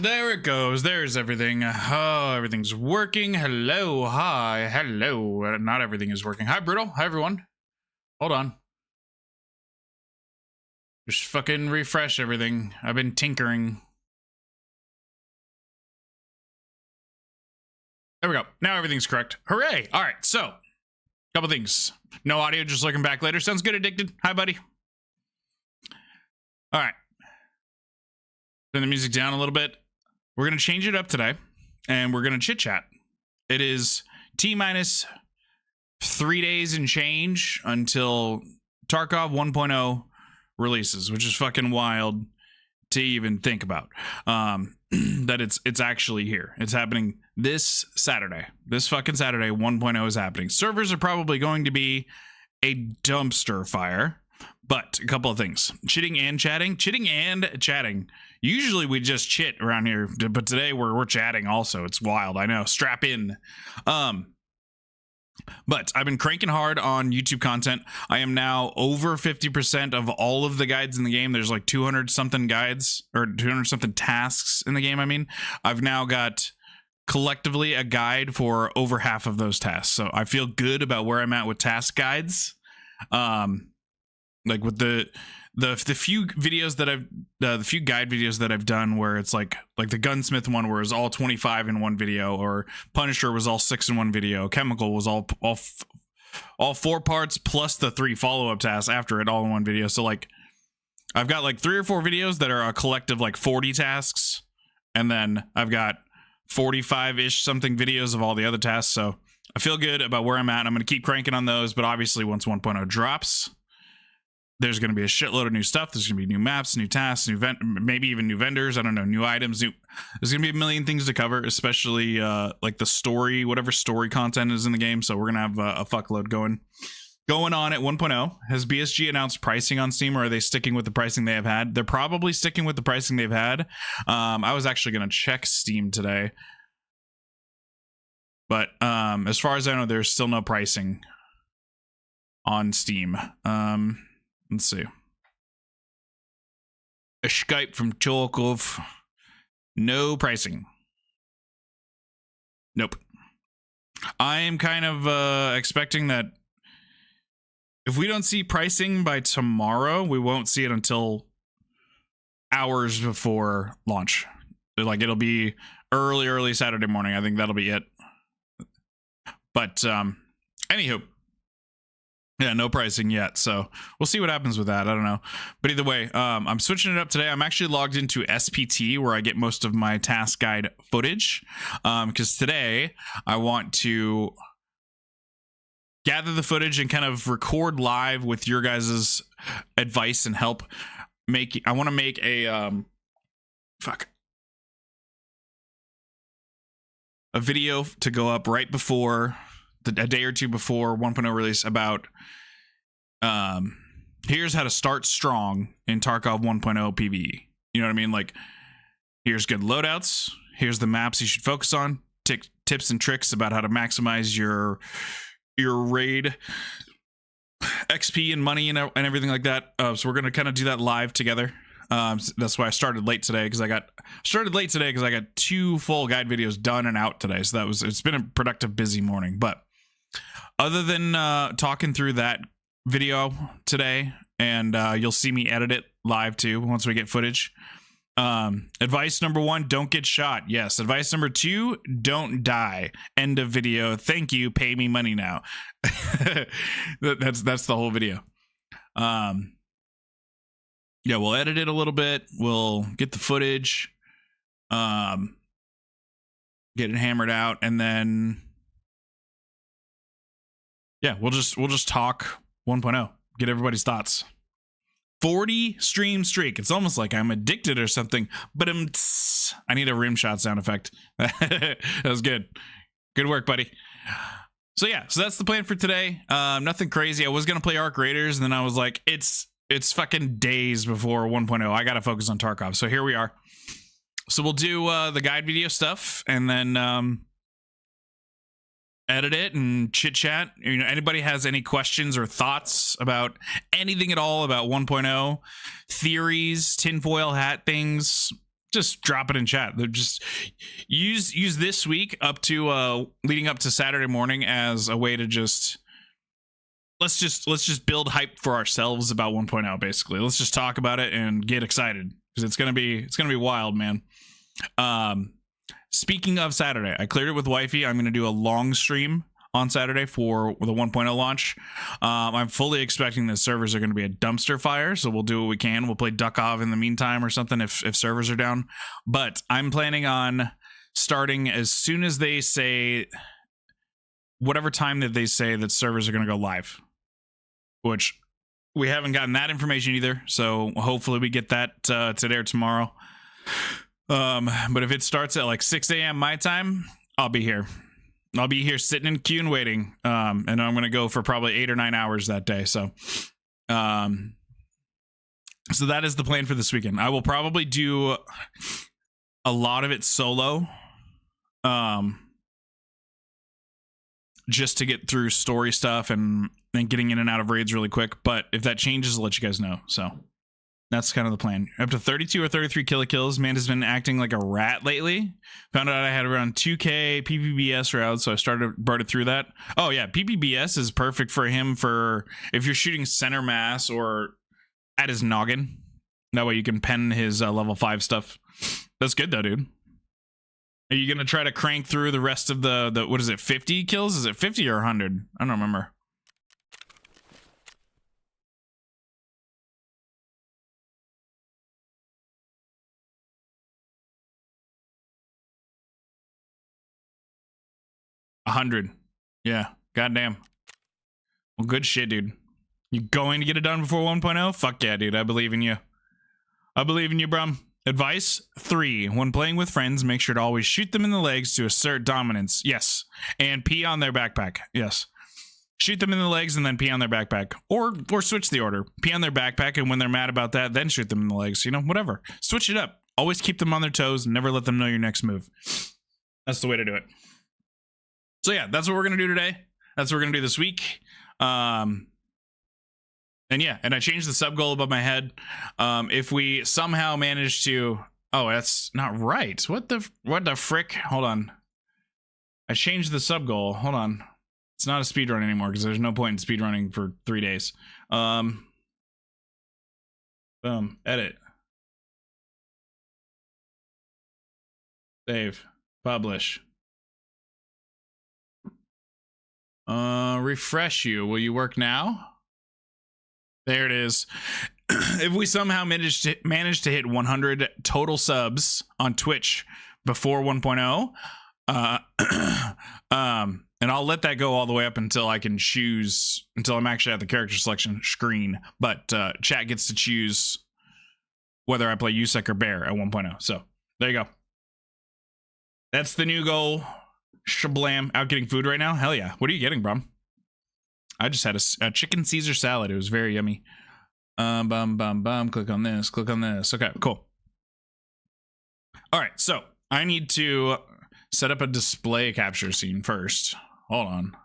There it goes. There's everything. Oh, everything's working. Hello. Hi. Hello. Not everything is working. Hi, Brutal. Hi, everyone. Hold on. Just fucking refresh everything. I've been tinkering. There we go. Now everything's correct. Hooray. All right. So, couple things. No audio, just looking back later. Sounds good, Addicted. Hi, buddy. All right. Turn the music down a little bit. We're going to change it up today, and we're going to chit-chat. It is T-minus 3 days and change until Tarkov 1.0 releases, which is fucking wild to even think about. That it's actually here. It's happening this Saturday. This fucking Saturday, 1.0 is happening. Servers are probably going to be a dumpster fire, but a couple of things. Chitting and chatting. Usually we just chit around here, but today we're chatting also. It's wild. I know. Strap in. But I've been cranking hard on YouTube content. I am now over 50% of all of the guides in the game. There's like 200 something guides or 200 something tasks in the game. I mean, I've now got collectively a guide for over half of those tasks. So I feel good about where I'm at with task guides. Like with the few videos that I've the few guide videos that I've done where it's like the gunsmith one where it's all 25 in one video, or Punisher was all 6 in one video, Chemical was all 4 parts plus the 3 follow-up tasks after it all in one video. So like I've got like 3 or 4 videos that are a collective like 40 tasks, and then I've got 45-ish something videos of all the other tasks. So I feel good about where I'm at. I'm going to keep cranking on those, but obviously once 1.0 drops, there's going to be a shitload of new stuff. There's going to be new maps, new tasks, maybe even new vendors. I don't know, new items. There's going to be a million things to cover, especially like the story, whatever story content is in the game. So we're going to have a fuckload going on at 1.0. Has BSG announced pricing on Steam, or are they sticking with the pricing they have had? They're probably sticking with the pricing they've had. I was actually going to check Steam today, but as far as I know, there's still no pricing on Steam. Let's see. Escape from Tarkov. No pricing. Nope. I am kind of expecting that if we don't see pricing by tomorrow, we won't see it until hours before launch. Like it'll be early Saturday morning. I think that'll be it. But anywho. Yeah, no pricing yet, so we'll see what happens with that. I don't know. But either way, I'm switching it up today. I'm actually logged into SPT, where I get most of my task guide footage, because today I want to gather the footage and kind of record live with your guys' advice and help. I want to make a a video to go up right before a day or two before 1.0 release about here's how to start strong in Tarkov 1.0 PvE. You know what I mean? Like, here's good loadouts, here's the maps you should focus on, tips and tricks about how to maximize your raid XP and money and everything like that. So we're gonna kind of do that live together. That's why I started late today, because I got 2 full guide videos done and out today. So it's been a productive, busy morning. But other than talking through that video today, and you'll see me edit it live too once we get footage. Advice number 1, don't get shot. Yes. Advice number 2, don't die. End of video. Thank you. Pay me money now. That's the whole video. Yeah, we'll edit it a little bit. We'll get the footage, get it hammered out, and then yeah, we'll just talk 1.0, get everybody's thoughts. 40 stream streak. It's almost like I'm addicted or something, but I need a rim shot sound effect. That was good. Good work, buddy. So yeah, so that's the plan for today. Nothing crazy. I was going to play Arc Raiders, and then I was like, it's fucking days before 1.0. I got to focus on Tarkov. So here we are. So we'll do the guide video stuff, and then edit it and chit chat. You know, anybody has any questions or thoughts about anything at all about 1.0, theories, tinfoil hat things, just drop it in chat. They're just use this week up to leading up to Saturday morning as a way to just let's just build hype for ourselves about 1.0. Basically, let's just talk about it and get excited because it's gonna be wild, man. Speaking of Saturday, I cleared it with wifey. I'm gonna do a long stream on Saturday for the 1.0 launch. I'm fully expecting the servers are going to be a dumpster fire, so we'll do what we can. We'll play Tarkov in the meantime or something if servers are down. But I'm planning on starting as soon as they say, whatever time that they say that servers are going to go live, which we haven't gotten that information either. So hopefully we get that today or tomorrow. But if it starts at like 6 a.m. my time, I'll be here. I'll be here sitting in queue and waiting. And I'm going to go for probably 8 or 9 hours that day. So that is the plan for this weekend. I will probably do a lot of it solo. Just to get through story stuff and getting in and out of raids really quick. But if that changes, I'll let you guys know. So that's kind of the plan. Up to 32 or 33 kills. Man has been acting like a rat lately. Found out I had around 2k PPBS routes, so I brought it through that. Oh yeah, PPBS is perfect for him for if you're shooting center mass or at his noggin. That way you can pen his level 5 stuff. That's good though, dude. Are you gonna try to crank through the rest of the what is it, 50 kills? Is it 50 or 100? I don't remember. A 100. Yeah, goddamn. Well, good shit, dude. You going to get it done before 1.0? Fuck yeah, dude. I believe in you. I believe in you, brum. Advice 3. When playing with friends, make sure to always shoot them in the legs to assert dominance. Yes. And pee on their backpack. Yes. Shoot them in the legs and then pee on their backpack. Or switch the order. Pee on their backpack, and when they're mad about that, then shoot them in the legs. You know, whatever. Switch it up. Always keep them on their toes and never let them know your next move. That's the way to do it. So yeah, that's what we're gonna do today. That's what we're gonna do this week. And yeah, and I changed the sub goal above my head. If we somehow manage to, oh, that's not right. What the frick? Hold on. I changed the sub goal. Hold on. It's not a speed run anymore because there's no point in speed running for 3 days. Boom. Edit. Save. Publish. Refresh you. Will you work now? There it is. If we somehow manage to hit 100 total subs on Twitch before 1.0, and I'll let that go all the way up until I can choose, until I'm actually at the character selection screen. But chat gets to choose whether I play USEC or Bear at 1.0. So there you go. That's the new goal. Shablam. Out getting food right now? Hell yeah. What are you getting, bro? I just had a chicken Caesar salad. It was very yummy. Click on this. Click on this. Okay, cool. All right, so I need to set up a display capture scene first. Hold on.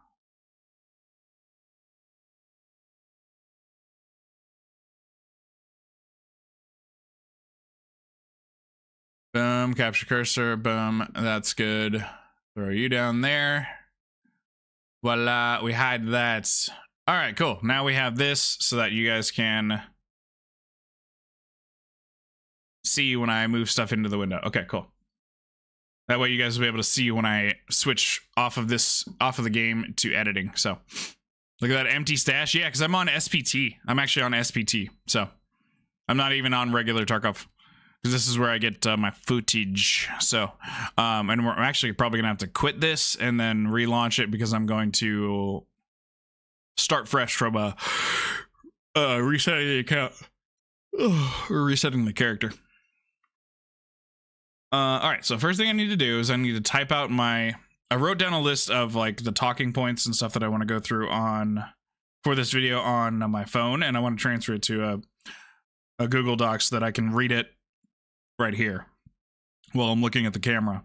Boom, capture cursor. Boom, that's good. Throw you down there. Voila, we hide that. All right, cool. Now we have this so that you guys can see when I move stuff into the window. Okay, cool. That way you guys will be able to see when I switch off of the game to editing. So look at that empty stash. Yeah, because I'm on SPT. I'm actually on SPT. So I'm not even on regular Tarkov, because this is where I get my footage. So, and we're actually probably gonna have to quit this and then relaunch it, because I'm going to start fresh from resetting the account. Or resetting the character. All right, so first thing I need to do is I need to type out I wrote down a list of like the talking points and stuff that I want to go through for this video on my phone, and I want to transfer it to a Google Doc so that I can read it right here while I'm looking at the camera,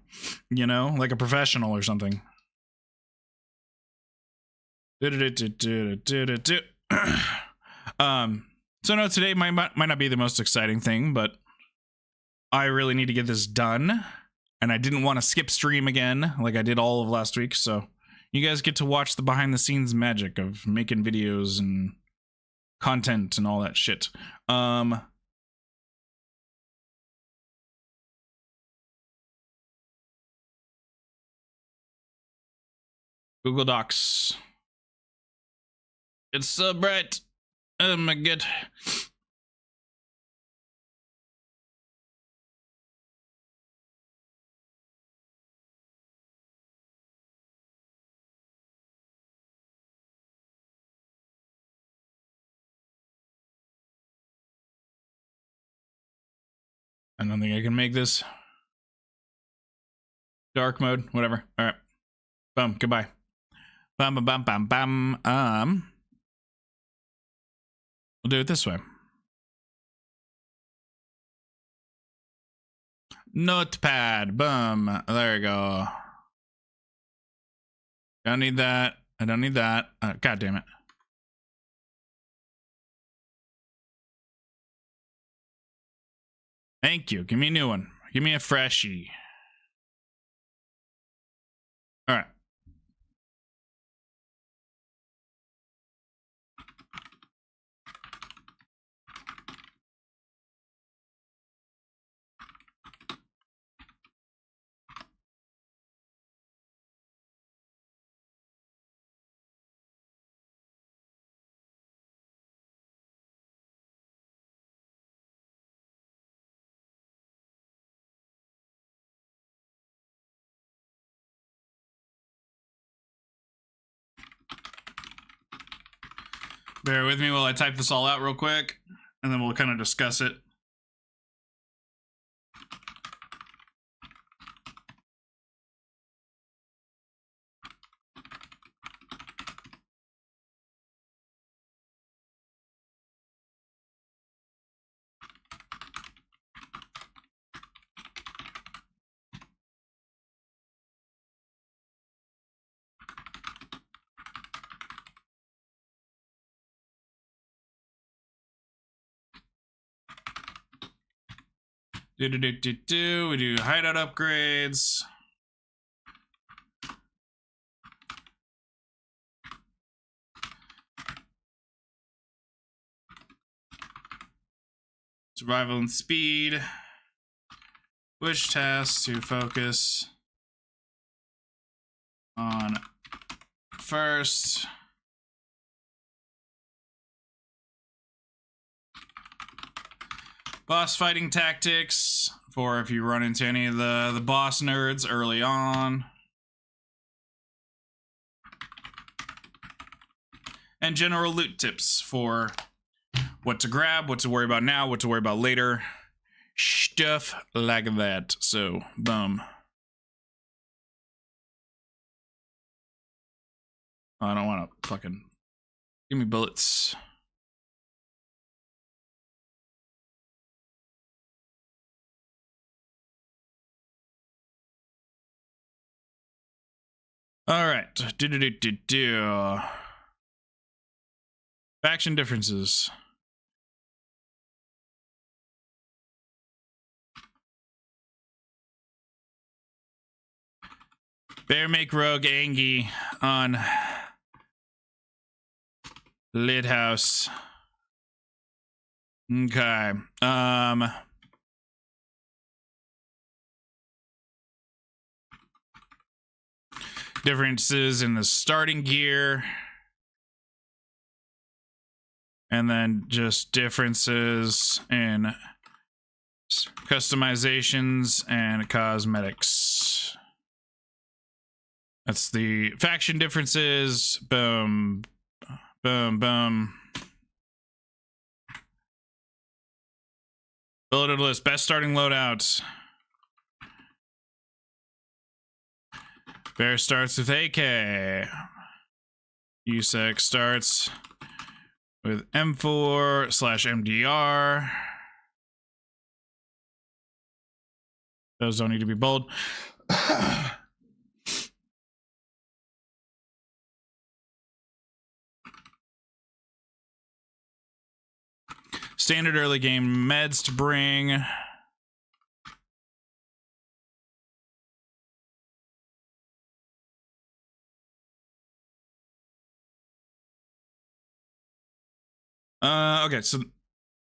you know, like a professional or something. So no, today might not be the most exciting thing, but I really need to get this done, and I didn't want to skip stream again like I did all of last week, so you guys get to watch the behind the scenes magic of making videos and content and all that shit. Google Docs. It's so bright. Oh my god. I don't think I can make this. Dark mode, whatever. All right. Boom. Goodbye. Bam, bam, bam, bam, bam. We'll do it this way. Notepad. Boom. There you go. Don't need that. I don't need that. God damn it. Thank you. Give me a new one. Give me a freshie. All right. Bear with me while I type this all out real quick, and then we'll kind of discuss it. We do hideout upgrades. Survival and speed. Which tasks to focus on first? Boss fighting tactics for if you run into any of the boss nerds early on. And general loot tips for what to grab, what to worry about now, what to worry about later. Stuff like that. So, boom. I don't want to fucking... Give me bullets. All right. Faction differences. Bear make rogue Angie on Lid House. Okay. Differences in the starting gear. And then just differences in customizations and cosmetics. That's the faction differences. Boom. Boom, boom. Bulleted list. Best starting loadouts. Bear starts with AK. USEC starts with M4/MDR. Those don't need to be bold. Standard early game meds to bring. Okay, so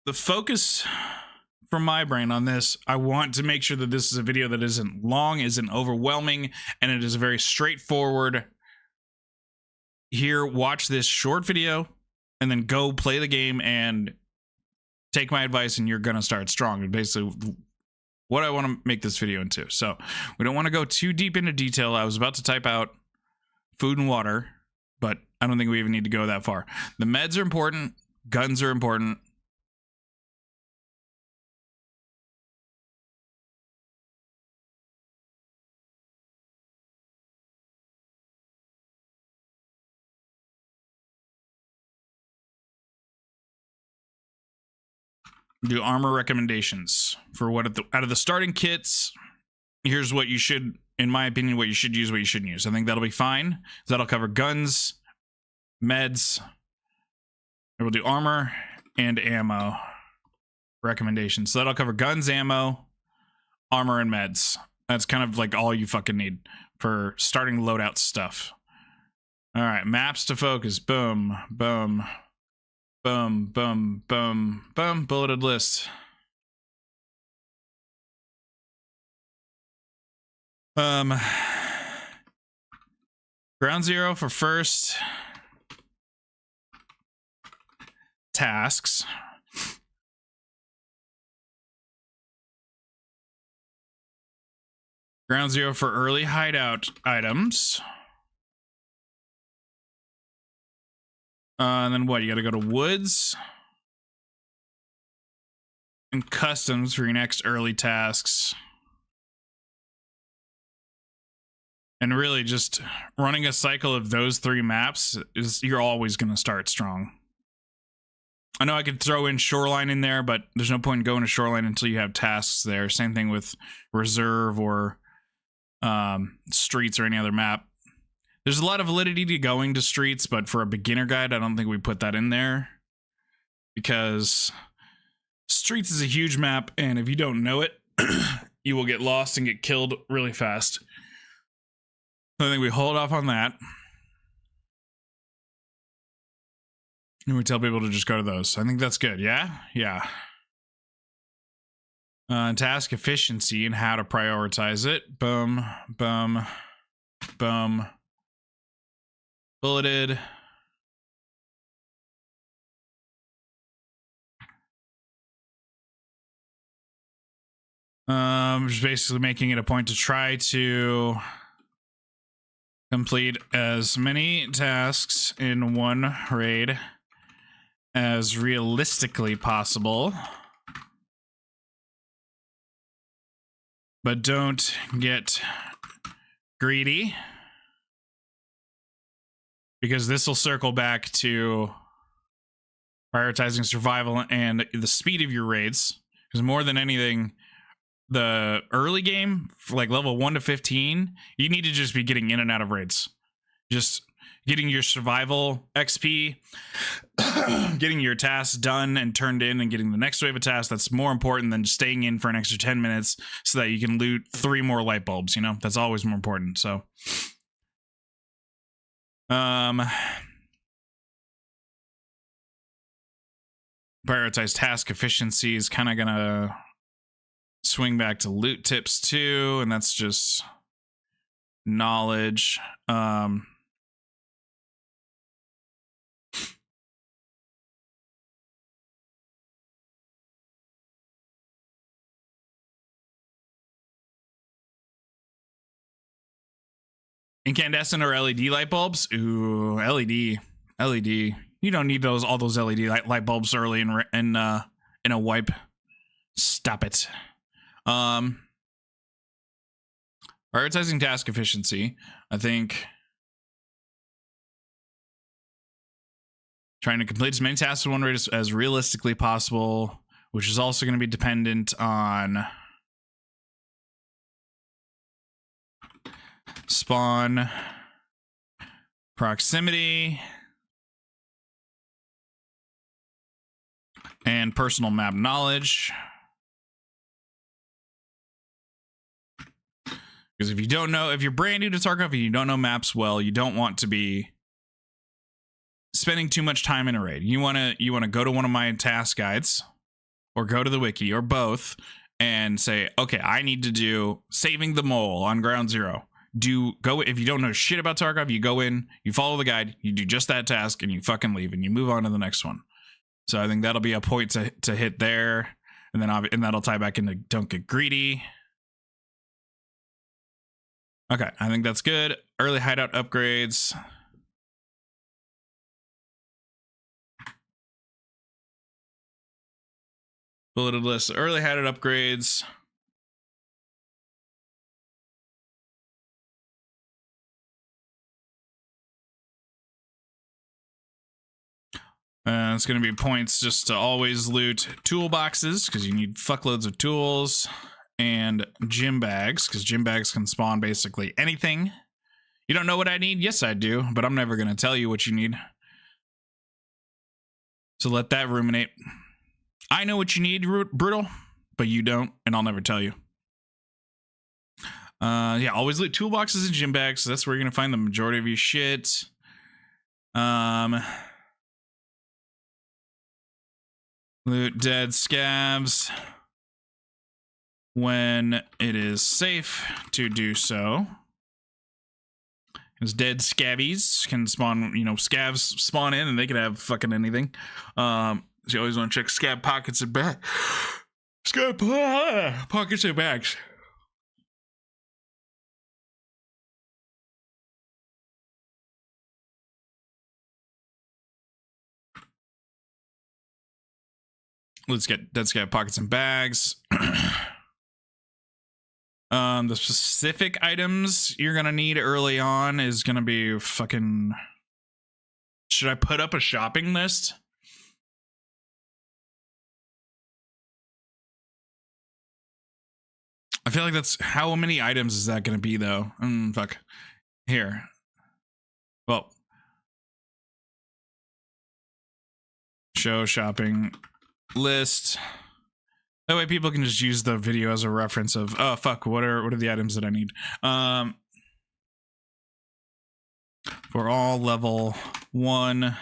the focus from my brain on this, I want to make sure that this is a video that isn't long, isn't overwhelming, and it is a very straightforward. Here, watch this short video, and then go play the game and take my advice, and you're gonna start strong. Basically, what I want to make this video into. So we don't want to go too deep into detail. I was about to type out food and water, but I don't think we even need to go that far. The meds are important. Guns are important. Do armor recommendations for what out of the starting kits. Here's what you should, in my opinion, what you should use, what you shouldn't use. I think that'll be fine. That'll cover guns, meds. We'll do armor and ammo recommendations. So that'll cover guns, ammo, armor, and meds. That's kind of like all you fucking need for starting loadout stuff. All right, maps to focus. Boom, boom, boom, boom, boom, boom. Bulleted list. Ground zero for first. Tasks. Ground zero for early hideout items. And then what? You gotta go to woods and customs for your next early tasks. And really just running a cycle of those 3 maps is, you're always gonna start strong. I know I could throw in shoreline in there, but there's no point in going to shoreline until you have tasks there. Same thing with reserve or streets or any other map. There's a lot of validity to going to streets, but for a beginner guide, I don't think we put that in there. Because streets is a huge map, and if you don't know it, you will get lost and get killed really fast. I think we hold off on that. And we tell people to just go to those. I think that's good. Yeah? Yeah. Task efficiency and how to prioritize it. Boom, boom, boom. Bulleted. Just basically making it a point to try to complete as many tasks in one raid as realistically possible. But don't get greedy, because this will circle back to prioritizing survival and the speed of your raids. Because more than anything, the early game, like level 1 to 15, you need to just be getting in and out of raids. Just getting your survival XP, getting your tasks done and turned in, and getting the next wave of tasks. That's more important than staying in for an extra 10 minutes so that you can loot 3 more light bulbs, you know? That's always more important, so. Prioritize task efficiency is kind of gonna swing back to loot tips too, and that's just knowledge. Incandescent or LED light bulbs? Ooh, LED. You don't need all those LED light bulbs early in a wipe. Stop it. Prioritizing task efficiency. I think trying to complete as many tasks in one raid as realistically possible, which is also going to be dependent on spawn proximity and personal map knowledge. Because if you don't know, if you're brand new to Tarkov and you don't know maps well, you don't want to be spending too much time in a raid. You want to go to one of my task guides or go to the wiki or both and say, okay, I need to do saving the mole on ground zero. If you don't know shit about Tarkov, you go in, you follow the guide, you do just that task, and you fucking leave, and you move on to the next one. So I think that'll be a point to hit there, and then that'll tie back into don't get greedy. Okay, I think that's good. Early hideout upgrades. Bulleted list. Early hideout upgrades. It's going to be points just to always loot toolboxes because you need fuckloads of tools, and gym bags because gym bags can spawn basically anything. You don't know what I need? Yes, I do, but I'm never going to tell you what you need. So let that ruminate. I know what you need, Brutal, but you don't, and I'll never tell you. Yeah, always loot toolboxes and gym bags. So that's where you're going to find the majority of your shit. Loot dead scabs when it is safe to do so. Because dead scabbies can spawn, scabs spawn in and they can have fucking anything. So you always want to check scab pockets and bags. Scab pockets and bags. Let's get dead scab pockets and bags. The specific items you're gonna need early on is gonna be fucking. Should I put up a shopping list? I feel like that's how many items is that gonna be though? Fuck. Here. Well. Show shopping list. That way people can just use the video as a reference of, oh fuck, what are the items that I need? For all level 1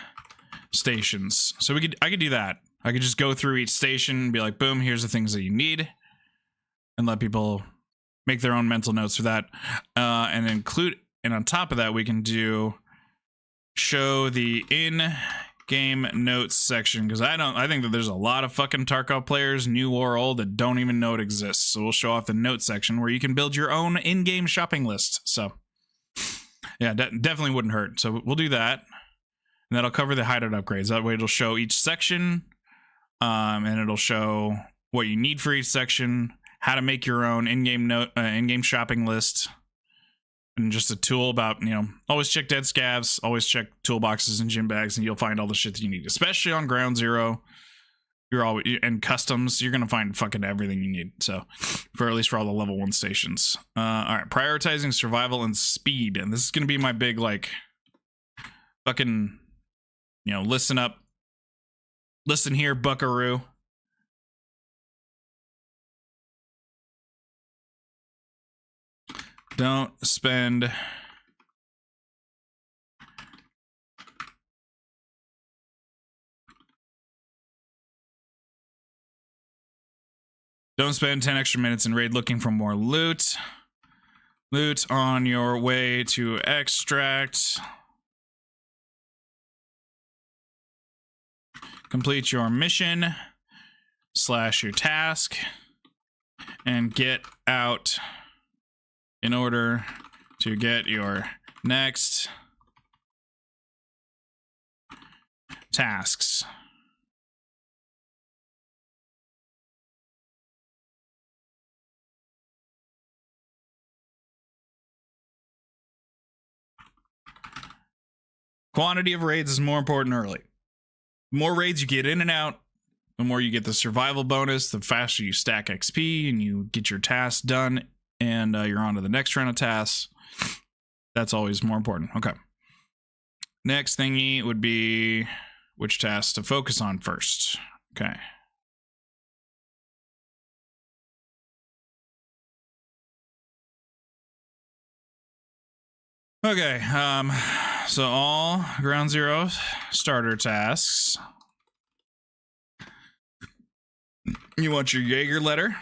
stations. So I could do that. I could just go through each station and be like, boom, here's the things that you need, and let people make their own mental notes for that. And on top of that, we can show the in-game notes section, because I think that there's a lot of fucking Tarkov players, new or old, that don't even know it exists. So we'll show off the notes section where you can build your own in-game shopping list. So yeah, definitely wouldn't hurt. So we'll do that, and that'll cover the hideout upgrades. That way it'll show each section, and it'll show what you need for each section, how to make your own in-game shopping list, and just a tool about, always check dead scabs, always check toolboxes and gym bags, and you'll find all the shit that you need, especially on ground zero. And customs, you're gonna find fucking everything you need. So at least for all the level 1 stations. All right, prioritizing survival and speed, and this is gonna be my big fucking listen up, listen here, buckaroo. Don't spend Don't spend 10 extra minutes in raid looking for more loot. Loot on your way to extract. Complete your mission / your task and get out in order to get your next tasks. Quantity of raids is more important early. The more raids you get in and out, the more you get the survival bonus, the faster you stack XP and you get your tasks done, and you're on to the next round of tasks. That's always more important. Okay. Next thingy would be which tasks to focus on first. Okay. Okay, So all Ground Zero starter tasks. You want your Jaeger letter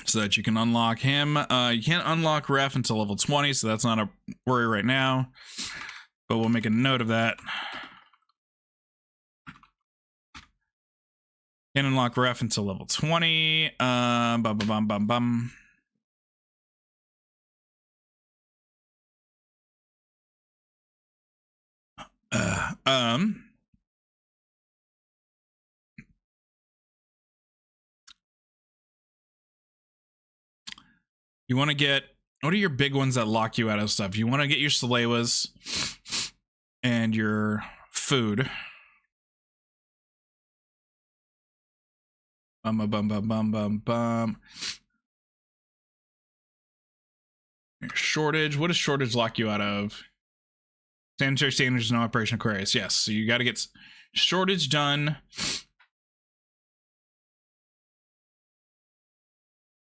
so that you can unlock him. You can't unlock Ref until level 20, so that's not a worry right now. But we'll make a note of that. Can't unlock Ref until level 20. Bum, bum, bum, bum, bum. You want to get, what are your big ones that lock you out of stuff? You want to get your Salewas and your food. Bum, bum, bum, bum, bum, bum. Shortage. What does shortage lock you out of? Sanitary standards, no Operation Aquarius. Yes, so you got to get shortage done.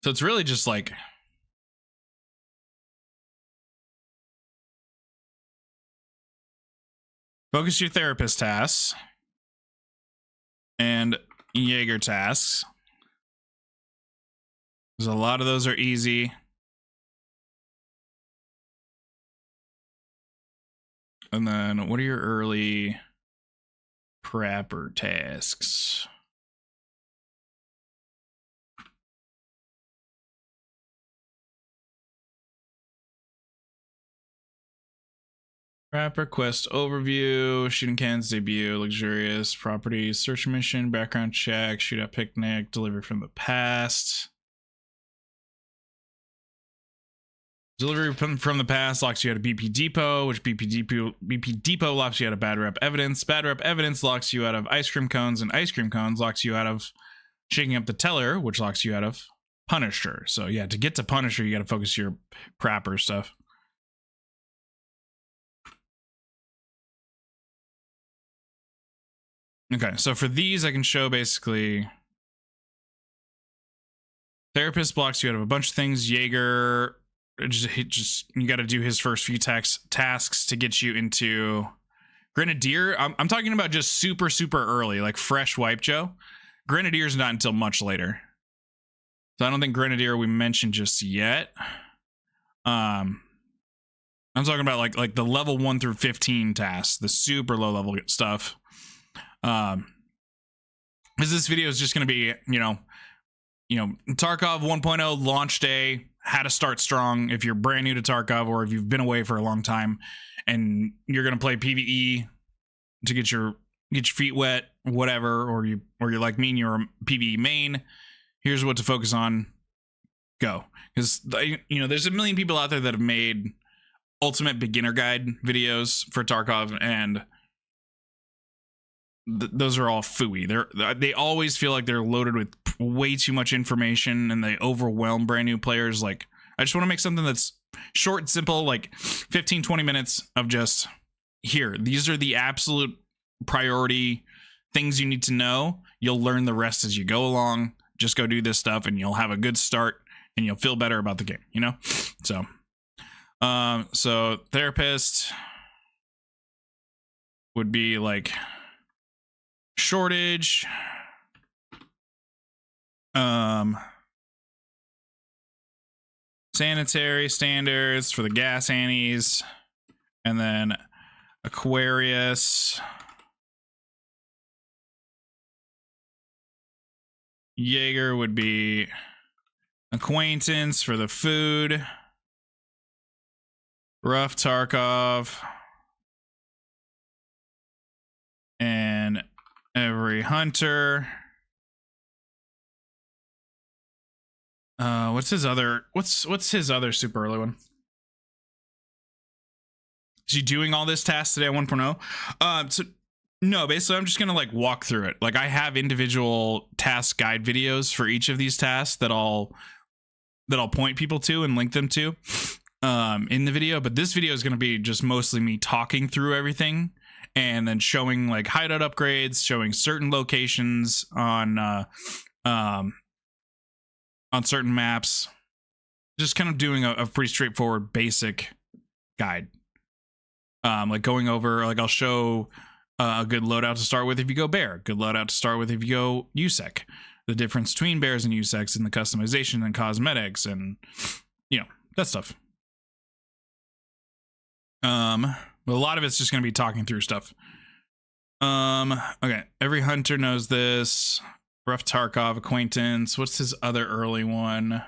So it's really just like focus your therapist tasks and Jaeger tasks. Because a lot of those are easy. And then what are your early prepper tasks? Prepper quest overview, shooting cans debut, luxurious properties, search mission, background check, shootout picnic, delivery from the past. Delivery from the past locks you out of BP Depot, which BP Depot locks you out of bad rep evidence. Bad rep evidence locks you out of ice cream cones, and ice cream cones locks you out of shaking up the teller, which locks you out of Punisher. So yeah, to get to Punisher, you got to focus your prepper stuff. Okay, so for these, I can show basically therapist blocks you out of a bunch of things. Jaeger, just you got to do his first few tasks to get you into Grenadier. I'm talking about just super early, like fresh wipe Joe. Grenadier's not until much later, so I don't think Grenadier we mentioned just yet. I'm talking about like the level 1 through 15 tasks, the super low level stuff. Because this video is just going to be, you know, Tarkov 1.0 launch day, how to start strong if you're brand new to Tarkov or if you've been away for a long time and you're going to play PvE to get your feet wet, whatever, or you're like me and you're a PvE main. Here's what to focus on. Go. Because, you know, there's a million people out there that have made ultimate beginner guide videos for Tarkov, and those are all phooey. They always feel like they're loaded with way too much information and they overwhelm brand new players. Like, I just want to make something that's short and simple, like 15-20 minutes of just here. These are the absolute priority things you need to know. You'll learn the rest as you go along. Just go do this stuff and you'll have a good start and you'll feel better about the game, you know? So therapist would be like shortage, sanitary standards for the gas annies, and then Aquarius, Jaeger would be acquaintance for the food, rough Tarkov, and every hunter. What's his other super early one? Is he doing all this tasks today at 1.0? So no, basically I'm just gonna like walk through it. Like I have individual task guide videos for each of these tasks that I'll point people to and link them to in the video, but this video is gonna be just mostly me talking through everything and then showing like hideout upgrades, showing certain locations on certain maps, just kind of doing a pretty straightforward basic guide. Like going over, like I'll show a good loadout to start with if you go bear, good loadout to start with if you go USEC, the difference between bears and USECs and the customization and cosmetics and, you know, that stuff. But a lot of it's just going to be talking through stuff. Okay, every hunter knows this. Rough Tarkov acquaintance. What's his other early one?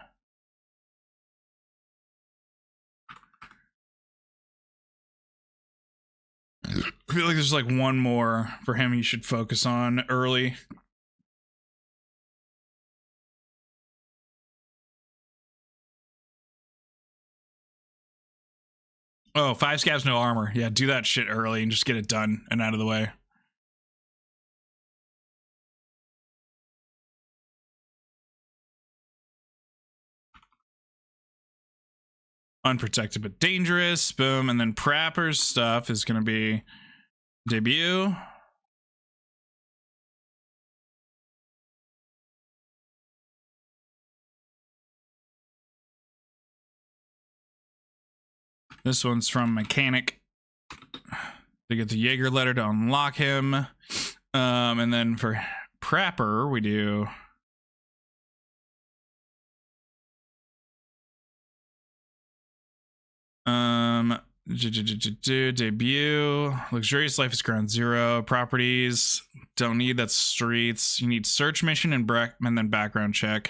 I feel like there's like one more for him you should focus on early. Oh, 5 scabs, no armor. Yeah, do that shit early and just get it done and out of the way. Unprotected but dangerous. Boom. And then Prapper's stuff is going to be debut. This one's from Mechanic. To get the Jaeger letter to unlock him. And then for Prapper, we do... debut. Luxurious life is ground zero. Properties. Don't need, that's streets. You need search mission and then background check.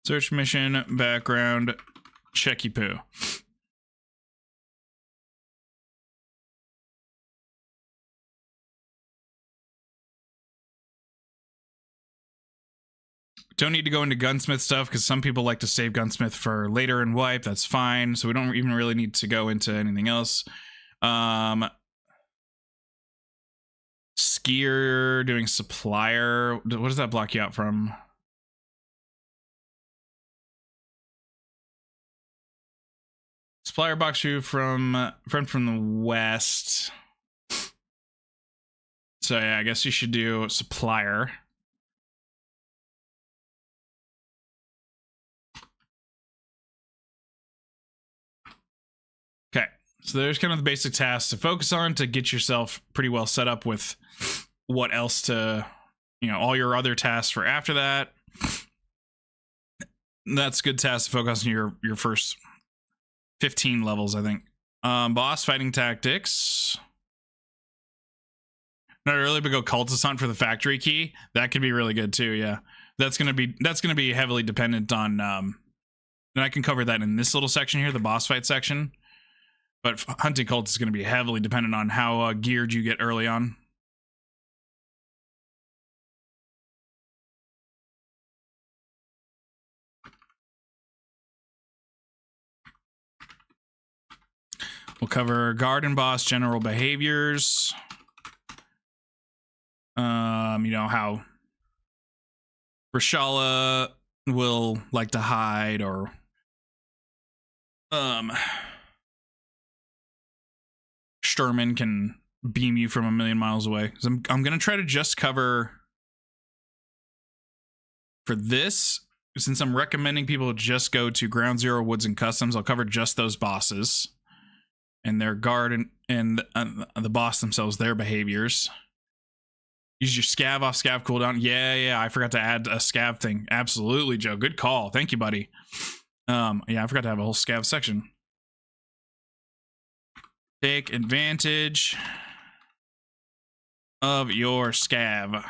Search mission, background, checky poo. Don't need to go into gunsmith stuff because some people like to save gunsmith for later in wipe. That's fine. So we don't even really need to go into anything else. Skier doing supplier. What does that block you out from? Supplier box you from friend from the west. So yeah, I guess you should do supplier. Okay, so there's kind of the basic tasks to focus on to get yourself pretty well set up with what else to, you know, all your other tasks for after that. That's good task to focus on your first 15 levels, I think. Boss fighting tactics. Not early, but go cultist hunt for the factory key. That could be really good too. Yeah, that's gonna be heavily dependent on. And I can cover that in this little section here, the boss fight section. But hunting cultists is going to be heavily dependent on how geared you get early on. We'll cover garden boss general behaviors. You know how Rashala will like to hide, or Sturman can beam you from a million miles away. So I'm gonna try to just cover for this, since I'm recommending people just go to Ground Zero, Woods, and Customs. I'll cover just those bosses and their guard and the boss themselves, their behaviors. Use your scav off scav cooldown. Yeah, I forgot to add a scav thing. Absolutely, Joe. Good call. Thank you, buddy. Yeah, I forgot to have a whole scav section. Take advantage of your scav.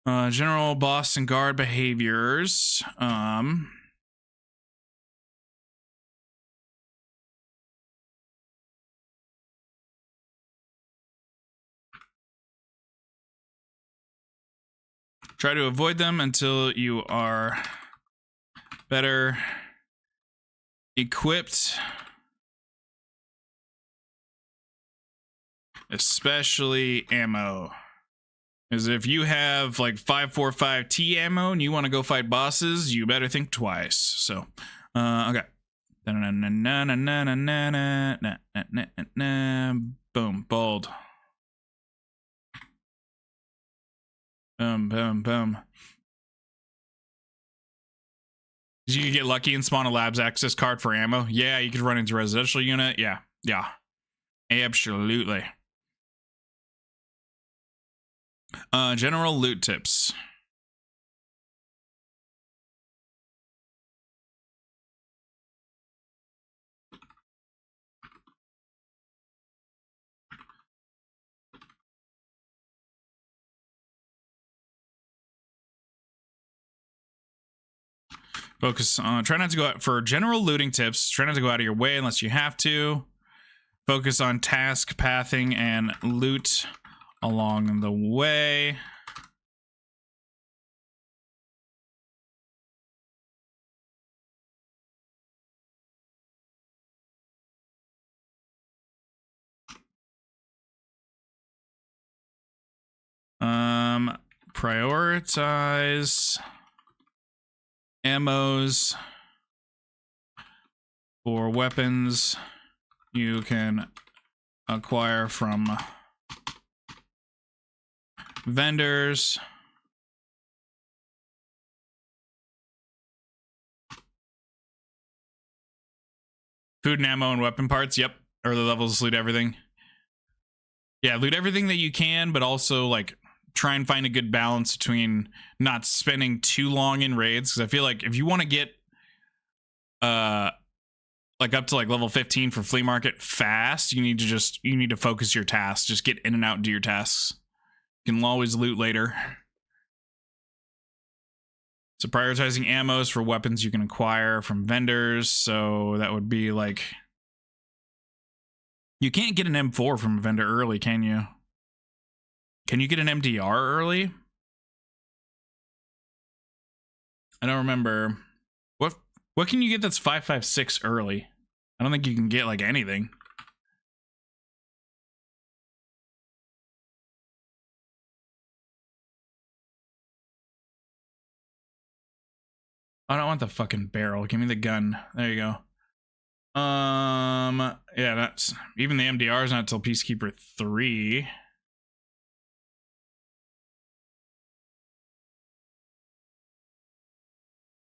General boss and guard behaviors. Try to avoid them until you are better equipped. Especially ammo. Because if you have like 545T ammo and you want to go fight bosses, you better think twice. So, okay. Boom, bold. Boom, boom, boom. You could get lucky and spawn a labs access card for ammo. Yeah, you could run into a residential unit. Yeah, yeah. Absolutely. General loot tips. Focus on, try not to go out for general looting tips. Try not to go out of your way unless you have to. Focus on task pathing and loot along the way. Prioritize ammos for weapons you can acquire from vendors. Food and ammo and weapon parts. Yep. Or the levels, loot everything. Yeah, loot everything that you can, but also like try and find a good balance between not spending too long in raids. Because I feel like if you want to get like up to like level 15 for flea market fast, you need to focus your tasks. Just get in and out and do your tasks. You can always loot later. So prioritizing ammos for weapons you can acquire from vendors. So that would be like, you can't get an M4 from a vendor early, can you? Can you get an MDR early? I don't remember. What can you get that's 5.56 early? I don't think you can get like anything. I don't want the fucking barrel. Give me the gun. There you go. Yeah, that's even the MDR is not till Peacekeeper 3.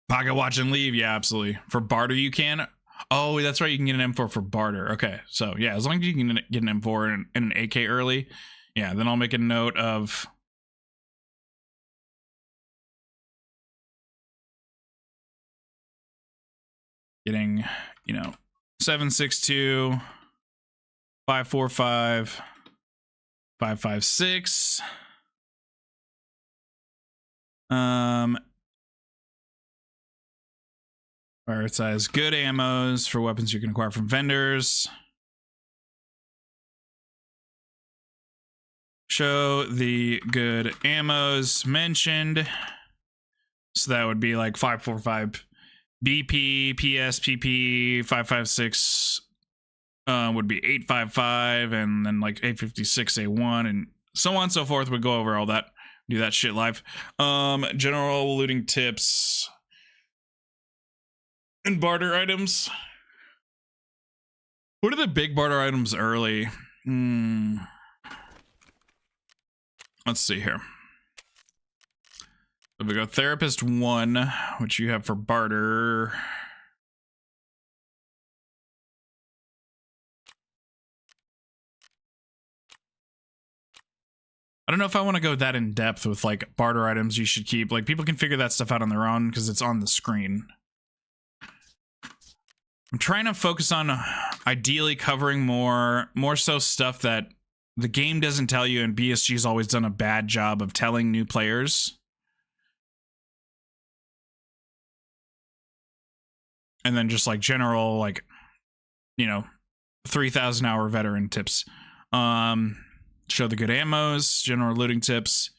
Pocket watch and leave. Yeah, absolutely. For barter, you can. Oh, that's right. You can get an M4 for barter. Okay, so yeah, as long as you can get an M4 and an AK early, yeah, then I'll make a note of. Getting, 7.62, 5.45, 5.56. Prioritize good ammos for weapons you can acquire from vendors. Show the good ammos mentioned. So that would be like 5.45 BP, PS, PP, 5.56 would be 8.55, and then like 8.56 A1, and so on and so forth. Would go over all that, do that shit live. General looting tips and barter items. What are the big barter items early? Let's see here. So we go Therapist 1, which you have for barter. I don't know if I want to go that in depth with like barter items you should keep. Like people can figure that stuff out on their own because it's on the screen. I'm trying to focus on ideally covering more so stuff that the game doesn't tell you, and BSG's always done a bad job of telling new players. And then just like general, like, 3,000 hour veteran tips. Show the good ammos, general looting tips.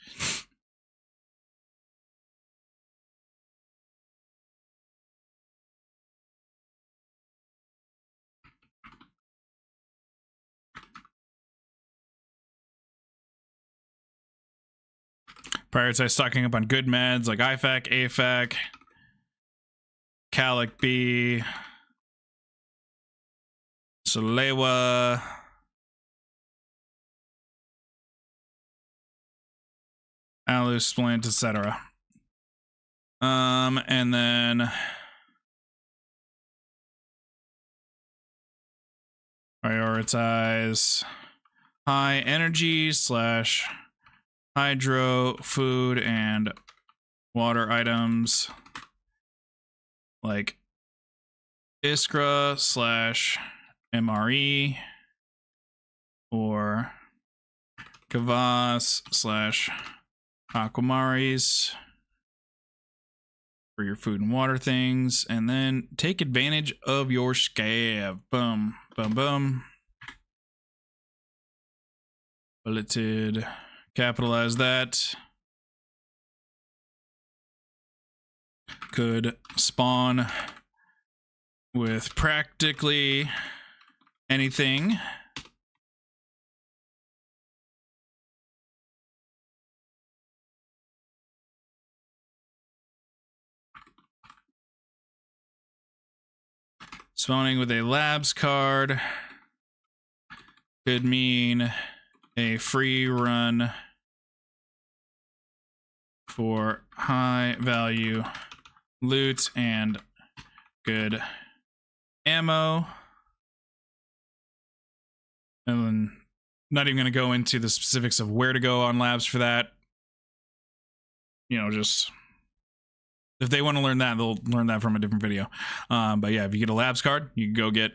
Prioritize stocking up on good meds like IFAC, AFAC, Calic B, Solewa, alu splint, etc. And then prioritize high energy / hydro, food, and water items like Iskra / MRE or Kavas / Aquamaris for your food and water things, and then take advantage of your scav. Boom, boom, boom. Bulleted. Capitalize that. Could spawn with practically anything. Spawning with a labs card could mean a free run for high value loot and good ammo. And then not even going to go into the specifics of where to go on labs for that. You know, just if they want to learn that, they'll learn that from a different video. But yeah, if you get a labs card, you can go get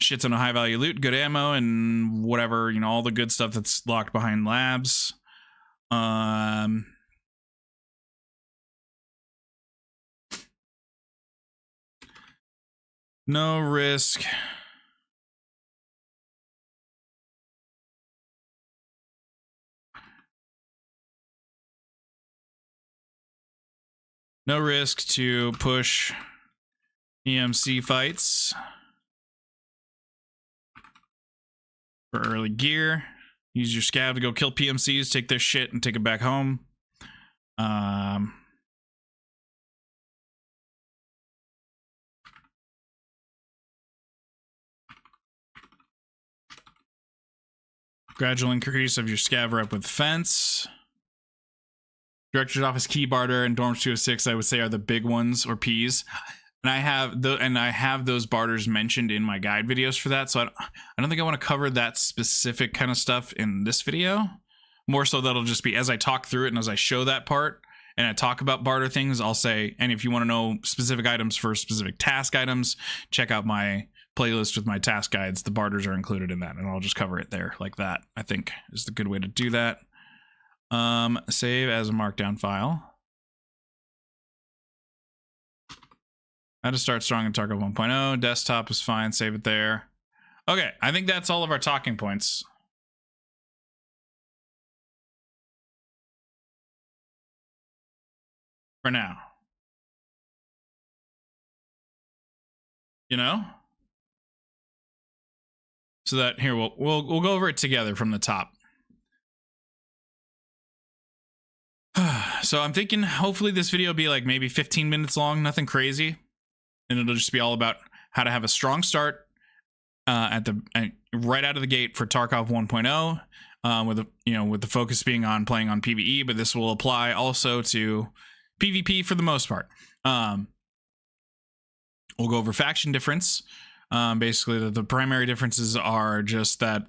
shit ton of high value loot, good ammo, and whatever, you know, all the good stuff that's locked behind labs. No risk. No risk to push EMC fights for early gear. Use your scav to go kill PMCs, take their shit, and take it back home. Gradual increase of your scav rep with fence. Director's office key barter and dorms 206, I would say, are the big ones, or P's. And I have those barters mentioned in my guide videos for that. So I don't think I want to cover that specific kind of stuff in this video. More so that'll just be as I talk through it and as I show that part and I talk about barter things, I'll say, and if you want to know specific items for specific task items, check out my playlist with my task guides. The barters are included in that, and I'll just cover it there like that, I think is the good way to do that. Save as a markdown file. How to start strong in Tarkov 1.0. Desktop is fine. Save it there. Okay, I think that's all of our talking points. For now. You know? So that here we'll go over it together from the top. So I'm thinking hopefully this video will be like maybe 15 minutes long, nothing crazy. And it'll just be all about how to have a strong start right out of the gate for Tarkov 1.0, with the focus being on playing on PvE, but this will apply also to PvP for the most part. We'll go over faction difference. Basically, the primary differences are just that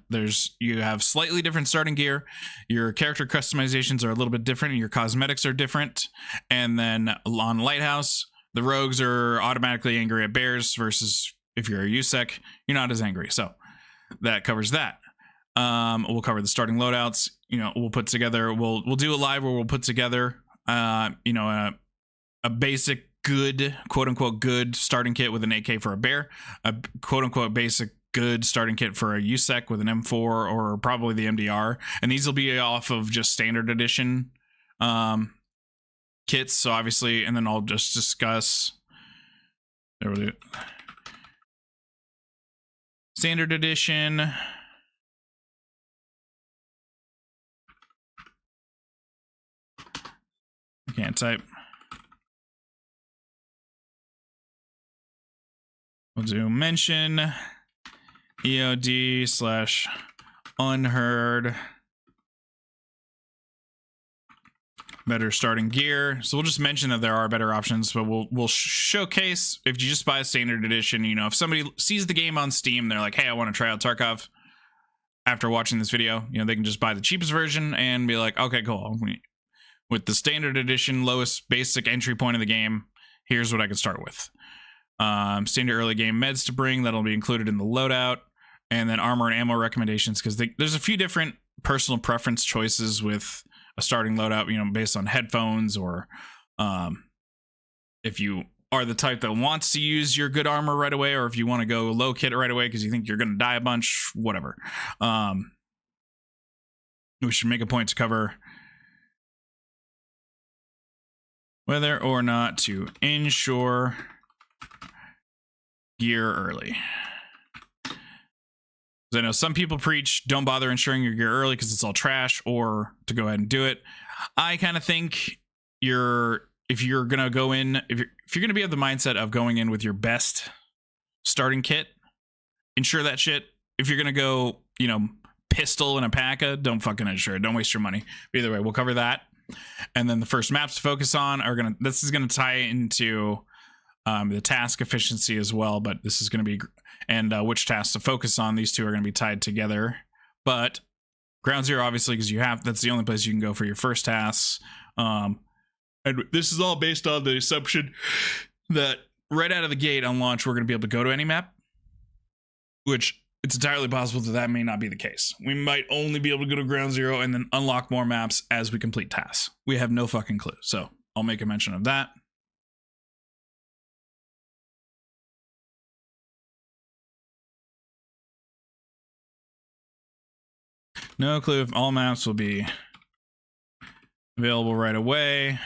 you have slightly different starting gear, your character customizations are a little bit different, and your cosmetics are different. And then on Lighthouse, the rogues are automatically angry at bears versus if you're a USEC, you're not as angry. So that covers that. We'll cover the starting loadouts. We'll put together. We'll do a live where we'll put together, a basic good, quote unquote, good starting kit with an AK for a bear, a quote unquote basic good starting kit for a USEC with an M4 or probably the MDR. And these will be off of just standard edition kits. So obviously, and then I'll just discuss standard edition. I can't type. We'll do mention EOD / unheard better starting gear. So we'll just mention that there are better options, but we'll showcase if you just buy a standard edition. You know, if somebody sees the game on Steam, they're like, hey, I want to try out Tarkov. After watching this video, you know, they can just buy the cheapest version and be like, okay, cool. With the standard edition, lowest basic entry point of the game, here's what I can start with. Standard early game meds to bring, that'll be included in the loadout, and then armor and ammo recommendations, because there's a few different personal preference choices with a starting loadout, you know, based on headphones, or if you are the type that wants to use your good armor right away, or if you want to go low kit right away because you think you're going to die a bunch, whatever. We should make a point to cover whether or not to ensure gear early. I know some people preach don't bother insuring your gear early because it's all trash, or to go ahead and do it. I kind of think if you're gonna go in, if you're gonna be of the mindset of going in with your best starting kit, insure that shit. If you're gonna go, you know, pistol and a PACA, don't fucking insure it. Don't waste your money. Either way, we'll cover that. And then the first maps to focus on are this is gonna tie into the task efficiency as well, but this is gonna be, and which tasks to focus on. These two are gonna be tied together. But Ground Zero, obviously, because that's the only place you can go for your first tasks. And this is all based on the assumption that right out of the gate on launch, we're going to be able to go to any map, which it's entirely possible that may not be the case. We might only be able to go to Ground Zero and then unlock more maps as we complete tasks. We have no fucking clue. So I'll make a mention of that. No clue if all maps will be available right away.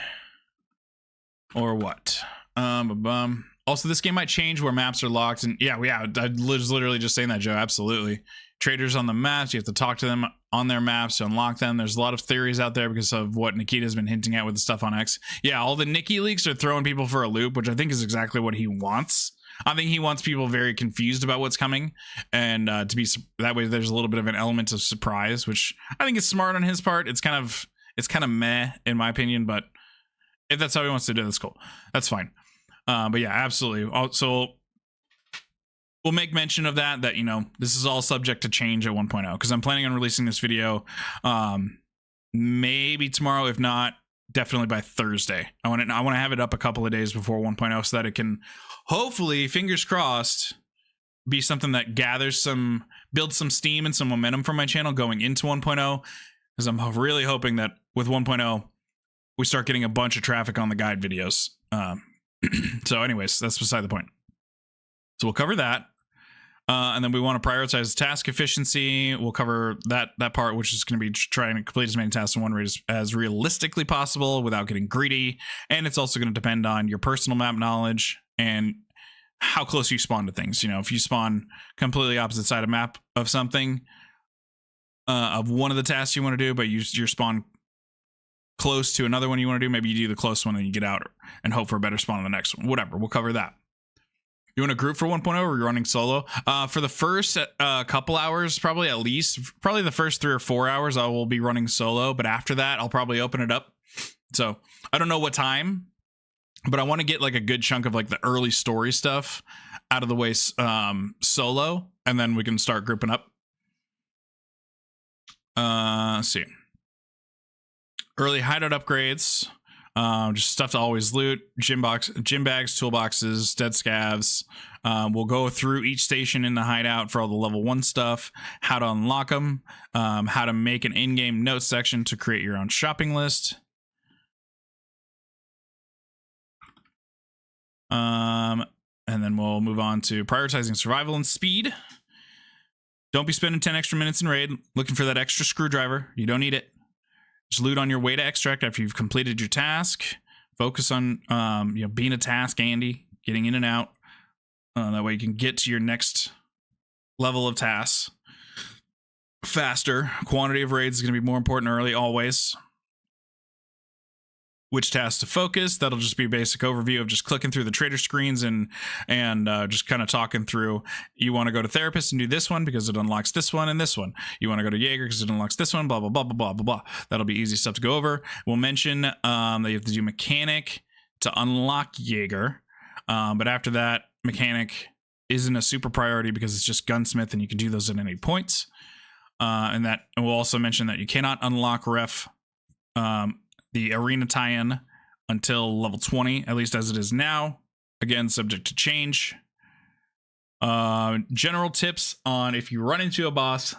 Or what? Also, this game might change where maps are locked. And yeah, I was literally just saying that, Joe. Absolutely. Traders on the maps, you have to talk to them on their maps to unlock them. There's a lot of theories out there because of what Nikita's been hinting at with the stuff on X. Yeah, all the Nikki leaks are throwing people for a loop, which I think is exactly what he wants. I think he wants people very confused about what's coming, and to be that way there's a little bit of an element of surprise, which I think is smart on his part. It's kind of meh in my opinion, but if that's how he wants to do it, that's cool. That's fine. But yeah, absolutely. Also, we'll make mention of that, you know, this is all subject to change at 1.0, because I'm planning on releasing this video maybe tomorrow, if not definitely by Thursday. I want to have it up a couple of days before 1.0 so that it can hopefully, fingers crossed, be something that builds some steam and some momentum for my channel going into 1.0, because I'm really hoping that with 1.0 we start getting a bunch of traffic on the guide videos. So anyways, that's beside the point. So we'll cover that. And then we want to prioritize task efficiency. We'll cover that part, which is going to be trying to complete as many tasks in one rate as realistically possible without getting greedy. And it's also going to depend on your personal map knowledge and how close you spawn to things. You know, if you spawn completely opposite side of map of something, of one of the tasks you want to do, but you're spawn close to another one you want to do, maybe you do the close one and you get out and hope for a better spawn on the next one. Whatever, we'll cover that. You want a group for 1.0 or you're running solo? For the first couple hours, probably the first 3 or 4 hours, I will be running solo. But after that, I'll probably open it up. So I don't know what time, but I want to get like a good chunk of like the early story stuff out of the way solo, and then we can start grouping up. Let's see. Early hideout upgrades. Just stuff to always loot, gym bags, toolboxes, dead scavs. We'll go through each station in the hideout for all the level 1 stuff, how to unlock them, how to make an in-game notes section to create your own shopping list. And then we'll move on to prioritizing survival and speed. Don't be spending 10 extra minutes in raid looking for that extra screwdriver. You don't need it. Just loot on your way to extract after you've completed your task. Focus on being a task Andy, getting in and out. That way you can get to your next level of tasks faster. Quantity of raids is going to be more important early, always. which tasks to focus. That'll just be a basic overview of just clicking through the trader screens and just kind of talking through. You want to go to therapist and do this one because it unlocks this one and this one. You want to go to Jaeger because it unlocks this one, blah, blah, blah, blah, blah, blah, blah. That'll be easy stuff to go over. We'll mention that you have to do mechanic to unlock Jaeger. But after that, mechanic isn't a super priority because it's just gunsmith and you can do those at any points. And we'll also mention that you cannot unlock ref the arena tie-in until level 20, at least as it is now. Again, subject to change. General tips on if you run into a boss,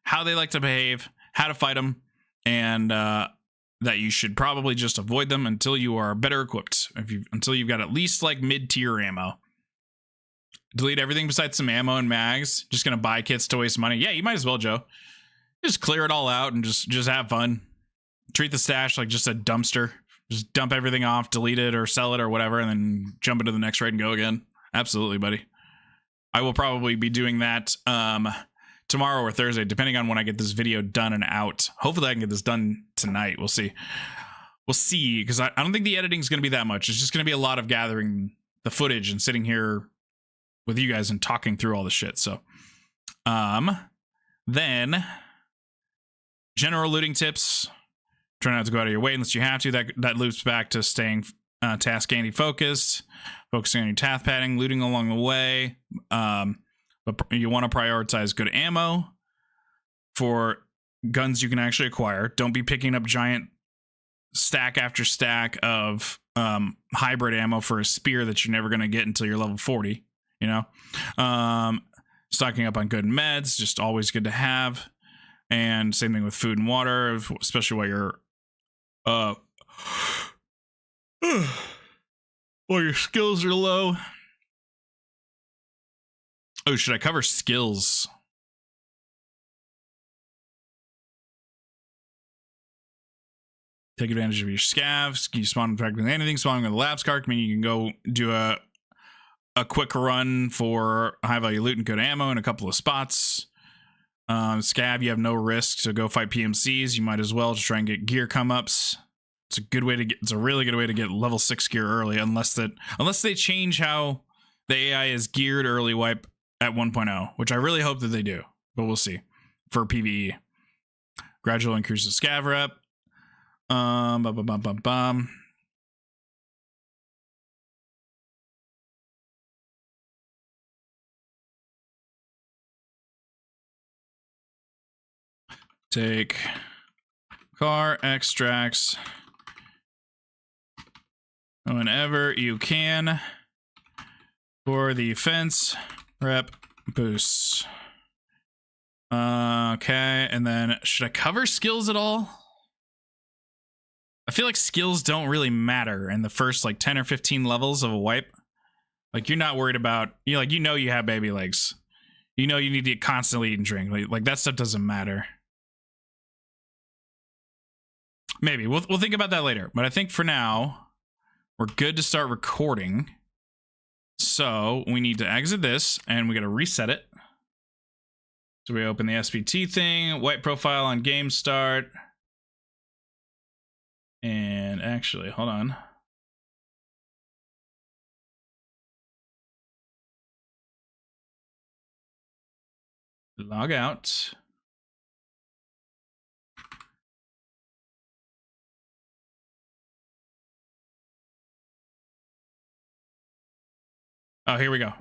how they like to behave, how to fight them, and that you should probably just avoid them until you are better equipped. Until you've got at least like mid-tier ammo. Delete everything besides some ammo and mags. Just gonna buy kits to waste money. Yeah, you might as well, Joe. Just clear it all out and just have fun. Treat the stash like just a dumpster. Just dump everything off, delete it or sell it or whatever, and then jump into the next raid and go again. Absolutely, buddy. I will probably be doing that tomorrow or Thursday, depending on when I get this video done and out. Hopefully I can get this done tonight. We'll see. We'll see, because I don't think the editing is going to be that much. It's just going to be a lot of gathering the footage and sitting here with you guys and talking through all the shit. So, then general looting tips. Try not to go out of your way unless you have to. That loops back to staying task anti-focused, focusing on your task padding, looting along the way. But you want to prioritize good ammo for guns you can actually acquire. Don't be picking up giant stack after stack of hybrid ammo for a spear that you're never going to get until you're level 40. You know, stocking up on good meds, just always good to have. And same thing with food and water, especially while you're while your skills are low. Oh, should I cover skills? Take advantage of your scavs. You spawn practically anything. Spawning with a lab scar, I mean, you can go do a quick run for high value loot and good ammo in a couple of spots. Scav, you have no risk to go fight PMCs. You might as well just try and get gear come ups. It's a good way to get. It's a really good way to get level 6 gear early, unless they change how the AI is geared early wipe at 1.0, which I really hope that they do, but we'll see. For PvE, gradual increase of scav rep. Take car extracts whenever you can for the fence rep boosts. Okay, and then should I cover skills at all? I feel like skills don't really matter in the first like 10 or 15 levels of a wipe. Like you're not worried about, you have baby legs. You know you need to constantly eat and drink. Like that stuff doesn't matter. Maybe we'll think about that later, but I think for now we're good to start recording. So we need to exit this and we got to reset it. So we open the SPT thing, white profile on game start. And actually, hold on. Log out. Oh, here we go. So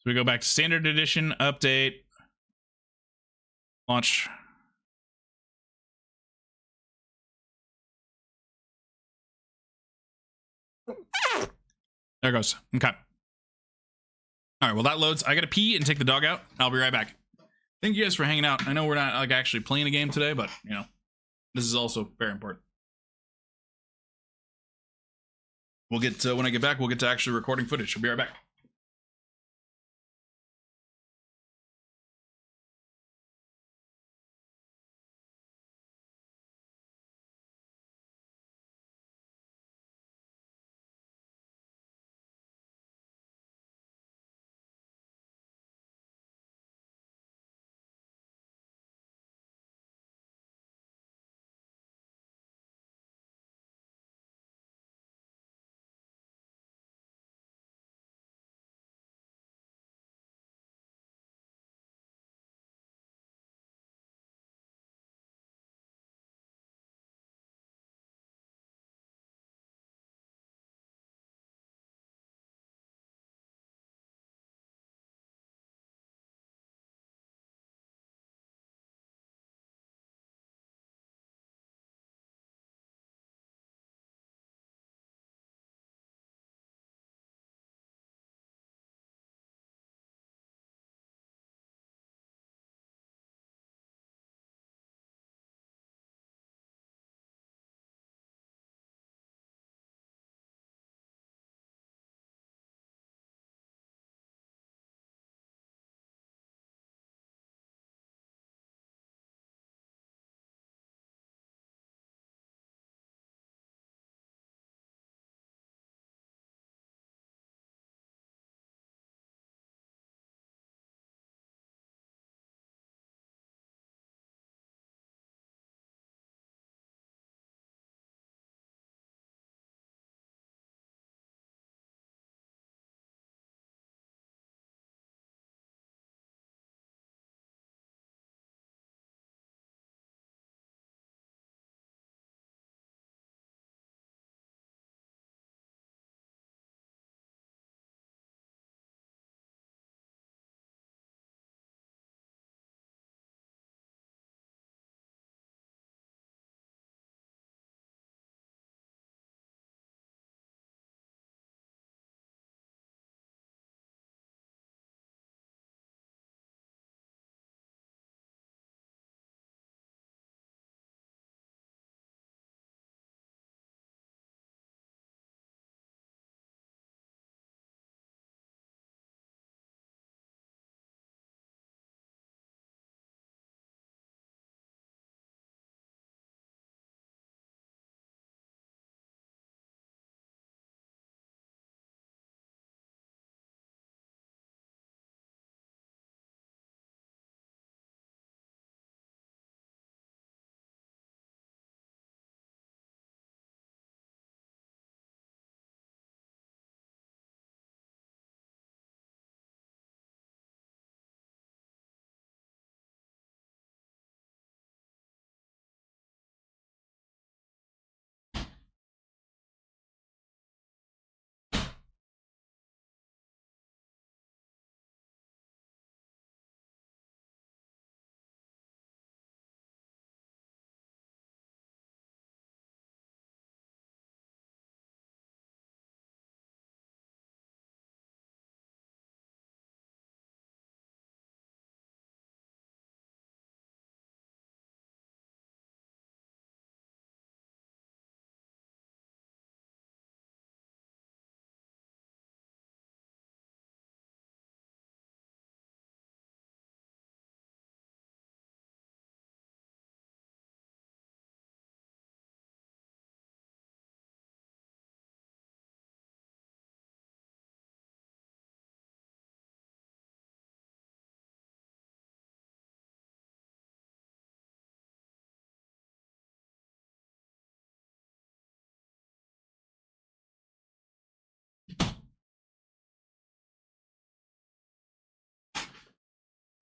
we go back to standard edition, update, launch. There it goes. Okay. All right, well, that loads. I got to pee and take the dog out. I'll be right back. Thank you guys for hanging out. I know we're not like actually playing a game today, but you know, this is also very important. We'll get to, when I get back, we'll get to actually recording footage. I'll be right back.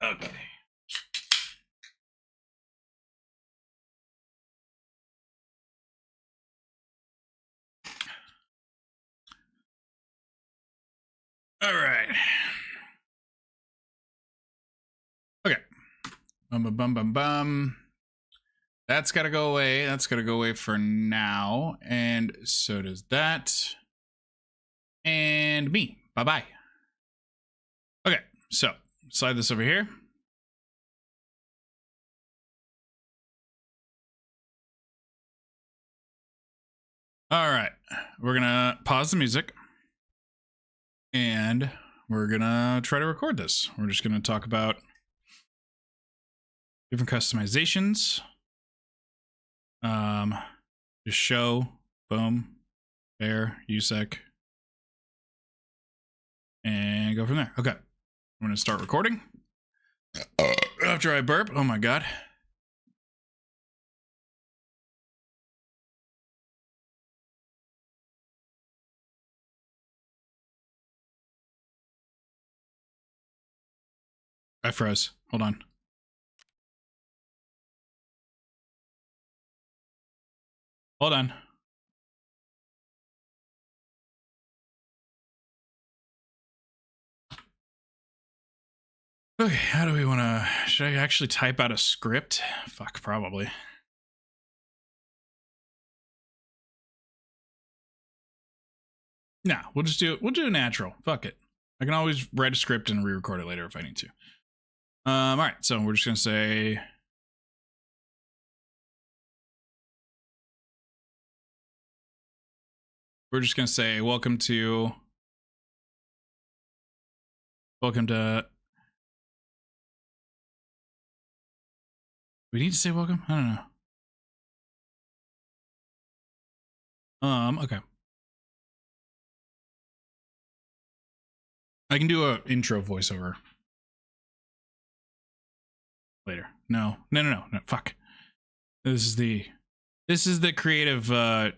Okay. All right. Okay. Bum. That's got to go away. That's got to go away for now. And so does that. And me. Bye-bye. Okay. So slide this over here. All right. We're going to pause the music. And we're going to try to record this. We're just going to talk about different customizations. Just show, boom, bear, USEC, and go from there. Okay, I'm gonna start recording. After I burp, oh my god. I froze. Hold on. Hold on. Okay, how do we want to... Should I actually type out a script? Fuck, probably. Nah, we'll just do it. We'll do it natural. Fuck it. I can always write a script and re-record it later if I need to. All right, so we're just going to say... We're just going to say, welcome to... We need to say welcome? I don't know. Okay. I can do a intro voiceover later. No, fuck. This is the creative tug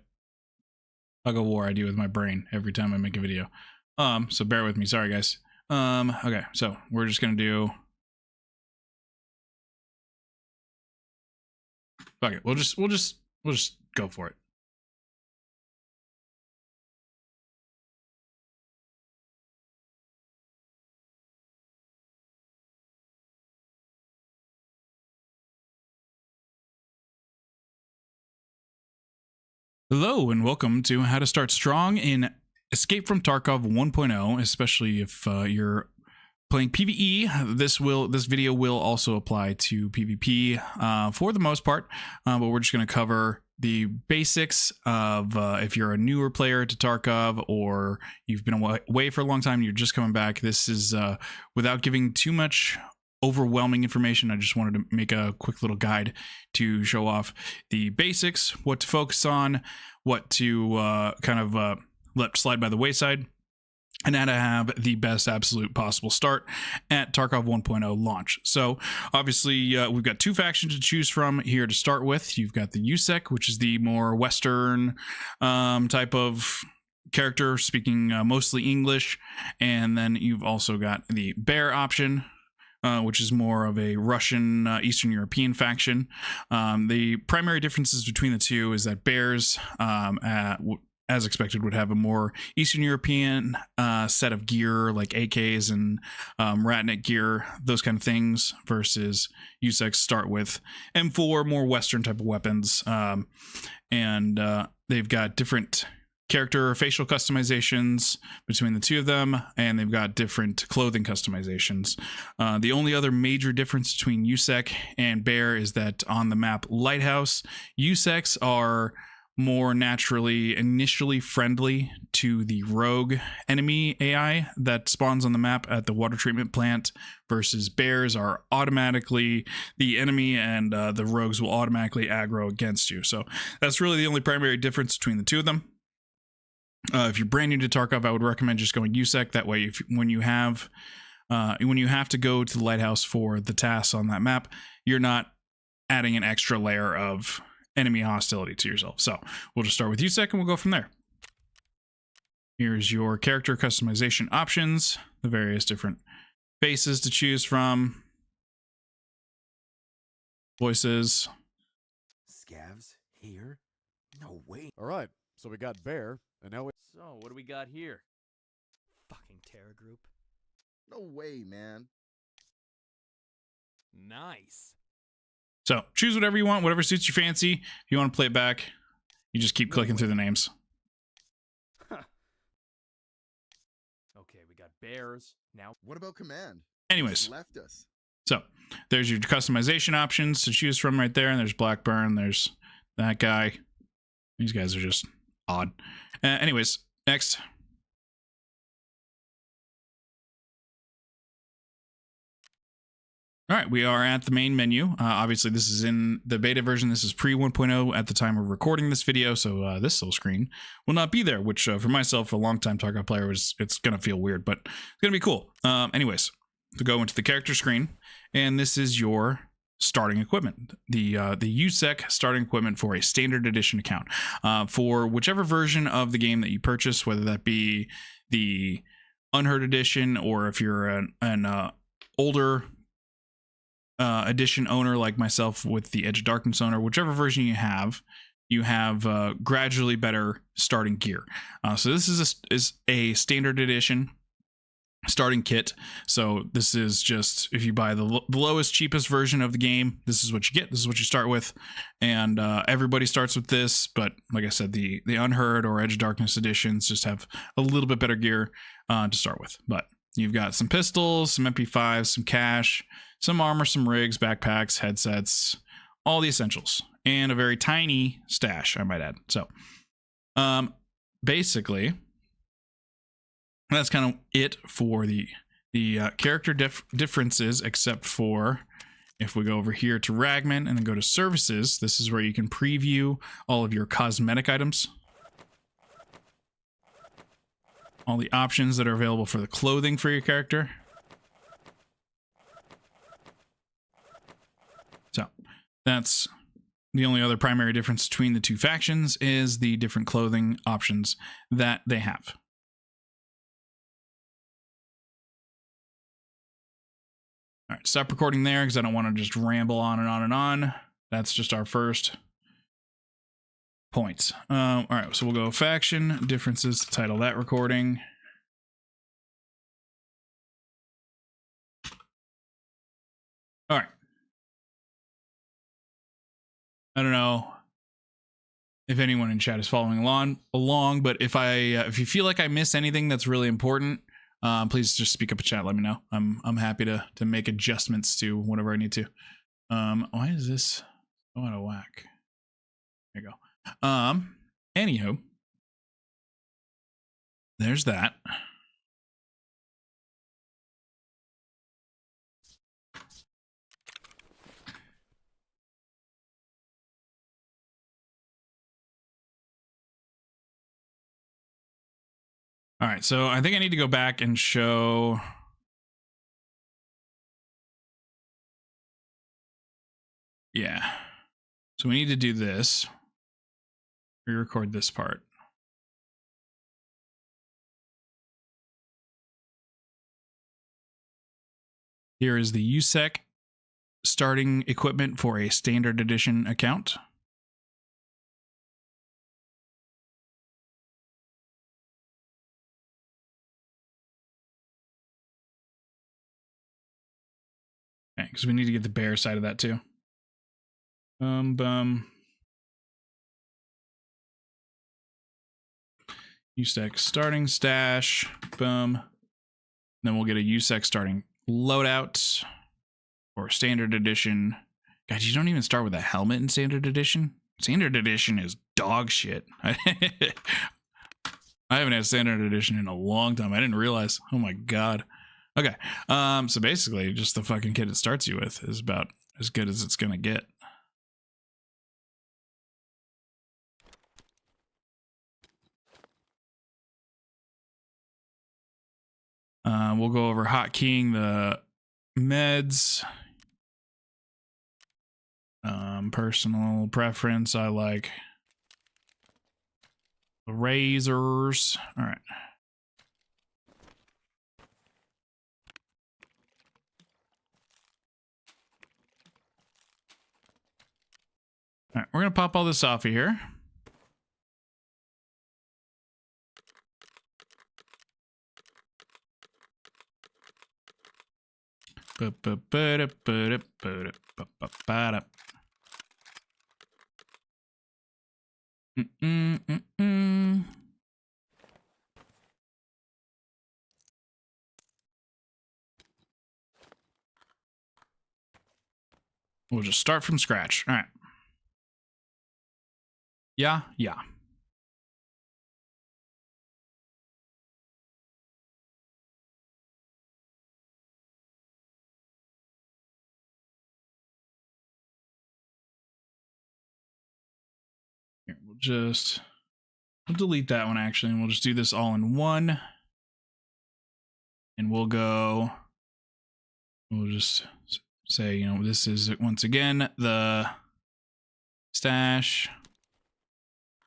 of war I do with my brain every time I make a video. So bear with me. Sorry guys. Okay, so we're just gonna do... Fuck it. We'll just go for it. Hello and welcome to How to Start Strong in Escape from Tarkov 1.0, especially if you're playing PvE. This video will also apply to PvP for the most part, but we're just going to cover the basics of if you're a newer player to Tarkov or you've been away for a long time and you're just coming back. This is without giving too much overwhelming information. I just wanted to make a quick little guide to show off the basics, what to focus on, what to kind of let slide by the wayside, and how to have the best absolute possible start at Tarkov 1.0 launch. So obviously we've got two factions to choose from here to start with. You've got the USEC, which is the more Western type of character speaking mostly English, and then you've also got the Bear option, which is more of a Russian Eastern European faction. The primary differences between the two is that Bears, as expected, would have a more Eastern European set of gear like AKs and Ratnik gear, those kind of things, versus USEC start with M4, more Western type of weapons. And they've got different character facial customizations between the two of them, and they've got different clothing customizations. The only other major difference between USEC and Bear is that on the map Lighthouse, USECs are more naturally initially friendly to the rogue enemy AI that spawns on the map at the water treatment plant, versus Bears are automatically the enemy, and the rogues will automatically aggro against you. So that's really the only primary difference between the two of them. If you're brand new to Tarkov, I would recommend just going USEC. That way, when you have to go to the lighthouse for the tasks on that map, you're not adding an extra layer of enemy hostility to yourself. So we'll just start with USEC and we'll go from there. Here's your character customization options, the various different faces to choose from. voices. Scavs here? No way. All right, so we got Bear, and now we... So, what do we got here? Fucking terror group. No way, man. Nice. So choose whatever you want, whatever suits your fancy. If you want to play it back, you just keep clicking through the names. Huh. Okay, we got bears. Now, What about command? Anyways, Just left us. so there's your customization options to choose from right there. And there's Blackburn. There's that guy. These guys are just odd. Anyways, next. All right, we are at the main menu. Obviously, this is in the beta version. This is pre 1.0 at the time of recording this video, so this little screen will not be there, which for myself, a longtime Tarkov player, it's going to feel weird, but it's going to be cool. Anyways, to go into the character screen, and this is your starting equipment, the USEC starting equipment for a standard edition account. For whichever version of the game that you purchase, whether that be the Unheard edition, or if you're an older edition owner like myself with the Edge of Darkness owner, whichever version you have gradually better starting gear. So this is a standard edition starting kit. So this is just, if you buy the lowest, cheapest version of the game, this is what you get. This is what you start with. And everybody starts with this. But like I said, the Unheard or Edge of Darkness editions just have a little bit better gear to start with. But you've got some pistols, some MP5s, some cash, some armor, some rigs, backpacks, headsets, all the essentials, and a very tiny stash, I might add. So, basically, that's kind of it for the character differences, except for if we go over here to Ragman and then go to services, this is where you can preview all of your cosmetic items. All the options that are available for the clothing for your character. So that's the only other primary difference between the two factions, is the different clothing options that they have. All right, stop recording there because I don't want to just ramble on and on and on. That's just our first points. All right, so we'll go faction differences to title that recording. All right. I don't know if anyone in chat is following along, but if you feel like I miss anything that's really important, please just speak up in chat. Let me know. I'm happy to make adjustments to whatever I need to. Why is this so out of whack? There you go. Anywho, there's that. All right, so I think I need to go back and show. Yeah. So we need to do this. Re-record this part. Here is the USEC starting equipment for a standard edition account. Okay, because we need to get the bear side of that too. USEC starting stash, boom. Then we'll get a USEC starting loadout or standard edition. God, you don't even start with a helmet in standard edition. Standard edition is dog shit. I haven't had standard edition in a long time. I didn't realize. Oh my god. Okay. So basically just the fucking kit it starts you with is about as good as it's gonna get. We'll go over hotkeying the meds. Personal preference, I like the razors. All right. All right, we're gonna pop all this off of here. We'll just start from scratch. All right. Yeah. Here, we'll delete that one actually, and we'll just do this all in one. And we'll just say, you know, this is once again the stash.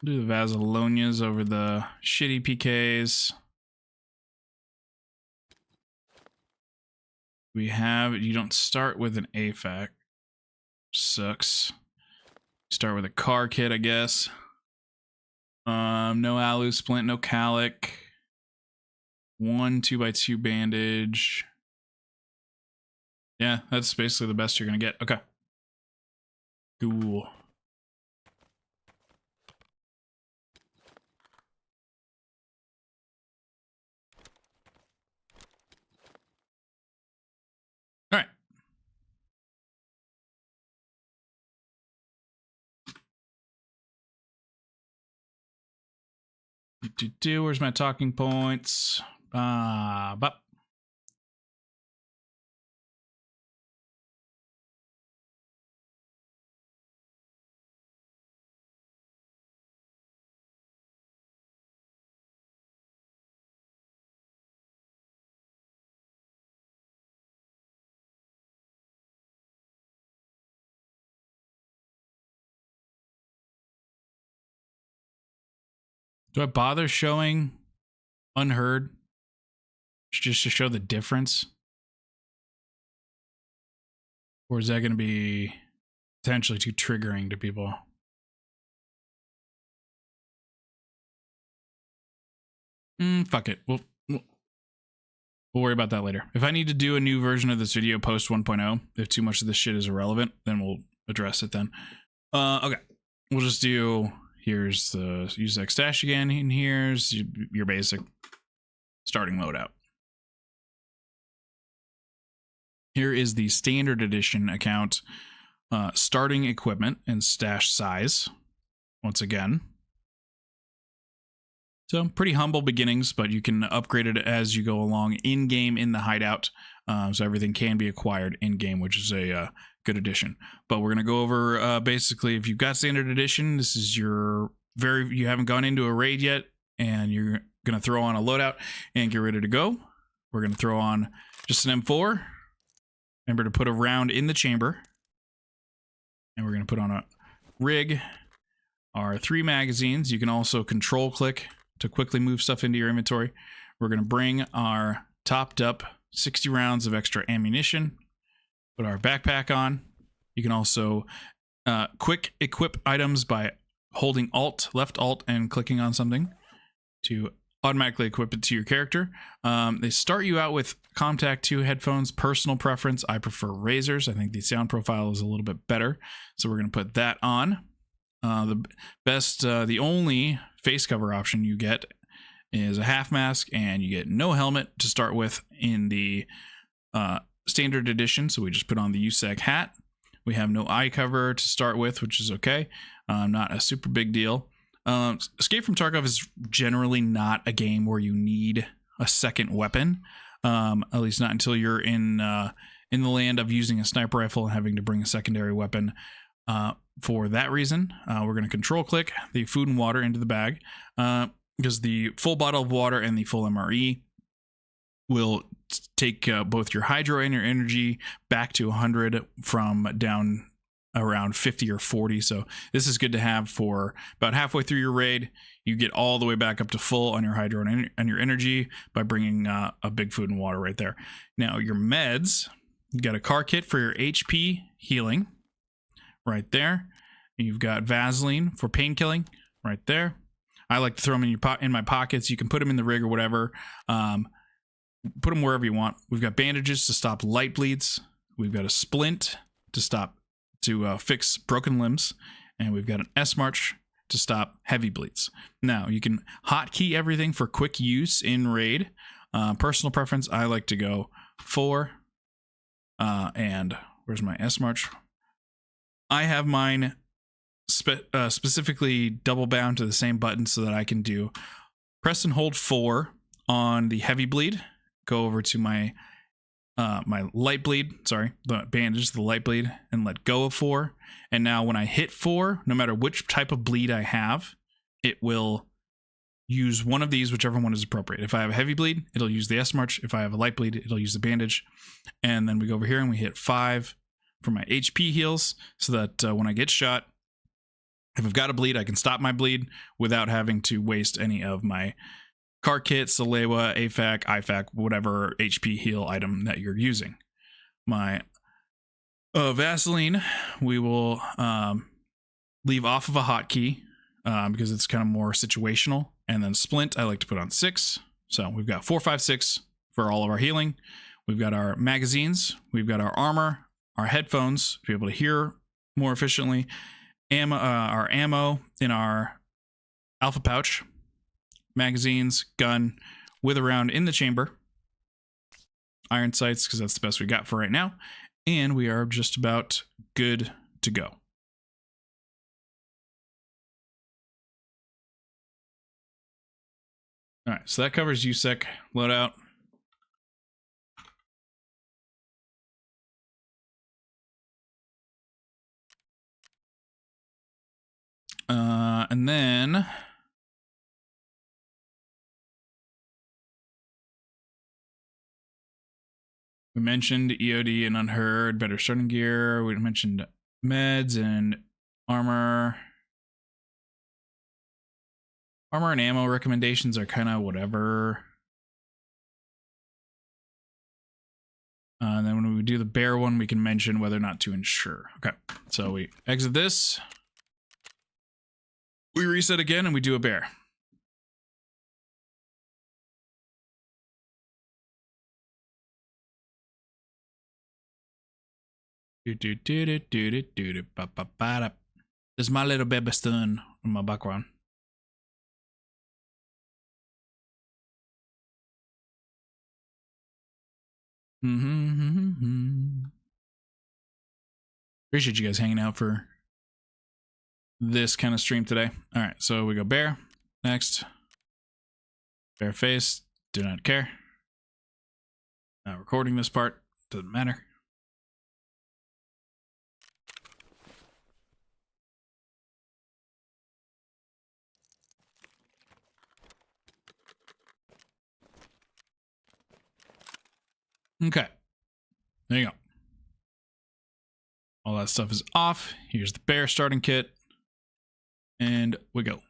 We'll do the Vasilonias over the shitty PKs. You don't start with an AFAC. Sucks. Start with a car kit, I guess. No alu splint, no calic. 1 2x2 bandage. Yeah, that's basically the best you're gonna get. Okay. Cool. All right. Where's my talking points? But do I bother showing unheard just to show the difference? Or is that going to be potentially too triggering to people? Fuck it. We'll worry about that later. If I need to do a new version of this video post 1.0, if too much of this shit is irrelevant, then we'll address it then. Okay. We'll just do, here's the use X stash again, and here's your basic starting loadout. Here is the standard edition account starting equipment and stash size. Once again. So pretty humble beginnings, but you can upgrade it as you go along in-game in the hideout. So everything can be acquired in-game, which is a good addition. But we're going to go over basically if you've got standard edition, this is you haven't gone into a raid yet, and you're going to throw on a loadout and get ready to go. We're going to throw on just an M4. Remember to put a round in the chamber. And we're going to put on a rig, our 3 magazines. You can also control click to quickly move stuff into your inventory. We're going to bring our topped up 60 rounds of extra ammunition, put our backpack on. You can also quick equip items by holding left alt and clicking on something to automatically equip it to your character. They start you out with Contact 2 headphones, personal preference. I prefer Razors. I think the sound profile is a little bit better. So we're going to put that on. The only face cover option you get is a half mask, and you get no helmet to start with in the standard edition. So we just put on the USAC hat. We have no eye cover to start with, which is okay. Not a super big deal. Escape from Tarkov is generally not a game where you need a second weapon, at least not until you're in the land of using a sniper rifle and having to bring a secondary weapon. For that reason, we're going to control click the food and water into the bag, because the full bottle of water and the full MRE will take both your hydro and your energy back to 100 from down around 50 or 40. So this is good to have for about halfway through your raid. You get all the way back up to full on your hydro and your energy by bringing a big food and water right there. Now your meds, you got a car kit for your HP healing right there. You've got Vaseline for pain killing right there. I like to throw them in my pockets. You can put them in the rig or whatever. Put them wherever you want. We've got bandages to stop light bleeds. We've got a splint to fix broken limbs, and we've got an S march to stop heavy bleeds. Now you can hotkey everything for quick use in raid. Personal preference, I like to go 4. And where's my S march? I have mine specifically double bound to the same button so that I can do press and hold 4 on the heavy bleed. Go over to my light bleed, the bandage, the light bleed, and let go of 4. And now when I hit 4, no matter which type of bleed I have, it will use one of these, whichever one is appropriate. If I have a heavy bleed, it'll use the S march. If I have a light bleed, it'll use the bandage. And then we go over here and we hit 5 for my HP heals, so that when I get shot, if I've got a bleed, I can stop my bleed without having to waste any of my car kit, Salewa, AFAC, IFAC, whatever HP heal item that you're using. My Vaseline, we will leave off of a hotkey because it's kind of more situational. And then splint, I like to put on 6. So we've got 4, 5, 6 for all of our healing. We've got our magazines. We've got our armor, our headphones to be able to hear more efficiently. Our ammo in our alpha pouch. Magazines, gun, with a round in the chamber. Iron sights, because that's the best we got for right now. And we are just about good to go. All right, so that covers USEC loadout. And then we mentioned EOD and unheard, better starting gear. We mentioned meds and armor. Armor and ammo recommendations are kind of whatever. And then when we do the bear one, we can mention whether or not to insure. Okay, so we exit this. We reset again and we do a bear. There's my little baby stone in my background. Appreciate you guys hanging out for this kind of stream today. All right, so we go bear next. Bear face, do not care. Not recording this part, doesn't matter. Okay, there you go. All that stuff is off. Here's the bear starting kit. And we go.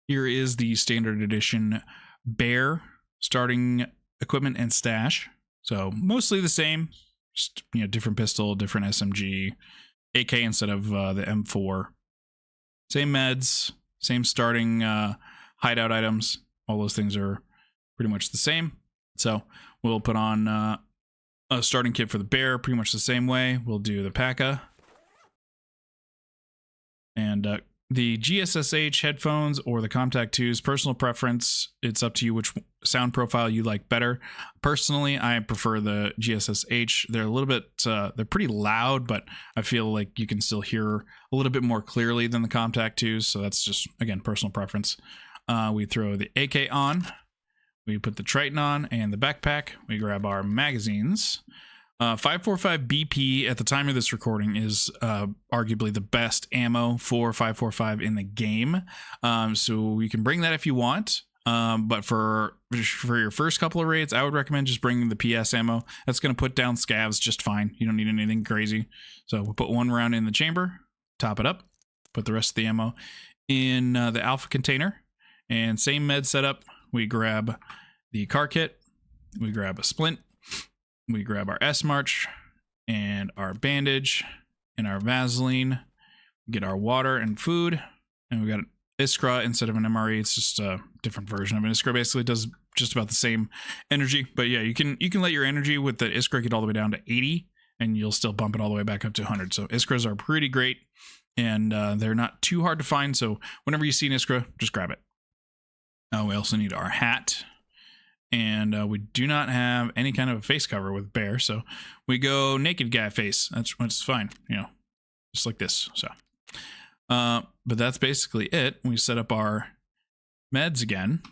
Here is the standard edition bear starting equipment and stash. So mostly the same, just, you know, different pistol, different SMG, AK instead of the M4. Same meds, same starting hideout items. All those things are pretty much the same. So we'll put on a starting kit for the bear pretty much the same way. We'll do the PACA. And the GSSH headphones or the Comtac 2's personal preference. It's up to you which sound profile you like better. Personally, I prefer the GSSH. They're a little bit, they're pretty loud, but I feel like you can still hear a little bit more clearly than the Comtac 2's. So that's just, again, personal preference. We throw the AK on. We put the Triton on and the backpack. We grab our magazines. 545 BP at the time of this recording is arguably the best ammo for 545 in the game. So you can bring that if you want. But for your first couple of raids, I would recommend just bringing the PS ammo. That's going to put down scavs just fine. You don't need anything crazy. So we'll put one round in the chamber, top it up, put the rest of the ammo in the alpha container. And same med setup. We grab the car kit. We grab a splint. We grab our S march. and our bandage and our Vaseline. Get our water and food, and we got Iskra instead of an MRE. It's just a different version of an Iskra. Basically, it does just about the same energy. But yeah, you can let your energy with the Iskra get all the way down to 80, and you'll still bump it all the way back up to 100. So Iskras are pretty great, and they're not too hard to find. So whenever you see an Iskra, just grab it. We also need our hat, and we do not have any kind of a face cover with Bear, so we go naked guy face. That's fine, you know, just like this. So, but that's basically it. We set up our meds again.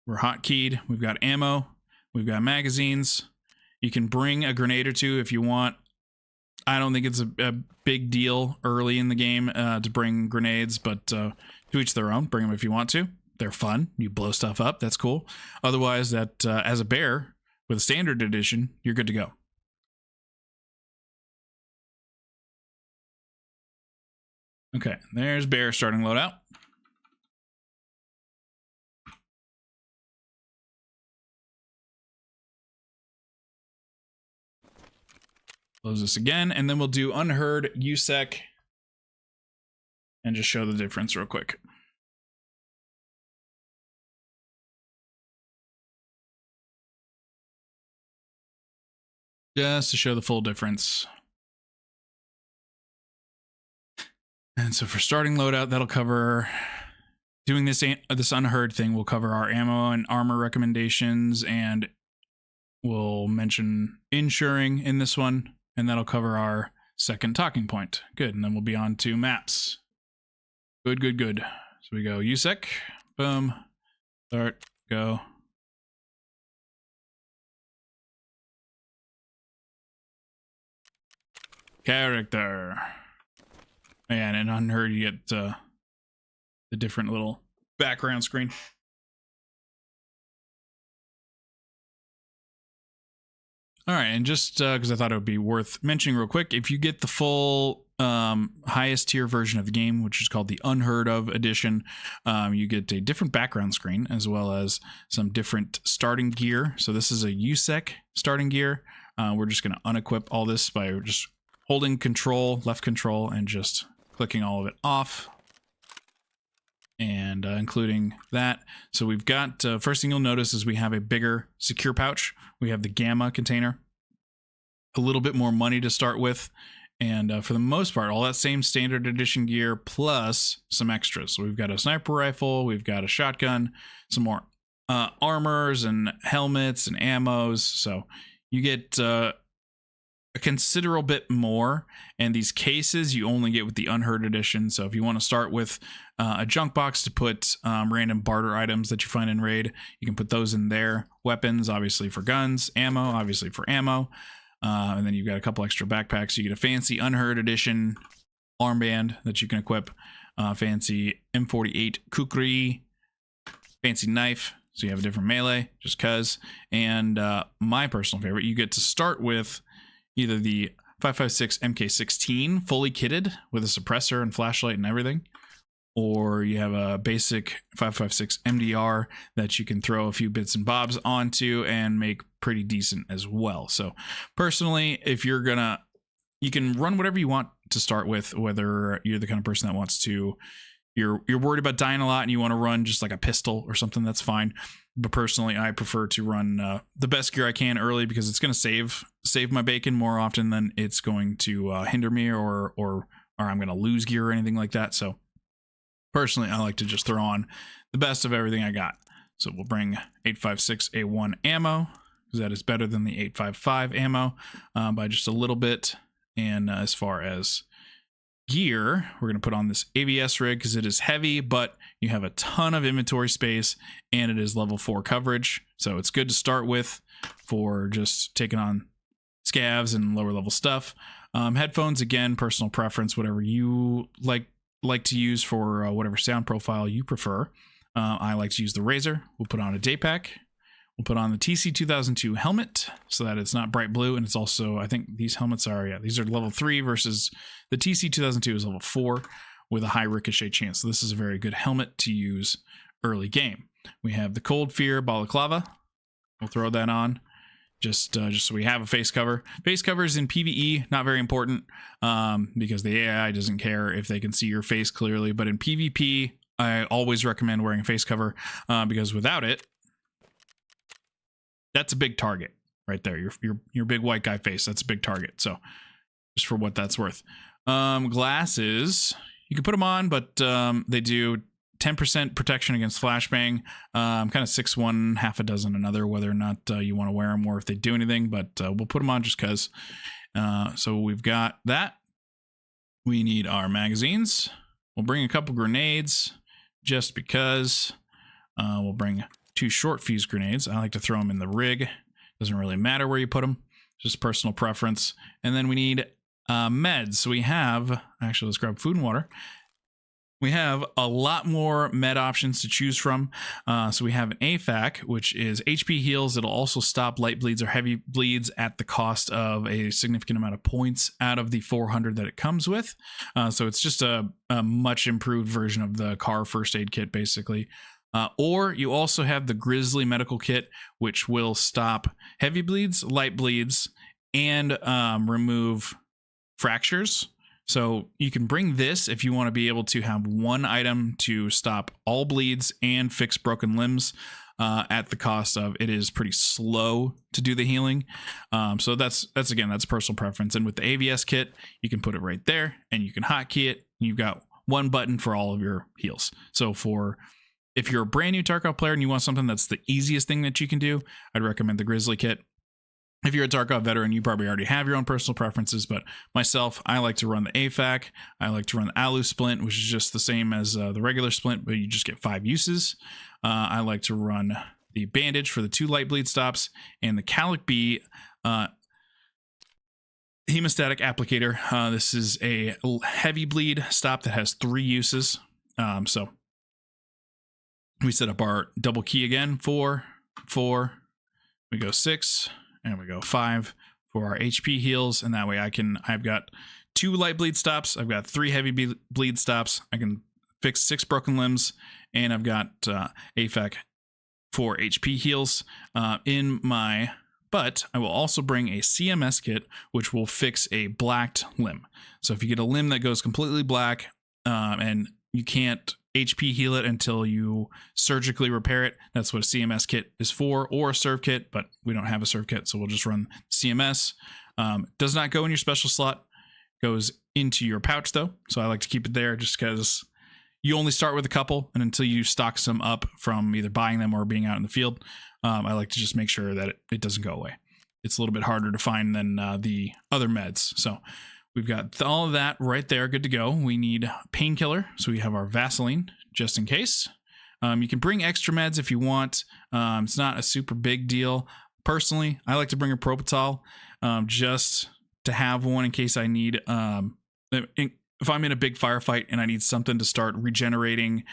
We're hotkeyed. We've got ammo. We've got magazines. You can bring a grenade or two if you want. I don't think it's a big deal early in the game to bring grenades, but to each their own. Bring them if you want to. They're fun. You blow stuff up. That's cool. Otherwise, that as a bear with a standard edition, you're good to go. Okay, there's Bear starting loadout. Close this again, and then we'll do Unheard, USEC, and just show the difference real quick. Just to show the full difference. And so for starting loadout, that'll cover... Doing this Unheard thing will cover our ammo and armor recommendations, and we'll mention insuring in this one. And that'll cover our second talking point. Good. And then we'll be on to maps. Good. So we go USEC. Boom. Start. Go. Character. And in Unheard, you get the different little background screen. All right, and just because I thought it would be worth mentioning real quick, if you get the full highest tier version of the game, which is called the Unheard of edition, you get a different background screen as well as some different starting gear. So this is a USEC starting gear. We're just going to unequip all this by just holding control, left control, and just clicking all of it off. And including that. So we've got, first thing you'll notice is we have a bigger secure pouch. We have the Gamma container, a little bit more money to start with. And for the most part, all that same standard edition gear plus some extras. So we've got a sniper rifle, we've got a shotgun, some more armors and helmets and ammos. So you get a considerable bit more, and these cases you only get with the Unheard edition. So if you want to start with a junk box to put random barter items that you find in raid, you can put those in there. Weapons obviously for guns, ammo obviously for ammo, and then you've got a couple extra backpacks. You get a fancy Unheard edition armband that you can equip, fancy M48 kukri, fancy knife, so you have a different melee just cuz, and my personal favorite, you get to start with either the 5.56 MK16 fully kitted with a suppressor and flashlight and everything, or you have a basic 5.56 MDR that you can throw a few bits and bobs onto and make pretty decent as well. So personally, if you're gonna, you can run whatever you want to start with, whether you're the kind of person that wants to, you're worried about dying a lot and you want to run just like a pistol or something, that's fine. But personally, I prefer to run the best gear I can early, because it's going to save my bacon more often than it's going to hinder me or I'm going to lose gear or anything like that. So personally, I like to just throw on the best of everything I got. So we'll bring 8.56A1 ammo, because that is better than the 8.55 ammo by just a little bit. And as far as gear, we're going to put on this ABS rig because it is heavy, but you have a ton of inventory space and it is level 4 coverage. So it's good to start with for just taking on scavs and lower level stuff. Headphones, again, personal preference, whatever you like to use for whatever sound profile you prefer. I like to use the Razer. We'll put on a day pack. We'll put on the TC2002 helmet so that it's not bright blue, and it's also, I think these helmets are, yeah, these are level 3 versus the TC2002 is level 4 with a high ricochet chance. So this is a very good helmet to use early game. We have the Cold Fear balaclava. We'll throw that on. just so we have a face cover. Face covers in PvE, not very important, because the AI doesn't care if they can see your face clearly. But in PvP, I always recommend wearing a face cover, because without it, that's a big target right there. Your big white guy face, that's a big target. So just for what that's worth. Glasses, you can put them on, but they do 10% protection against flashbang. Kind of 6-1, half a dozen another, whether or not you want to wear them or if they do anything, but we'll put them on just because. So we've got that. We need our magazines. We'll bring a couple grenades just because. We'll bring 2 short fuse grenades. I like to throw them in the rig. Doesn't really matter where you put them, just personal preference. And then we need meds. So we have, actually, let's grab food and water. We have a lot more med options to choose from. So we have an AFAC, which is HP heals. It'll also stop light bleeds or heavy bleeds at the cost of a significant amount of points out of the 400 that it comes with. So it's just a much improved version of the car first aid kit, basically. Or you also have the Grizzly medical kit, which will stop heavy bleeds, light bleeds, and remove fractures. So you can bring this if you want to be able to have one item to stop all bleeds and fix broken limbs, at the cost of it is pretty slow to do the healing. So that's again, that's personal preference. And with the AVS kit, you can put it right there and you can hotkey it. You've got one button for all of your heals. So if you're a brand new Tarkov player and you want something that's the easiest thing that you can do, I'd recommend the Grizzly kit. If you're a Tarkov veteran, you probably already have your own personal preferences, but myself, I like to run the AFAC. I like to run the Alu Splint, which is just the same as the regular Splint, but you just get 5 uses. I like to run the Bandage for the 2 light bleed stops, and the Calic B Hemostatic Applicator. This is a heavy bleed stop that has 3 uses. So we set up our double key again, 4, 4, we go 6, and we go 5 for our HP heals, and that way I've got 2 light bleed stops, I've got 3 heavy bleed stops, I can fix 6 broken limbs, and I've got AFAC for HP heals in my. But I will also bring a CMS kit, which will fix a blacked limb. So if you get a limb that goes completely black, and you can't HP heal it until you surgically repair it, that's what a CMS kit is for, or a serve kit, but we don't have a serve kit, so we'll just run CMS. Does not go in your special slot, goes into your pouch though, so I like to keep it there just because you only start with a couple, and until you stock some up from either buying them or being out in the field, I like to just make sure that it doesn't go away. It's a little bit harder to find than the other meds. So we've got all of that right there, good to go. We need painkiller, so we have our Vaseline just in case. You can bring extra meds if you want. It's not a super big deal. Personally, I like to bring a Propital just to have one in case I need. If I'm in a big firefight and I need something to start regenerating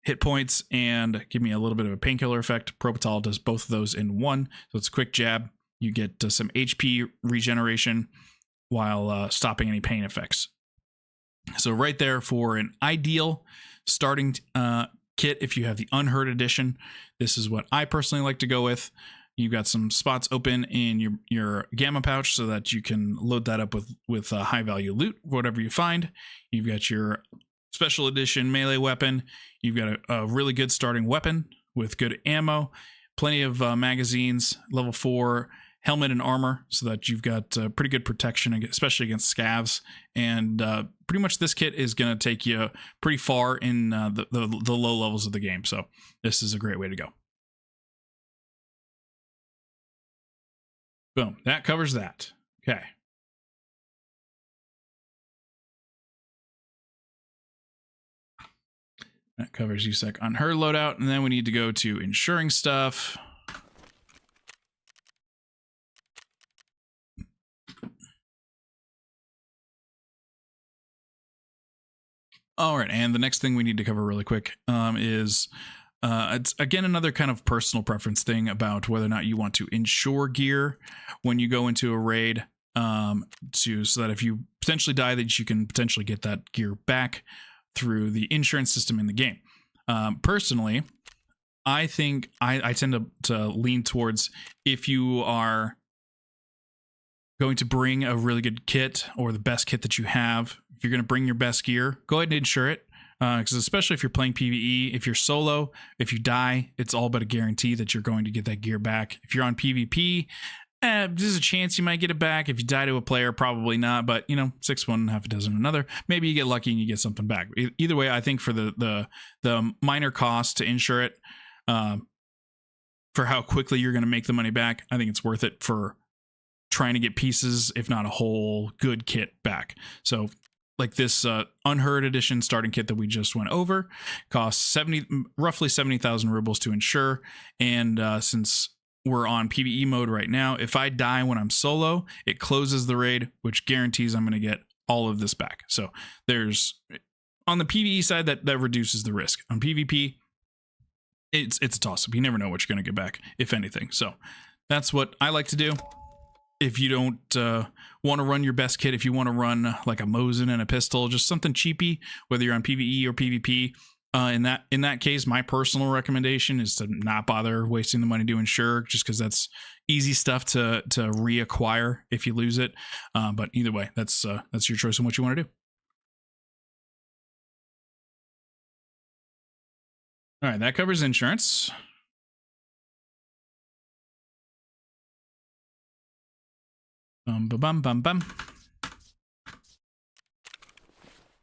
hit points and give me a little bit of a painkiller effect, Propital does both of those in one. So it's a quick jab. You get some HP regeneration while stopping any pain effects. So right there for an ideal starting kit, if you have the Unheard edition, this is what I personally like to go with. You've got some spots open in your gamma pouch so that you can load that up with high value loot, whatever you find. You've got your special edition melee weapon. You've got a really good starting weapon with good ammo, plenty of magazines, level 4 helmet and armor, so that you've got pretty good protection, especially against scavs. And pretty much this kit is going to take you pretty far in the low levels of the game. So this is a great way to go. Boom. That covers that. Okay. That covers USEC on her loadout. And then we need to go to insuring stuff. All right. And the next thing we need to cover really quick is it's again another kind of personal preference thing about whether or not you want to insure gear when you go into a raid, so that if you potentially die, that you can potentially get that gear back through the insurance system in the game. Personally, I think I tend to lean towards, if you are going to bring a really good kit or the best kit that you have, if you're going to bring your best gear, go ahead and insure it. Because especially if you're playing PvE, if you're solo, if you die, it's all but a guarantee that you're going to get that gear back. If you're on PvP, there's a chance you might get it back. If you die to a player, probably not. But, 6 one, half a dozen another. Maybe you get lucky and you get something back. Either way, I think for the minor cost to insure it, for how quickly you're going to make the money back, I think it's worth it for trying to get pieces, if not a whole good kit back. So like this Unheard Edition starting kit that we just went over costs roughly 70,000 rubles to insure. And since we're on PvE mode right now, if I die when I'm solo, it closes the raid, which guarantees I'm going to get all of this back. So there's, on the PvE side, that reduces the risk. On PvP, it's a toss-up. You never know what you're going to get back, if anything. So that's what I like to do. If you don't want to run your best kit, if you want to run like a Mosin and a pistol, just something cheapy, whether you're on PvE or PvP, in that case, my personal recommendation is to not bother wasting the money to insure, just because that's easy stuff to reacquire if you lose it. But either way, that's your choice on what you want to do. All right, that covers insurance. Bum.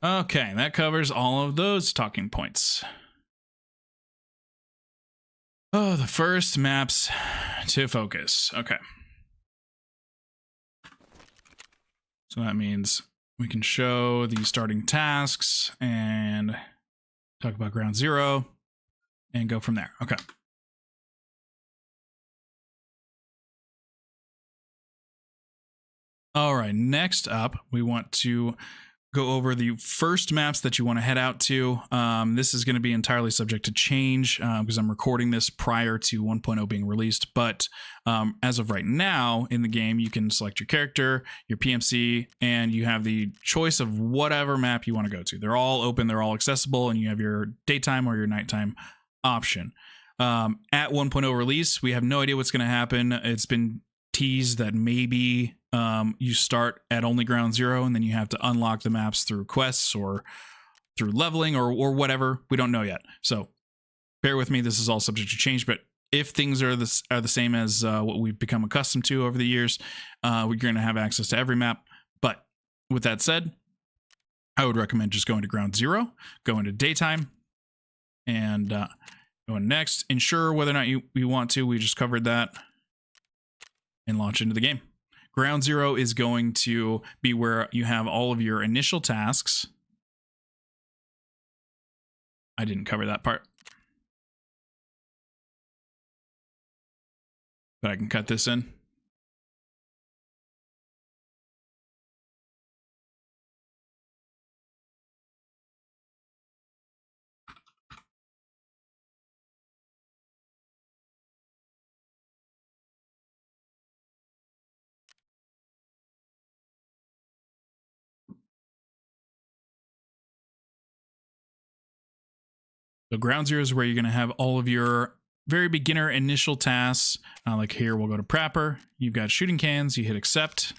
Okay, that covers all of those talking points. Oh, the first maps to focus. Okay. So that means we can show the starting tasks and talk about ground zero and go from there. Okay. All right, next up, we want to go over the first maps that you want to head out to. This is going to be entirely subject to change because I'm recording this prior to 1.0 being released. But as of right now in the game, you can select your character, your PMC, and you have the choice of whatever map you want to go to. They're all open, they're all accessible, and you have your daytime or your nighttime option. At 1.0 release, we have no idea what's going to happen. It's been teased that maybe you start at only ground zero and then you have to unlock the maps through quests or through leveling or whatever. We don't know yet, so bear with me. This is all subject to change, but if things are the same as what we've become accustomed to over the years, we're going to have access to every map. But with that said, I would recommend just going to ground zero, go into daytime, and going next. Ensure whether or not you want to. We just covered that. And launch into the game. Ground zero is going to be where you have all of your initial tasks. I didn't cover that part, but I can cut this in. So ground zero is where you're going to have all of your very beginner initial tasks. Like here, we'll go to Prapper. You've got shooting cans. You hit accept.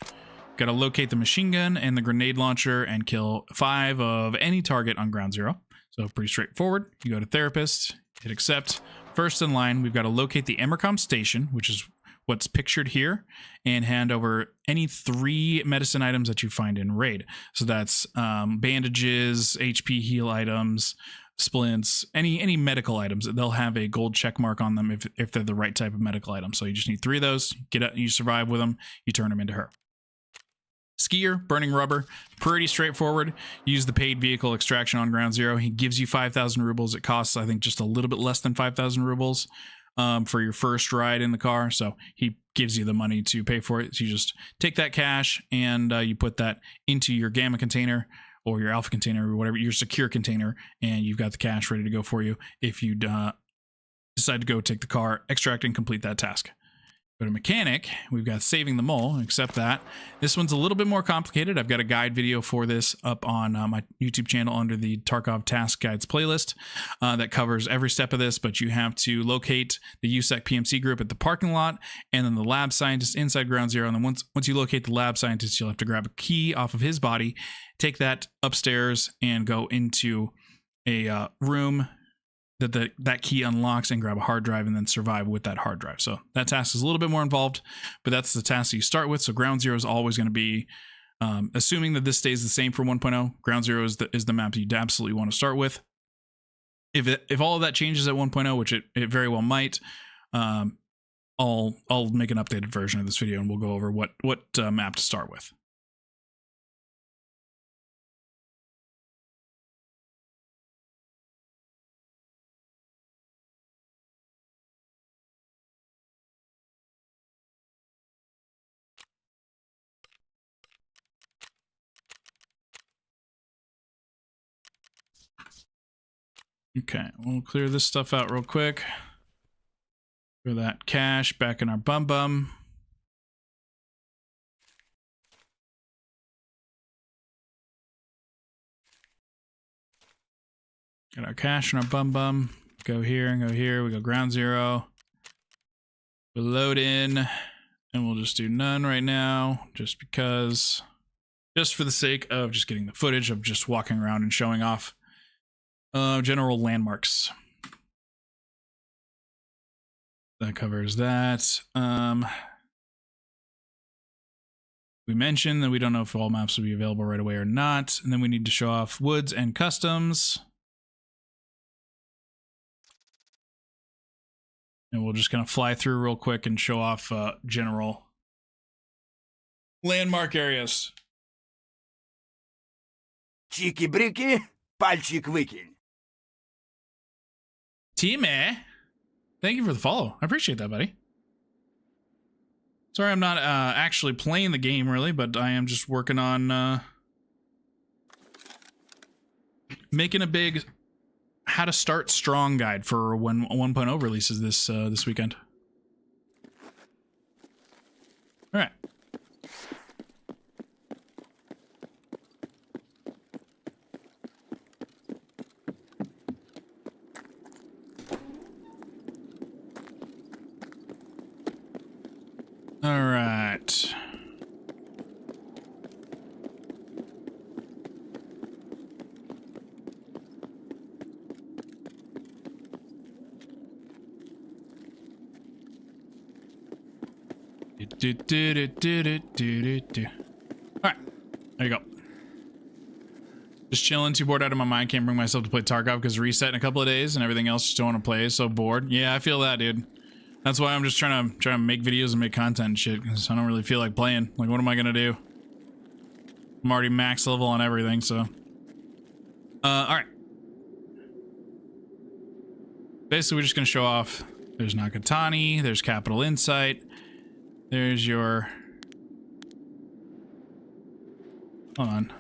Got to locate the machine gun and the grenade launcher and kill 5 of any target on ground zero. So pretty straightforward. You go to therapist, hit accept. First in line, we've got to locate the Emercom station, which is what's pictured here, and hand over any 3 medicine items that you find in raid. So that's bandages, HP heal items, splints, any medical items. They'll have a gold check mark on them if they're the right type of medical item. So you just need 3 of those. Get out, you survive with them, you turn them into her. Skier, burning rubber, pretty straightforward. Use the paid vehicle extraction on ground zero. He gives you 5,000 rubles. It costs, I think, just a little bit less than 5,000 rubles for your first ride in the car. So he gives you the money to pay for it. So you just take that cash and you put that into your gamma container or your alpha container or whatever, your secure container, and you've got the cash ready to go for you if you decide to go take the car, extract, and complete that task. Go to mechanic. We've got saving the mole. Accept that. This one's a little bit more complicated. I've got a guide video for this up on my YouTube channel under the Tarkov Task Guides playlist that covers every step of this, but you have to locate the USEC PMC group at the parking lot and then the lab scientist inside Ground Zero. And then once you locate the lab scientist, you'll have to grab a key off of his body, take that upstairs and go into a room that key unlocks and grab a hard drive and then survive with that hard drive. So that task is a little bit more involved, but that's the task that you start with. So Ground Zero is always going to be, assuming that this stays the same for 1.0, Ground Zero is the map that you'd absolutely want to start with. If all of that changes at 1.0, which it very well might, I'll make an updated version of this video and we'll go over what map to start with. Okay, we'll clear this stuff out real quick. Throw that cash back in our bum bum. Got our cash in our bum bum. Go here and go here. We go Ground Zero. We'll load in, and we'll just do none right now, just because, just for the sake of just getting the footage of just walking around and showing off general landmarks. That covers that. We mentioned that we don't know if all maps will be available right away or not. And then we need to show off woods and customs. And we'll just kind of fly through real quick and show off general landmark areas. Чики-брики, пальчик выкинь. Team, thank you for the follow. I appreciate that, buddy. Sorry I'm not actually playing the game, really, but I am just working on making a big how to start strong guide for when 1.0 releases this weekend. All right. All right. All right, there you go. Just chilling, too bored out of my mind. Can't bring myself to play Tarkov because reset in a couple of days and everything else just don't want to play. So bored. Yeah, I feel that, dude. That's why I'm just trying to make videos and make content and shit, because I don't really feel like playing. Like, what am I gonna do? I'm already max level on everything, so. Alright. Basically, we're just gonna show off. There's Nakatani, there's Capital Insight, there's your... Hold on.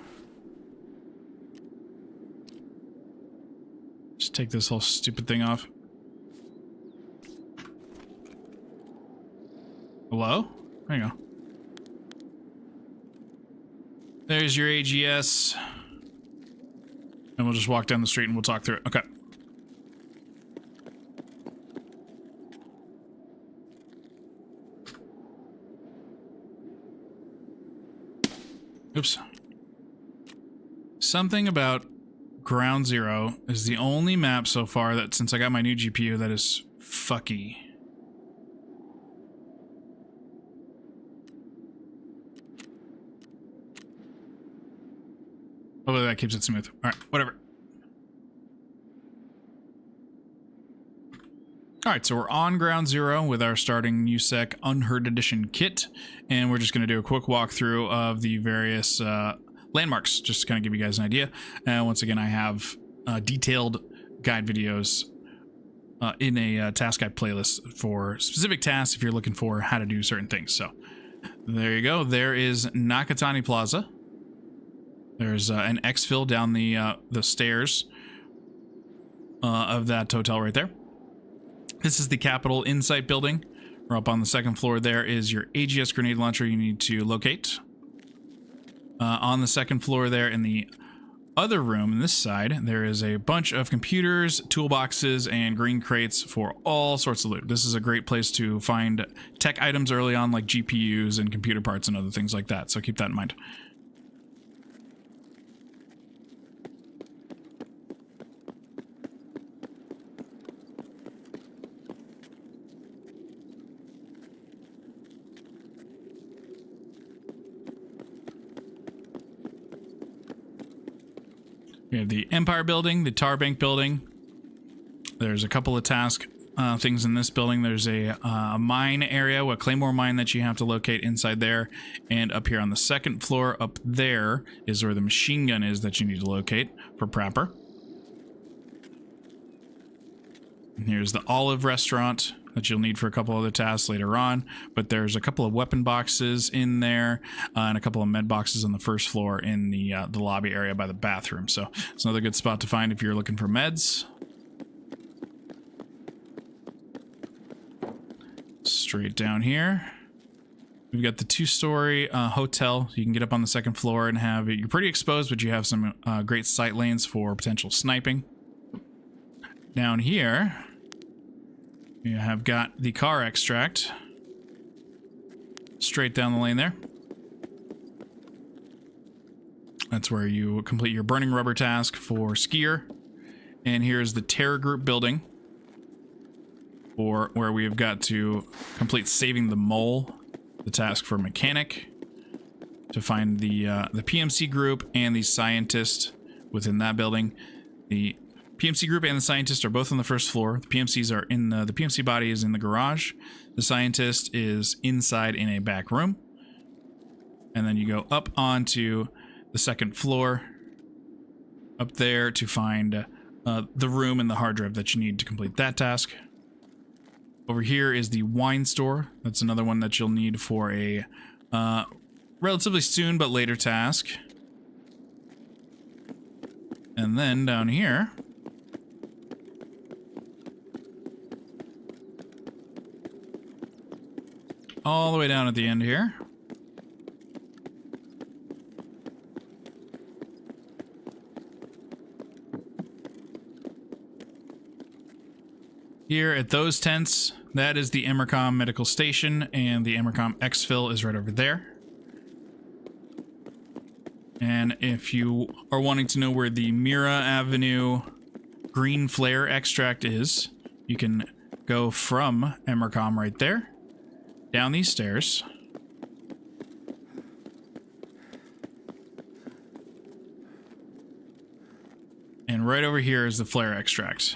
Just take this whole stupid thing off. Hello? There you go. There's your AGS. And we'll just walk down the street and we'll talk through it. Okay. Oops. Something about Ground Zero is the only map so far that, since I got my new GPU, that is fucky. Hopefully that keeps it smooth. All right, whatever. All right, so we're on Ground Zero with our starting USEC Unheard Edition kit, and we're just going to do a quick walkthrough of the various landmarks, just to kind of give you guys an idea. And once again, I have detailed guide videos in a task guide playlist for specific tasks if you're looking for how to do certain things. So there you go. There is Nakatani Plaza. There's an exfil down the stairs of that hotel right there. This is the Capital Insight building Or up on the second floor there is your AGS grenade launcher you need to locate. On the second floor there in the other room, on this side, there is a bunch of computers, toolboxes, and green crates for all sorts of loot. This is a great place to find tech items early on, like GPUs and computer parts and other things like that, so keep that in mind. We have the Empire building, the Tar Bank building. There's a couple of task things in this building. There's a mine area, a claymore mine that you have to locate inside there. And up here on the second floor, up there is where the machine gun is that you need to locate for Prapper. And here's the Olive restaurant that you'll need for a couple other tasks later on, but there's a couple of weapon boxes in there and a couple of med boxes on the first floor in the lobby area by the bathroom. So it's another good spot to find if you're looking for meds. Straight down here, we've got the two-story hotel. You can get up on the second floor and have it. You're pretty exposed, but you have some great sight lanes for potential sniping. Down here, you have got the car extract. Straight down the lane there. That's where you complete your burning rubber task for Skier. And here's the Terror Group building, or where we have got to complete saving the mole, the task for Mechanic, to find the PMC group and the scientist within that building. The PMC group and the scientist are both on the first floor. The PMCs are in the PMC body is in the garage. The scientist is inside in a back room. And then you go up onto the second floor up there to find the room and the hard drive that you need to complete that task. Over here is the wine store. That's another one that you'll need for a relatively soon but later task. And then down here, all the way down at the end here, here at those tents, that is the Emercom medical station, and the Emercom exfil is right over there. And if you are wanting to know where the Mira Avenue green flare extract is, you can go from Emercom right there, down these stairs, and right over here is the flare extract.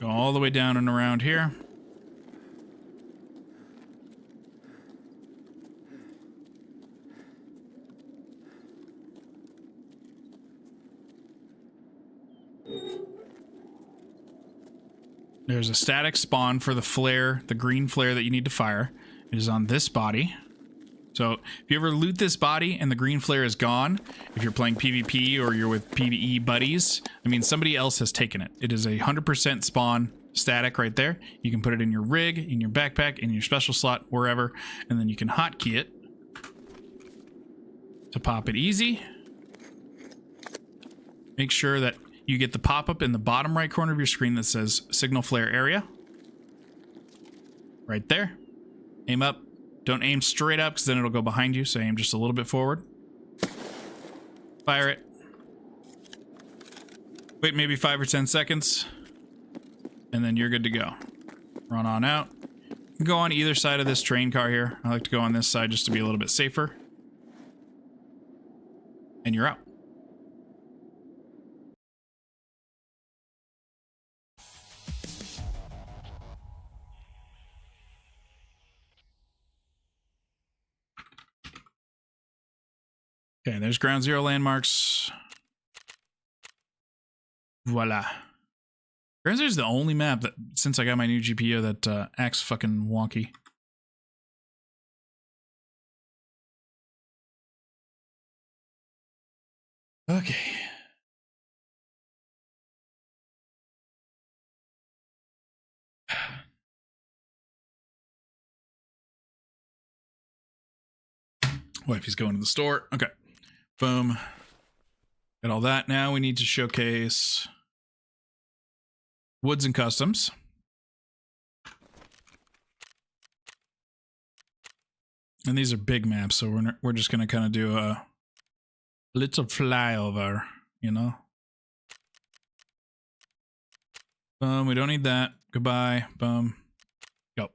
Go all the way down and around here. There's a static spawn for the flare, the green flare that you need to fire. It is on this body. So if you ever loot this body and the green flare is gone, if you're playing PvP or you're with PvE buddies, I mean, somebody else has taken it. It is 100% spawn static right there. You can put it in your rig, in your backpack, in your special slot, wherever, and then you can hotkey it to pop it easy. Make sure that you get the pop-up in the bottom right corner of your screen that says signal flare area. Right there. Aim up. Don't aim straight up because then it'll go behind you, so aim just a little bit forward. Fire it. Wait maybe 5 or 10 seconds. And then you're good to go. Run on out. You can go on either side of this train car here. I like to go on this side just to be a little bit safer. And you're out. Okay, there's ground zero landmarks. Voila. Ground zero is the only map that, since I got my new GPU, that acts fucking wonky. Okay. What if he's going to the store? Okay. Boom. Got all that. Now we need to showcase Woods and Customs. And these are big maps, so we're just going to kind of do a little flyover, you know? Boom, we don't need that. Goodbye. Boom. Go.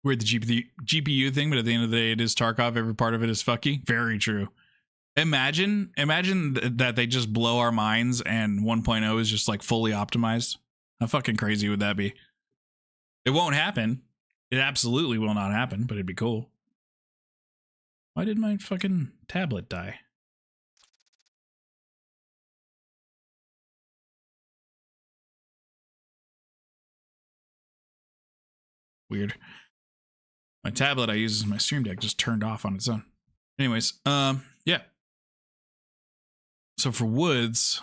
Weird the GPU thing, but at the end of the day, it is Tarkov. Every part of it is fucky. Very true. Imagine that they just blow our minds and 1.0 is just like fully optimized. How fucking crazy would that be? It won't happen. It absolutely will not happen, but it'd be cool. Why did my fucking tablet die? Weird. My tablet I use as my stream deck just turned off on its own. Anyways, yeah. So for Woods,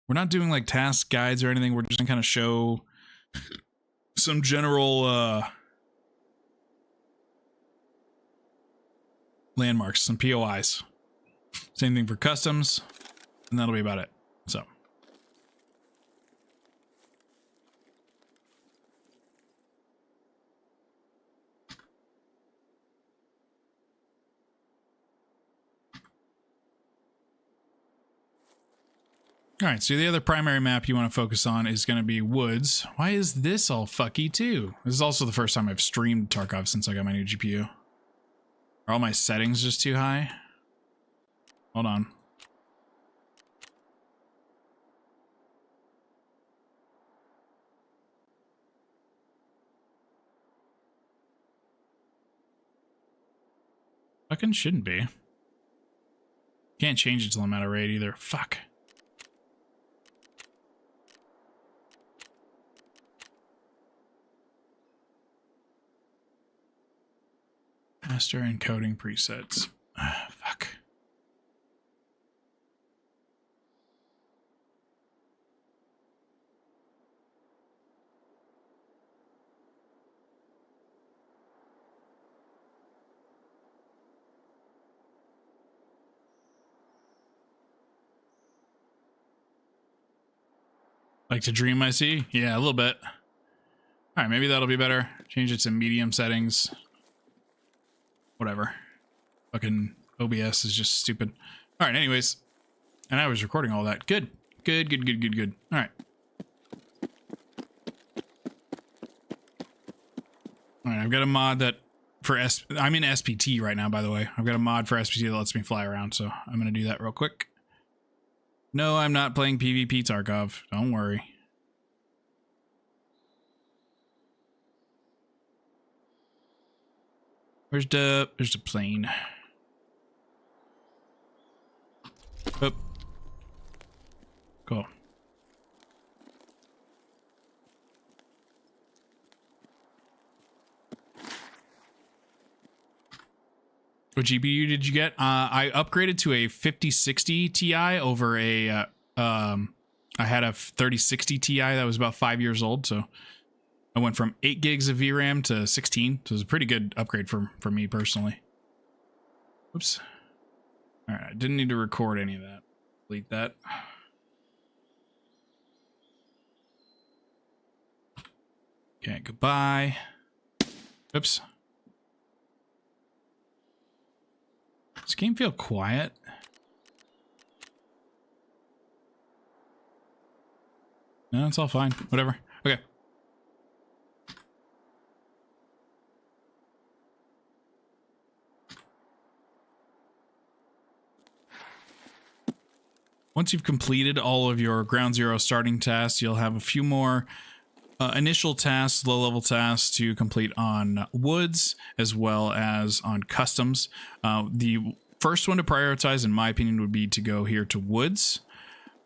we're not doing like task guides or anything. We're just gonna kind of show some general landmarks, some POIs. Same thing for customs, and that'll be about it. So. All right, so the other primary map you want to focus on is going to be Woods. Why is this all fucky too? This is also the first time I've streamed Tarkov since I got my new GPU. Are all my settings just too high? Hold on. Fucking shouldn't be. Can't change it till I'm out of raid either. Fuck. Master encoding presets. Fuck. Like to dream, I see? Yeah, a little bit. All right, maybe that'll be better. Change it to medium settings. Whatever. Fucking OBS is just stupid. All right, anyways. And I was recording all that. Good. Good. All right. All right, I've got a mod that for I'm in SPT right now, by the way. I've got a mod for SPT that lets me fly around, so I'm going to do that real quick. No, I'm not playing PvP Tarkov. Don't worry. There's the plane. Oh. Cool. What GPU did you get? I upgraded to a 5060 Ti over a I had a 3060 Ti that was about 5 years old, so I went from 8 gigs of VRAM to 16, so it was a pretty good upgrade for me personally. Oops. All right, I didn't need to record any of that. Delete that. Okay, goodbye. Oops. Does this game feel quiet? No, it's all fine. Whatever. Okay. Once you've completed all of your ground zero starting tasks, you'll have a few more initial tasks, low-level tasks to complete on Woods as well as on Customs. The first one to prioritize, in my opinion, would be to go here to Woods,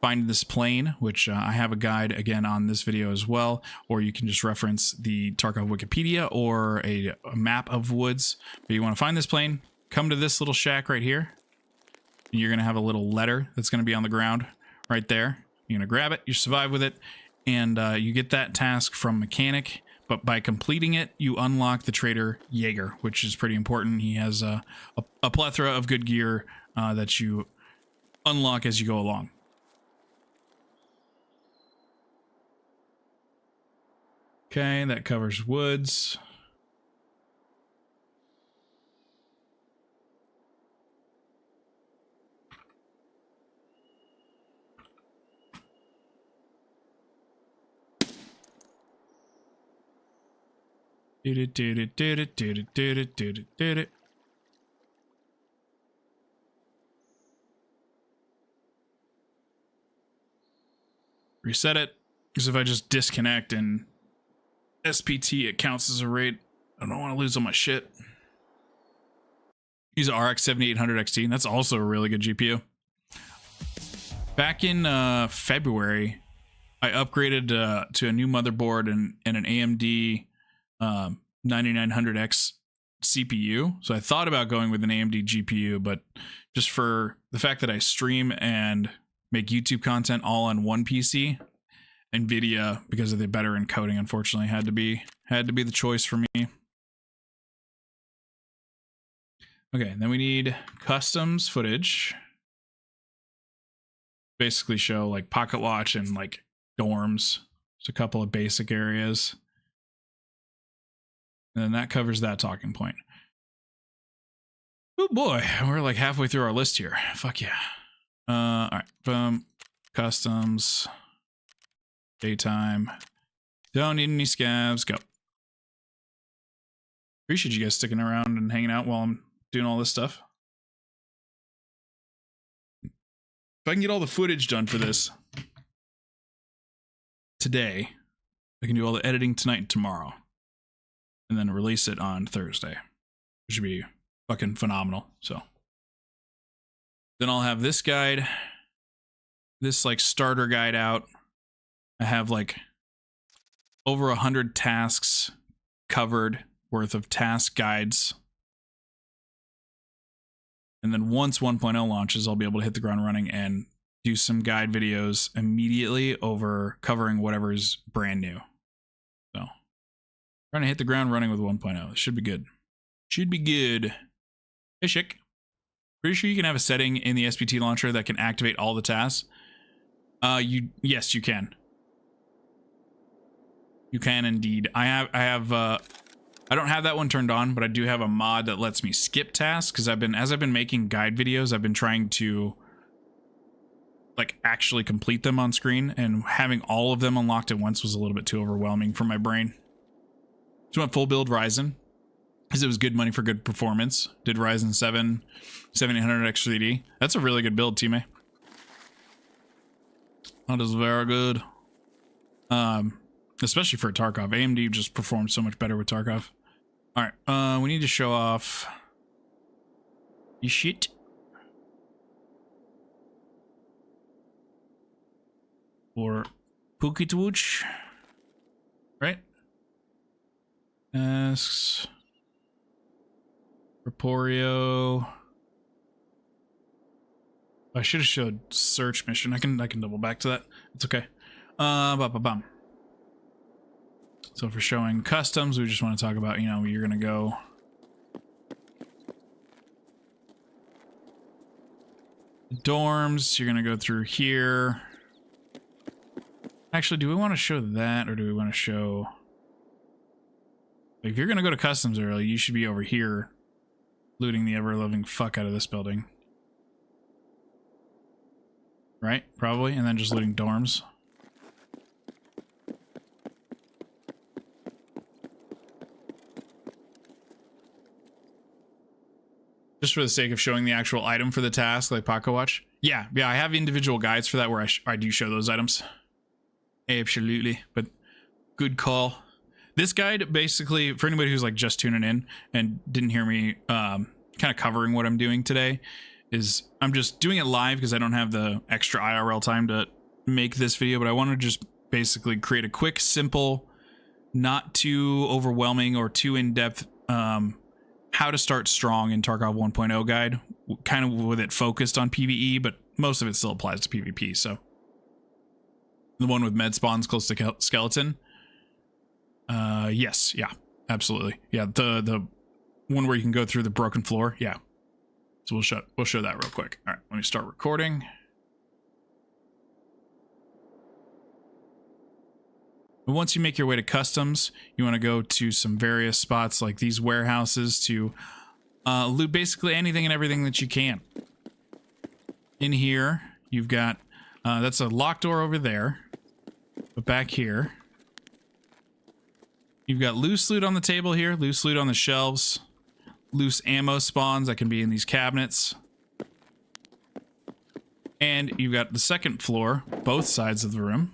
find this plane, which I have a guide again on this video as well, or you can just reference the Tarkov Wikipedia or a map of Woods. But you want to find this plane, come to this little shack right here. You're going to have a little letter that's going to be on the ground right there. You're going to grab it, you survive with it, and you get that task from Mechanic. But by completing it, you unlock the trader Jaeger, which is pretty important. He has a plethora of good gear that you unlock as you go along. Okay, that covers woods. Did it, did it, did it, did it, did it, did it, did it. Reset it, because if I just disconnect and SPT, it counts as a raid. I don't want to lose all my shit. Use RX 7800 XT, and that's also a really good GPU. Back in February, I upgraded to a new motherboard and an AMD 9900X CPU. So I thought about going with an AMD GPU, but just for the fact that I stream and make YouTube content all on one PC, NVIDIA, because of the better encoding, unfortunately had to be the choice for me. Okay, then we need customs footage. Basically show like pocket watch and like dorms. Just a couple of basic areas. And then that covers that talking point. Oh boy, we're like halfway through our list here. Fuck yeah. All right, boom. Customs. Daytime. Don't need any scavs. Go. Appreciate you guys sticking around and hanging out while I'm doing all this stuff. If I can get all the footage done for this today, I can do all the editing tonight and tomorrow. And then release it on Thursday. Which would be fucking phenomenal. So then I'll have this guide, this like starter guide out. I have like over 100 tasks covered worth of task guides. And then once 1.0 launches, I'll be able to hit the ground running and do some guide videos immediately over covering whatever is brand new. So trying to hit the ground running with 1.0. It should be good. Should be good. Hey, Chick. Pretty sure you can have a setting in the SPT launcher that can activate all the tasks. Yes, you can. You can indeed. I don't have that one turned on, but I do have a mod that lets me skip tasks because as I've been making guide videos, I've been trying to like actually complete them on screen, and having all of them unlocked at once was a little bit too overwhelming for my brain. So I went full build Ryzen because it was good money for good performance. Did Ryzen 7 7800X 3D. That's a really good build, teammate. That is very good. Especially for Tarkov. AMD just performs so much better with Tarkov. Alright, we need to show off your shit. Or Pukitwooch. Right? Asks Raporio. I should have showed search mission. I can double back to that. It's okay. Bum. So for showing customs, we just want to talk about, you know, you're gonna go dorms, you're gonna go through here. Actually, do we want to show that, or do we want to show, like, if you're gonna go to customs early, you should be over here looting the ever-loving fuck out of this building. Right? Probably, and then just looting dorms. Just for the sake of showing the actual item for the task, like Pocket Watch. Yeah, I have individual guides for that where I do show those items. Absolutely, but good call. This guide, basically, for anybody who's like just tuning in and didn't hear me kind of covering what I'm doing today, is I'm just doing it live because I don't have the extra IRL time to make this video, but I want to just basically create a quick, simple, not too overwhelming or too in-depth how to start strong in Tarkov 1.0 guide kind of with it focused on PvE, but most of it still applies to PvP. So the one with med spawns close to skeleton. Yes, yeah, absolutely. Yeah, the one where you can go through the broken floor. Yeah. So we'll show that real quick. All right, let me start recording. But once you make your way to customs, you want to go to some various spots like these warehouses to loot basically anything and everything that you can. In here, you've got, that's a locked door over there. But back here, you've got loose loot on the table here, loose loot on the shelves, loose ammo spawns that can be in these cabinets. And you've got the second floor, both sides of the room,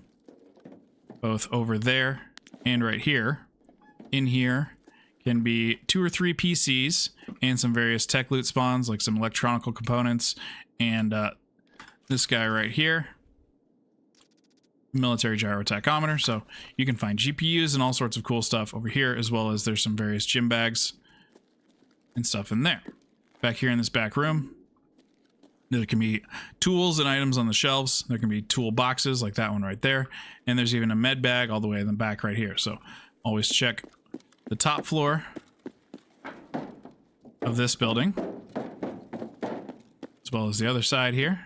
both over there and right here. In here can be 2 or 3 PCs and some various tech loot spawns, like some electronical components, and this guy right here, military gyro tachometer. So you can find GPUs and all sorts of cool stuff over here, as well as there's some various gym bags and stuff in there. Back here in this back room, there can be tools and items on the shelves. There can be tool boxes like that one right there. And there's even a med bag all the way in the back right here. So always check the top floor of this building, as well as the other side here.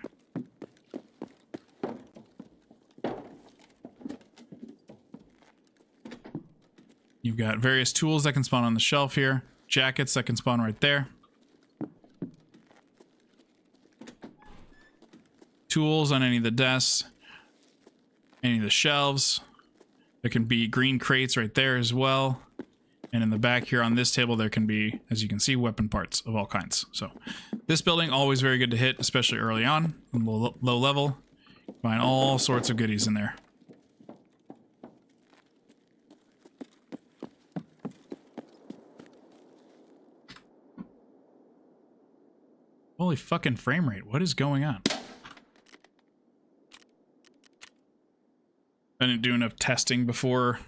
You've got various tools that can spawn on the shelf here, jackets that can spawn right there. Tools on any of the desks, any of the shelves. There can be green crates right there as well. And in the back here on this table, there can be, as you can see, weapon parts of all kinds. So this building, always very good to hit, especially early on, low level. Find all sorts of goodies in there. Holy fucking frame rate. What is going on? I didn't do enough testing before.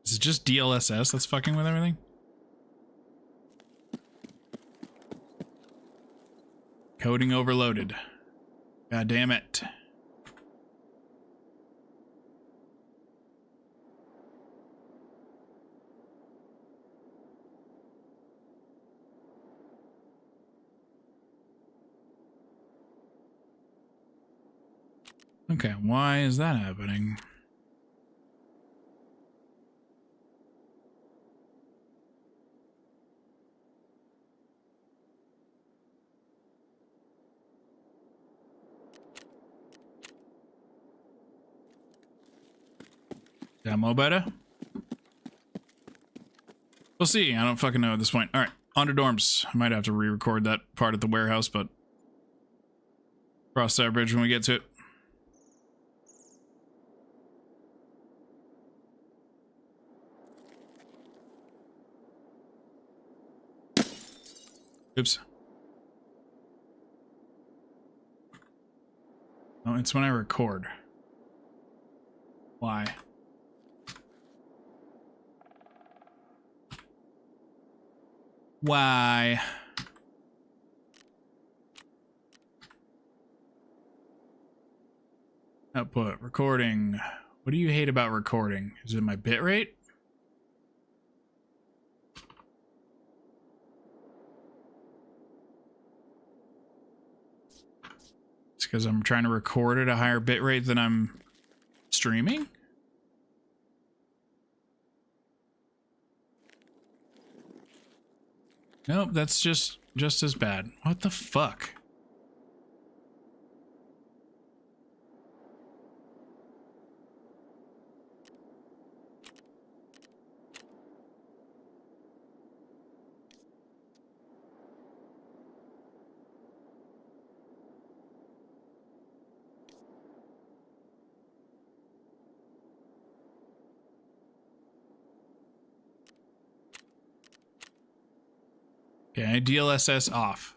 Is it just DLSS that's fucking with everything? Coding overloaded. God damn it. Okay, why is that happening? Demo better? We'll see. I don't fucking know at this point. All right, on to dorms. I might have to re-record that part at the warehouse, but cross that bridge when we get to it. Oops. Oh, it's when I record. Why? Why? Output, recording. What do you hate about recording? Is it my bitrate? It's because I'm trying to record at a higher bitrate than I'm streaming? Nope, that's just as bad. What the fuck? Okay, DLSS off.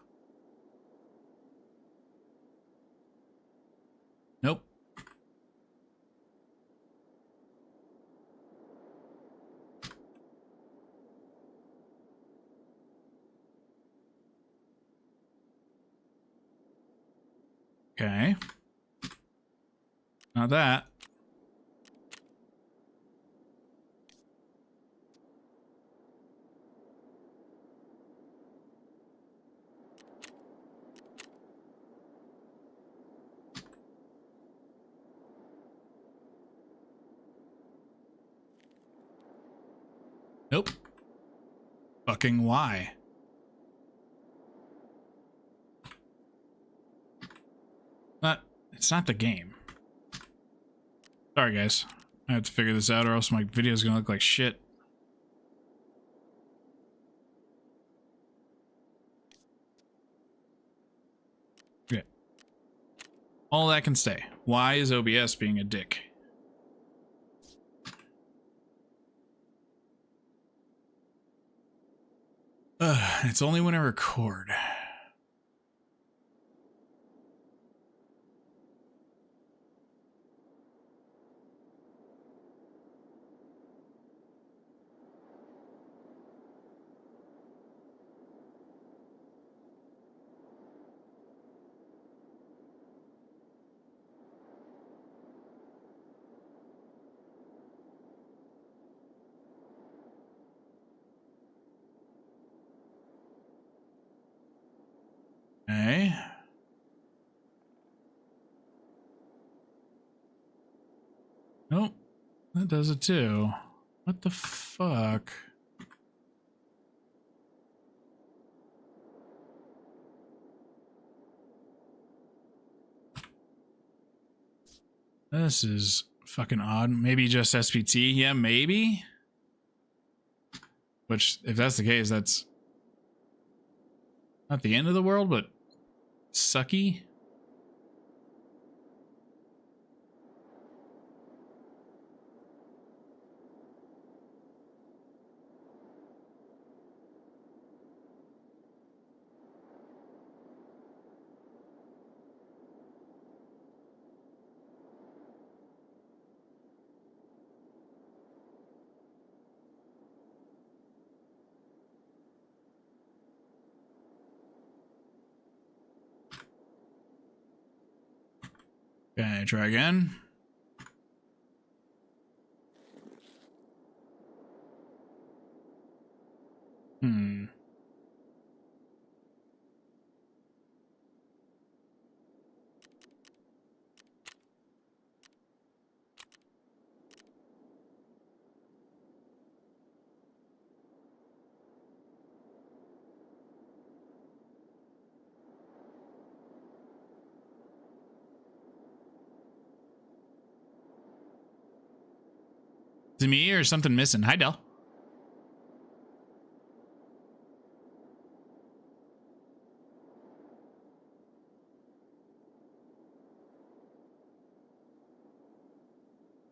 Nope. Okay. Not that. Nope. Fucking why? But it's not the game. Sorry, guys. I have to figure this out or else my video is going to look like shit. Okay. All that can stay. Why is OBS being a dick? It's only when I record. Okay. Nope. That does it too. What the fuck? This is fucking odd. Maybe just SPT? Yeah, maybe? Which, if that's the case, that's not the end of the world, but sucky. Okay, try again. Is it me or something missing? Hi, Del.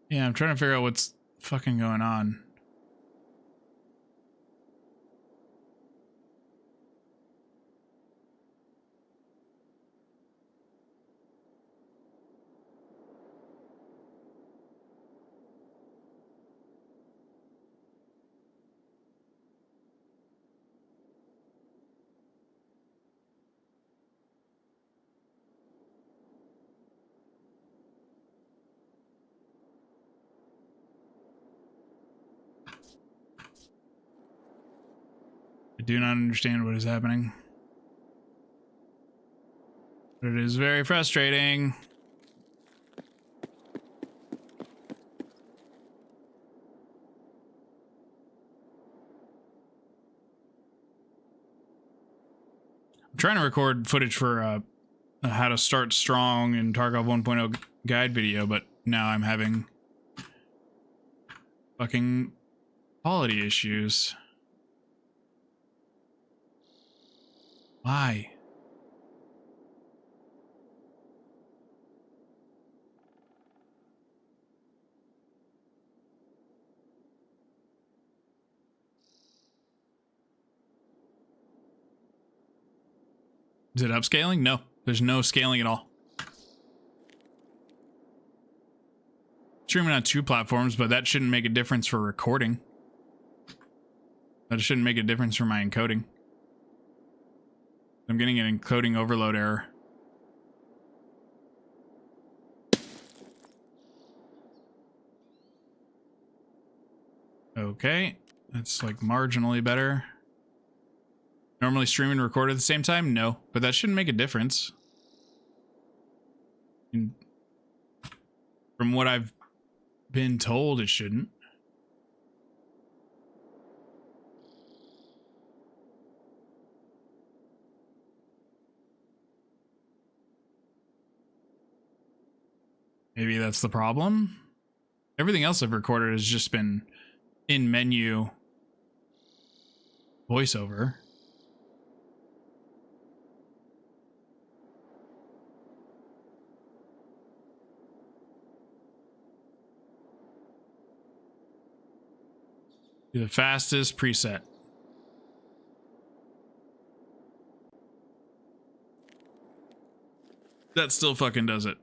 Yeah, I'm trying to figure out what's fucking going on. I do not understand what is happening. But it is very frustrating. I'm trying to record footage for a how to start strong in Tarkov 1.0 guide video, but now I'm having fucking quality issues. Why? Is it upscaling? No, there's no scaling at all. Streaming on 2 platforms, but that shouldn't make a difference for recording. That shouldn't make a difference for my encoding. I'm getting an encoding overload error. Okay, that's like marginally better. Normally stream and record at the same time? No, but that shouldn't make a difference. And from what I've been told, it shouldn't. Maybe that's the problem. Everything else I've recorded has just been in menu voiceover. The fastest preset. That still fucking does it.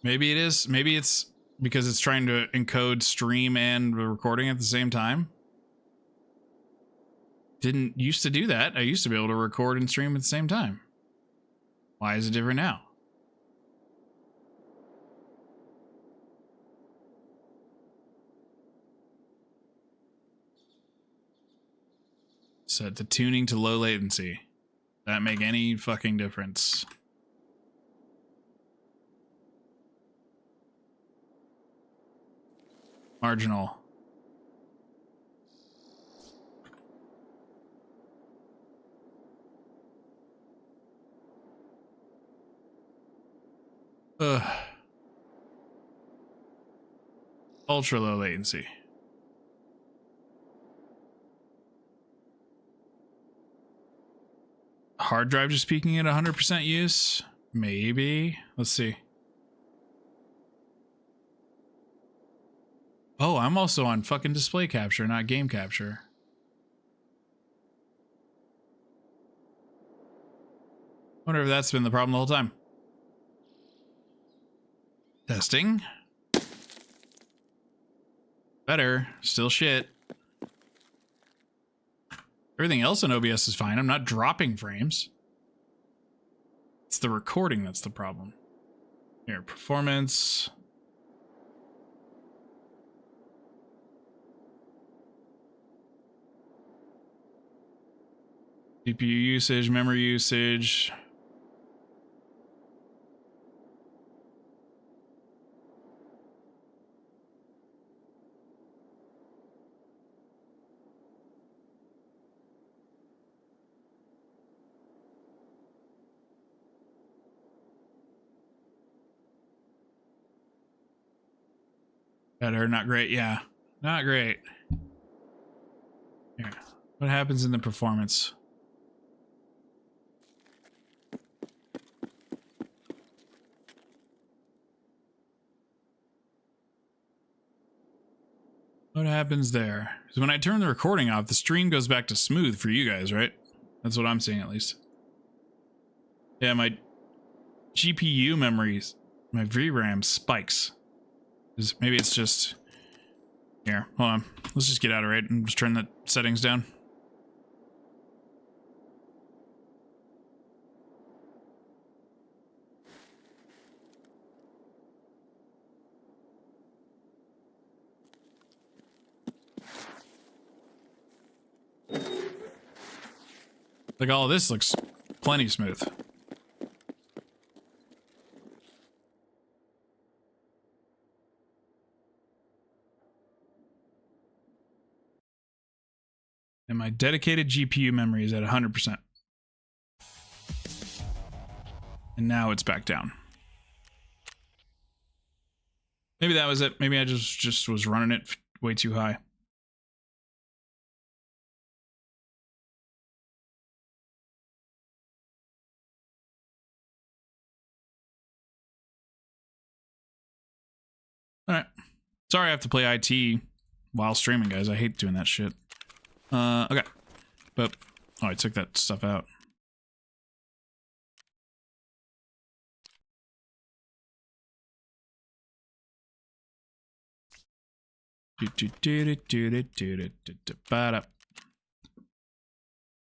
Maybe it is. Maybe it's because it's trying to encode stream and recording at the same time. Didn't used to do that. I used to be able to record and stream at the same time. Why is it different now? Set the tuning to low latency. That make any fucking difference? Marginal. Ugh. Ultra low latency. Hard drive just peaking at 100% use? Maybe. Let's see. Oh, I'm also on fucking display capture, not game capture. Wonder if that's been the problem the whole time. Testing. Better. Still shit. Everything else in OBS is fine. I'm not dropping frames. It's the recording that's the problem. Here, performance. CPU usage, memory usage. Better, not great. Yeah, not great. Here, what happens in the performance? What happens there? Because when I turn the recording off, the stream goes back to smooth for you guys, right? That's what I'm seeing, at least. Yeah, my GPU memories, my VRAM spikes. Maybe it's just... Here, hold on. Let's just get out of it and just turn the settings down. Like, all of this looks plenty smooth. And my dedicated GPU memory is at 100%. And now it's back down. Maybe that was it. Maybe I just was running it way too high. All right. Sorry I have to play IT while streaming, guys. I hate doing that shit. Okay. But, oh, I took that stuff out.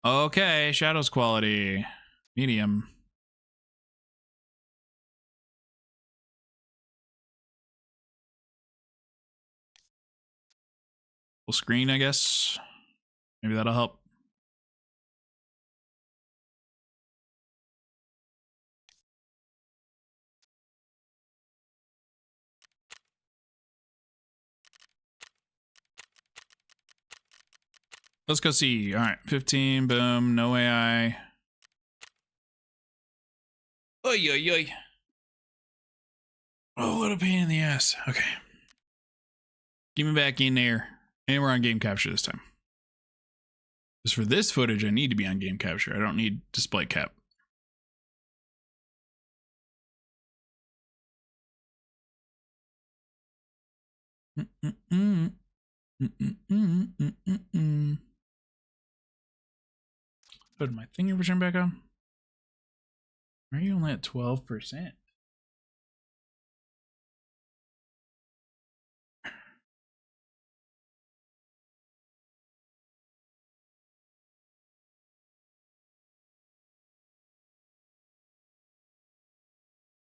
Okay, shadows quality. Medium. Full screen, I guess. Maybe that'll help. Let's go see. All right, 15, boom, no AI. Oy, oy, oy. Oh, what a pain in the ass. Okay. Get me back in there. And we're on game capture this time. Because for this footage, I need to be on game capture. I don't need display cap. Put my finger turn back on. Why are you only at 12%?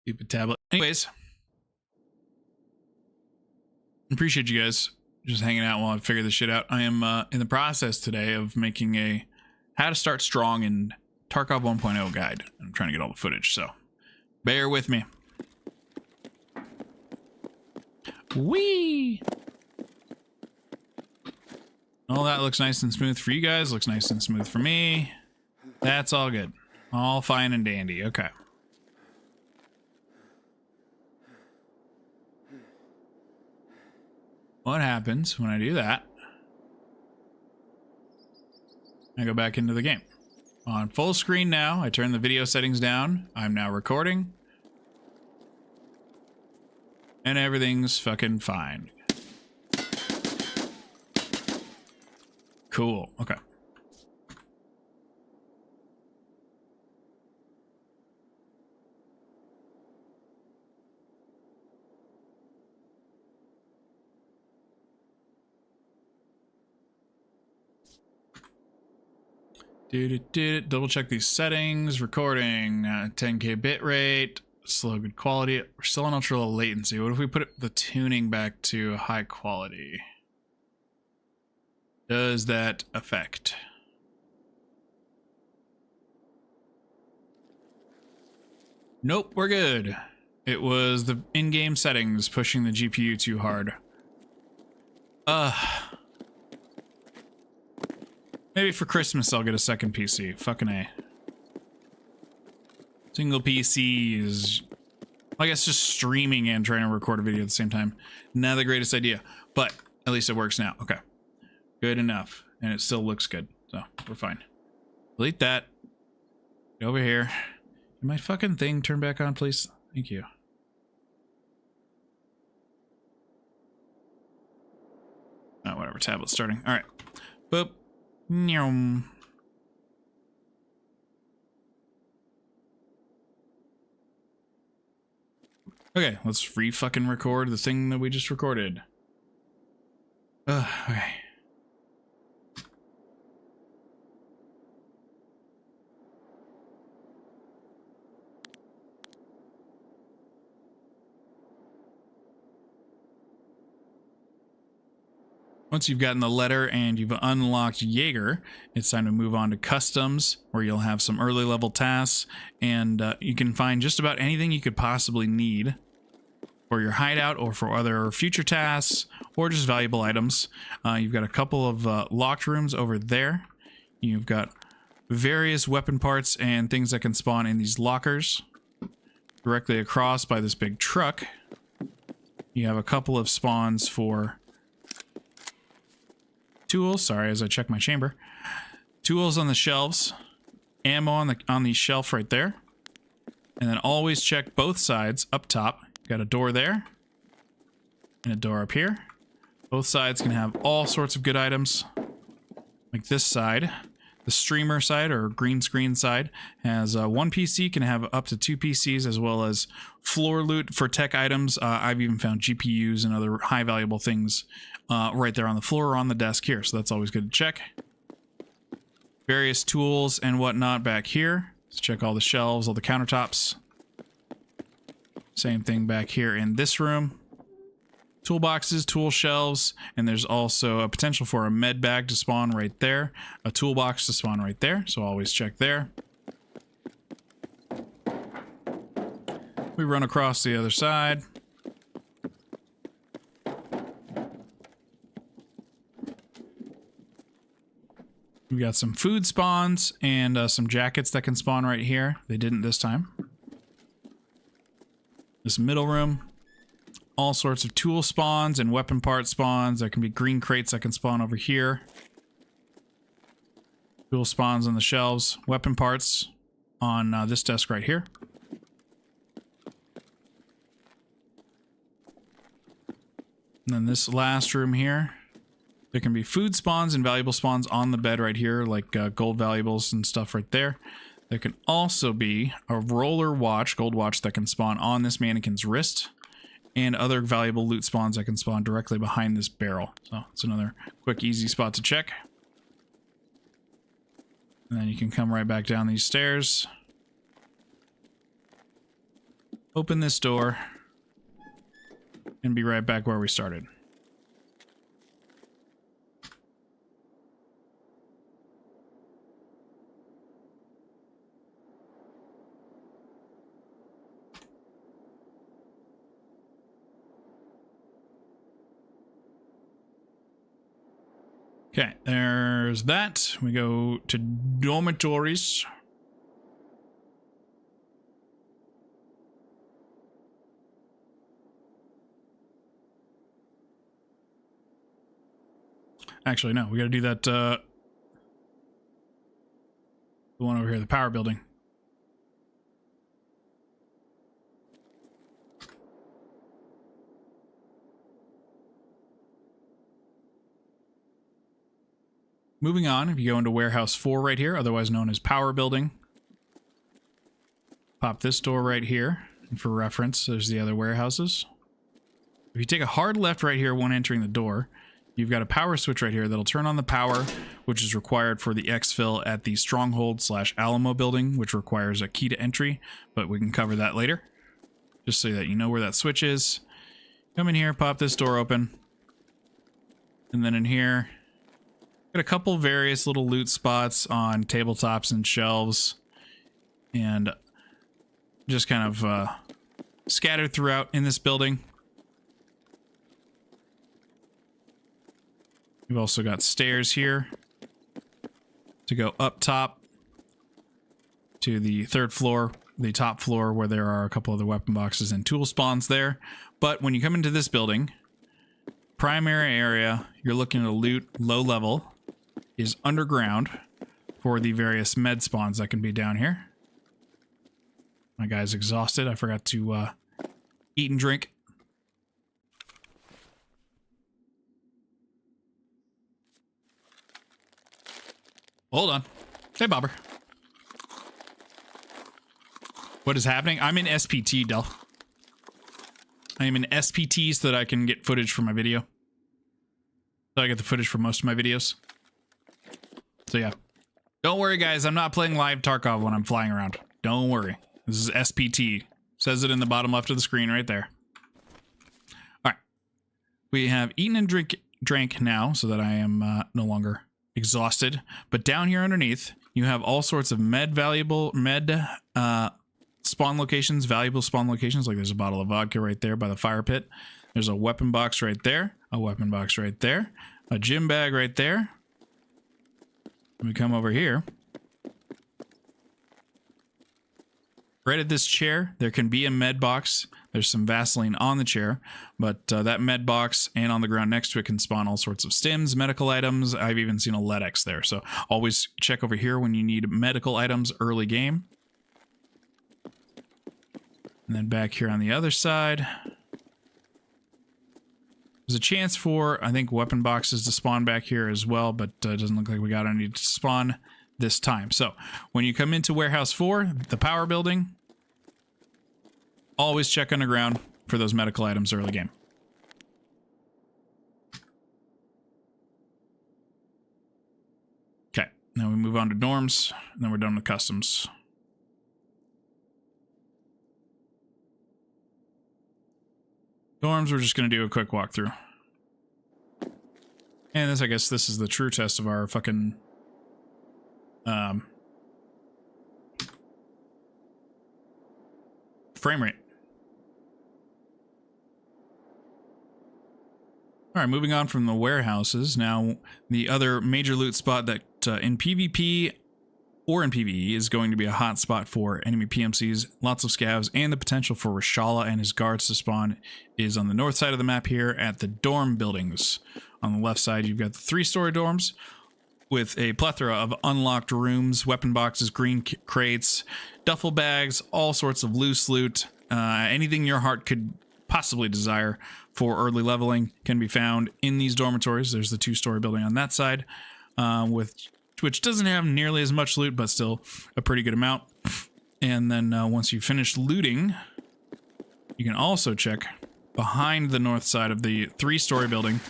Stupid tablet. Anyways, appreciate you guys just hanging out while I figure this shit out. I am in the process today of making a how to start strong in Tarkov 1.0 guide. I'm trying to get all the footage, so bear with me. Whee! All that looks nice and smooth for you guys. Looks nice and smooth for me. That's all good. All fine and dandy. Okay. What happens when I do that? I go back into the game. On full screen now, I turn the video settings down. I'm now recording. And everything's fucking fine. Cool. Okay. Double check these settings. Recording 10K bitrate, slow good quality. We're still on ultra low latency. What if we put the tuning back to high quality? Does that affect? Nope, we're good. It was the in-game settings pushing the GPU too hard. Maybe for Christmas I'll get a second PC. Fucking A. Single PC is, I guess, just streaming and trying to record a video at the same time. Not the greatest idea, but at least it works now. Okay. Good enough. And it still looks good. So we're fine. Delete that. Get over here. Can my fucking thing turn back on, please? Thank you. Oh, whatever. Tablet's starting. All right. Boop. Nyum. Okay, let's re-fucking record the thing that we just recorded. Okay. Once you've gotten the letter and you've unlocked Jaeger, it's time to move on to customs, where you'll have some early level tasks, and you can find just about anything you could possibly need for your hideout or for other future tasks or just valuable items. You've got a couple of locked rooms over there. You've got various weapon parts and things that can spawn in these lockers. Directly across by this big truck, you have a couple of spawns for tools. Sorry, as I check my chamber. Tools on the shelves, ammo on the shelf right there, and then always check both sides up top. Got a door there and a door up here. Both sides can have all sorts of good items. Like this side, the streamer side or green screen side has one PC, can have up to 2 PCs, as well as floor loot for tech items. I've even found GPUs and other high valuable things right there on the floor or on the desk here, so that's always good to check. Various tools and whatnot back here. Let's check all the shelves, all the countertops. Same thing back here in this room. toolboxes, tool shelves, and there's also a potential for a med bag to spawn right there, a toolbox to spawn right there, so always check there. We run across the other side. We've got some food spawns and some jackets that can spawn right here. They didn't this time. This middle room, all sorts of tool spawns and weapon part spawns. There can be green crates that can spawn over here. Tool spawns on the shelves, weapon parts on this desk right here. And then this last room here, there can be food spawns and valuable spawns on the bed right here, like gold valuables and stuff right there. There can also be a roller watch, gold watch, that can spawn on this mannequin's wrist, and other valuable loot spawns that can spawn directly behind this barrel. So it's another quick, easy spot to check. And then you can come right back down these stairs. Open this door. And be right back where we started. Okay, there's that. We go to dormitories. Actually, no, we got to do that, the one over here, the power building. Moving on, if you go into warehouse 4 right here, otherwise known as power building, pop this door right here. And for reference, there's the other warehouses. If you take a hard left right here when entering the door, you've got a power switch right here that'll turn on the power, which is required for the exfil at the Stronghold / Alamo building, which requires a key to entry, but we can cover that later. Just so that you know where that switch is. Come in here, pop this door open. And then in here, got a couple various little loot spots on tabletops and shelves. And just kind of scattered throughout in this building. We've also got stairs here to go up top to the 3rd floor, the top floor, where there are a couple other weapon boxes and tool spawns there. But when you come into this building, primary area you're looking to loot low level is underground for the various med spawns that can be down here. My guy's exhausted. I forgot to eat and drink. Hold on. Hey, Bobber. What is happening? I'm in SPT, Del. I am in SPT so that I can get footage for my video. So I get the footage for most of my videos. So yeah. Don't worry, guys. I'm not playing live Tarkov when I'm flying around. Don't worry. This is SPT. Says it in the bottom left of the screen right there. All right. We have eaten and drank now so that I am no longer exhausted. But down here underneath, you have all sorts of spawn locations, valuable spawn locations. Like there's a bottle of vodka right there by the fire pit. There's a weapon box right there, a weapon box right there, a gym bag right there. When we come over here, right at this chair, there can be a med box. There's some Vaseline on the chair, but that med box and on the ground next to it can spawn all sorts of stims, medical items. I've even seen a LEDX there. So always check over here when you need medical items early game. And then back here on the other side, there's a chance for, I think, weapon boxes to spawn back here as well, but it doesn't look like we got any to spawn this time. So when you come into Warehouse 4, the power building, always check underground for those medical items early game. Okay, now we move on to dorms, and then we're done with customs. Dorms, we're just going to do a quick walkthrough. And this, I guess this is the true test of our fucking... frame rate. Alright, moving on from the warehouses. Now, the other major loot spot that in PvP or in PvE is going to be a hot spot for enemy PMCs, lots of scavs, and the potential for Rashala and his guards to spawn is on the north side of the map here at the dorm buildings. On the left side, you've got the 3-story dorms with a plethora of unlocked rooms, weapon boxes, green crates, duffel bags, all sorts of loose loot. Anything your heart could possibly desire for early leveling can be found in these dormitories. There's the 2-story building on that side, which doesn't have nearly as much loot, but still a pretty good amount. And then once you finish looting, you can also check behind the north side of the 3-story building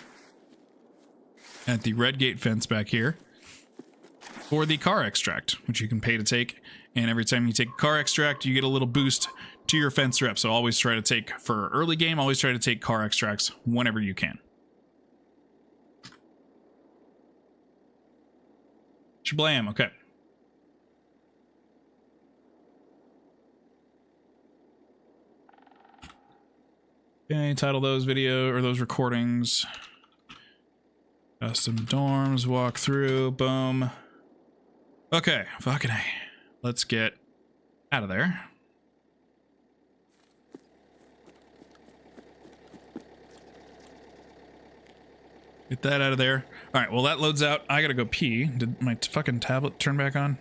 at the red gate fence back here for the car extract, which you can pay to take. And every time you take a car extract, you get a little boost to your fence rep. So always try to take, for early game, always try to take car extracts whenever you can. Shablam, okay. Okay, title those video or those recordings. Custom dorms, walk through, boom. Okay, fucking A. Let's get out of there. Get that out of there. All right, well, that loads out. I gotta go pee. Did my fucking tablet turn back on?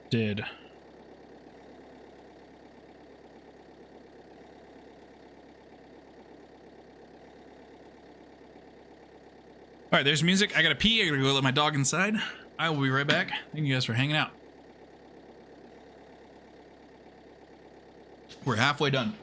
Did. All right, there's music. I gotta pee. I gotta go let my dog inside. I will be right back. Thank you guys for hanging out. We're halfway done.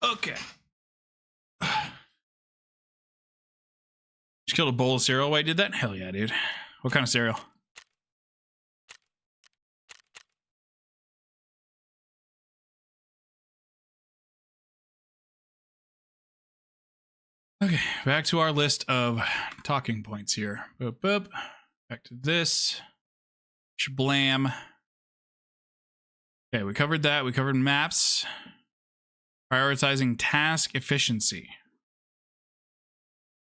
Okay. Just killed a bowl of cereal while I did that? Hell yeah, dude. What kind of cereal? Okay, back to our list of talking points here. Boop, boop. Back to this. Shablam. Okay, we covered that. We covered maps. Prioritizing task efficiency.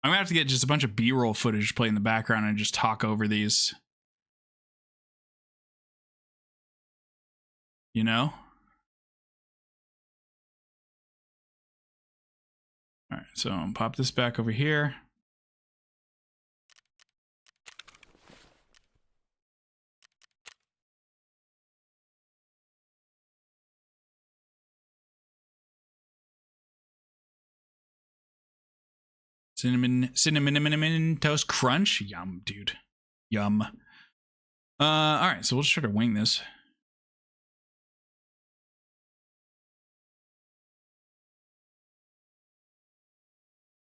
I'm gonna have to get just a bunch of B-roll footage to play in the background and just talk over these. You know? All right, so I'll pop this back over here. Cinnamon toast crunch. Yum, dude. Yum. All right, so we'll just try to wing this.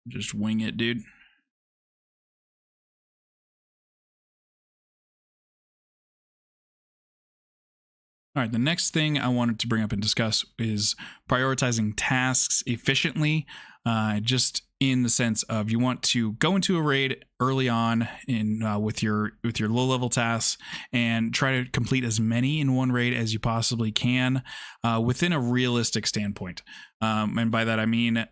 Just wing it, dude. All right, the next thing I wanted to bring up and discuss is prioritizing tasks efficiently, just in the sense of you want to go into a raid early on in with your low level tasks and try to complete as many in one raid as you possibly can within a realistic standpoint. And by that I mean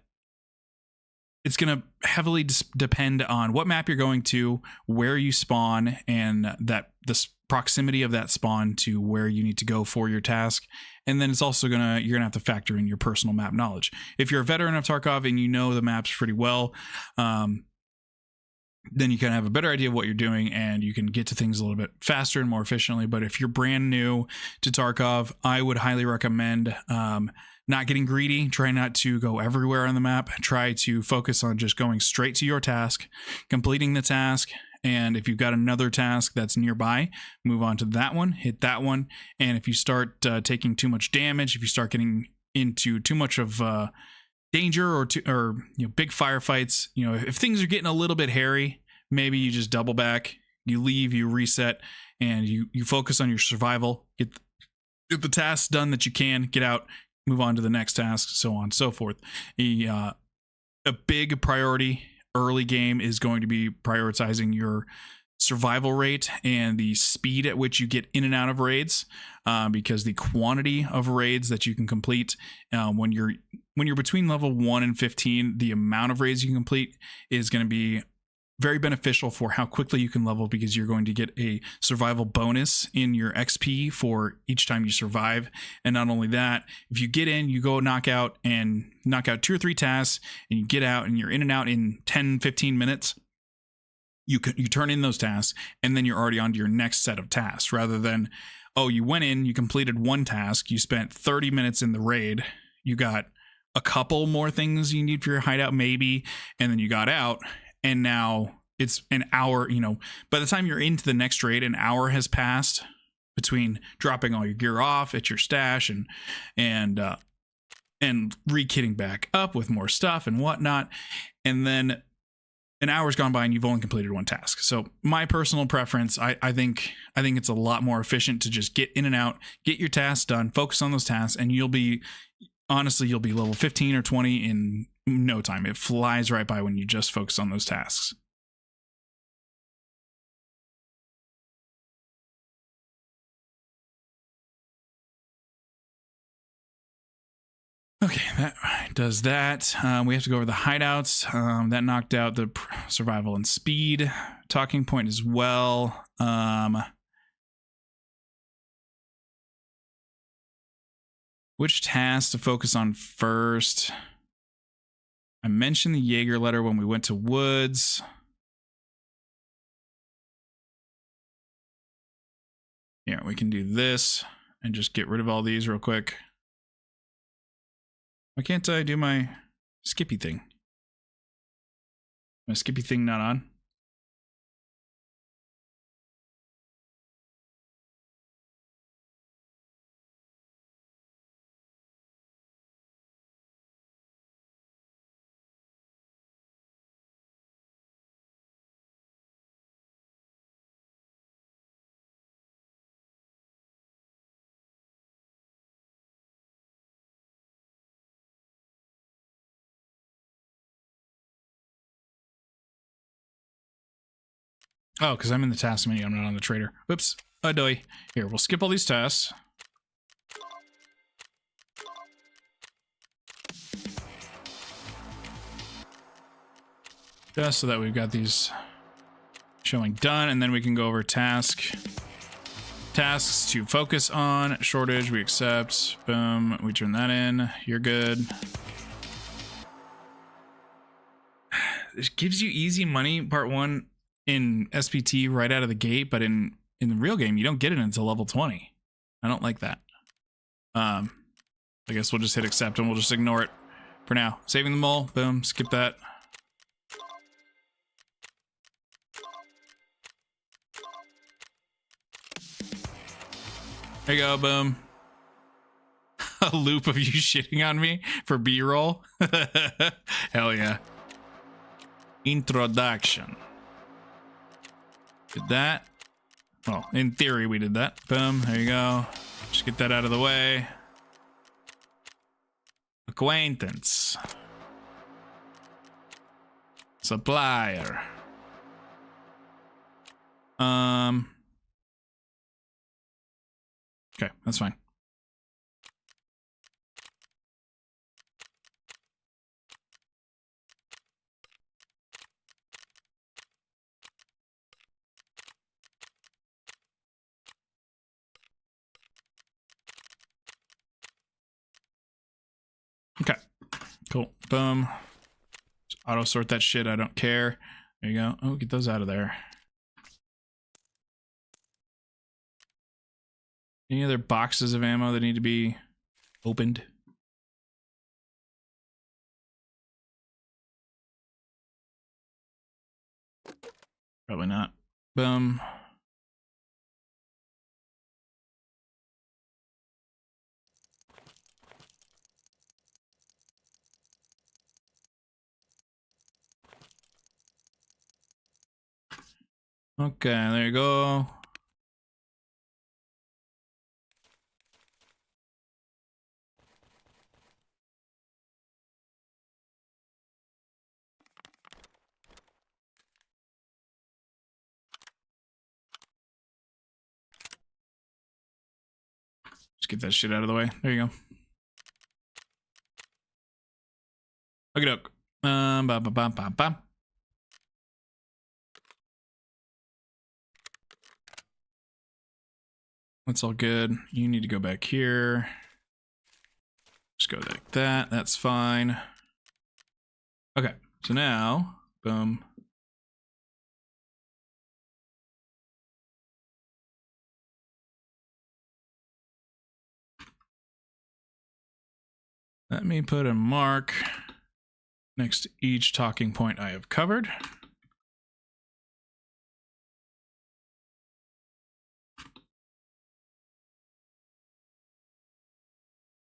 it's going to heavily depend on what map you're going to, where you spawn, and that the proximity of that spawn to where you need to go for your task. And then it's also you're gonna have to factor in your personal map knowledge. If you're a veteran of Tarkov and you know the maps pretty well, then you can have a better idea of what you're doing and you can get to things a little bit faster and more efficiently. But if you're brand new to Tarkov, I would highly recommend not getting greedy. Try not to go everywhere on the map. Try to focus on just going straight to your task, completing the task. And if you've got another task that's nearby, move on to that one, hit that one. And if you start taking too much damage, if you start getting into too much of danger or big firefights, if things are getting a little bit hairy, maybe you just double back, you leave, you reset, and you focus on your survival. Get the tasks done that you can, get out, move on to the next task, so on and so forth. A big priority early game is going to be prioritizing your survival rate and the speed at which you get in and out of raids, because the quantity of raids that you can complete when you're between level 1 and 15, the amount of raids you can complete is going to be very beneficial for how quickly you can level, because you're going to get a survival bonus in your XP for each time you survive. And not only that, if you get in, you go knock out 2 or 3 tasks, and you get out and you're in and out in 10-15 minutes, you turn in those tasks and then you're already on to your next set of tasks, rather than, oh, you went in, you completed one task, you spent 30 minutes in the raid, you got a couple more things you need for your hideout maybe, and then you got out. And now it's an hour, by the time you're into the next raid, an hour has passed between dropping all your gear off at your stash and re-kitting back up with more stuff and whatnot. And then an hour's gone by and you've only completed one task. So my personal preference, I think it's a lot more efficient to just get in and out, get your tasks done, focus on those tasks, and you'll be level 15 or 20 in no time. It flies right by when you just focus on those tasks. Okay, that does that. We have to go over the hideouts. That knocked out the survival and speed talking point as well. Which tasks to focus on first? I mentioned the Jaeger letter when we went to Woods. Yeah, we can do this and just get rid of all these real quick. Why can't I do my Skippy thing? My Skippy thing not on? Oh, because I'm in the task menu. I'm not on the trader. Whoops. Adoy. Here, we'll skip all these tasks. Just so that we've got these showing done, and then we can go over tasks to focus on. Shortage, we accept. Boom, we turn that in. You're good. It gives you easy money, part 1, in SPT right out of the gate, but in the real game, you don't get it until level 20. I don't like that. I guess we'll just hit accept and we'll just ignore it for now. Saving the mole. Boom, skip that. There you go, boom. A loop of you shitting on me for B-roll. Hell yeah. Introduction. Did that. Well, in theory we did that. Boom, there you go. Just get that out of the way. Acquaintance. Supplier. Okay, that's fine. Okay, cool. Boom. Just auto sort that shit. I don't care. There you go. Oh, get those out of there. Any other boxes of ammo that need to be opened? Probably not. Boom. Okay, there you go. Just get that shit out of the way. There you go. Okie doke. Ba ba ba ba ba. That's all good. You need to go back here. Just go like that. That's fine. Okay. So now, boom. Let me put a mark next to each talking point I have covered.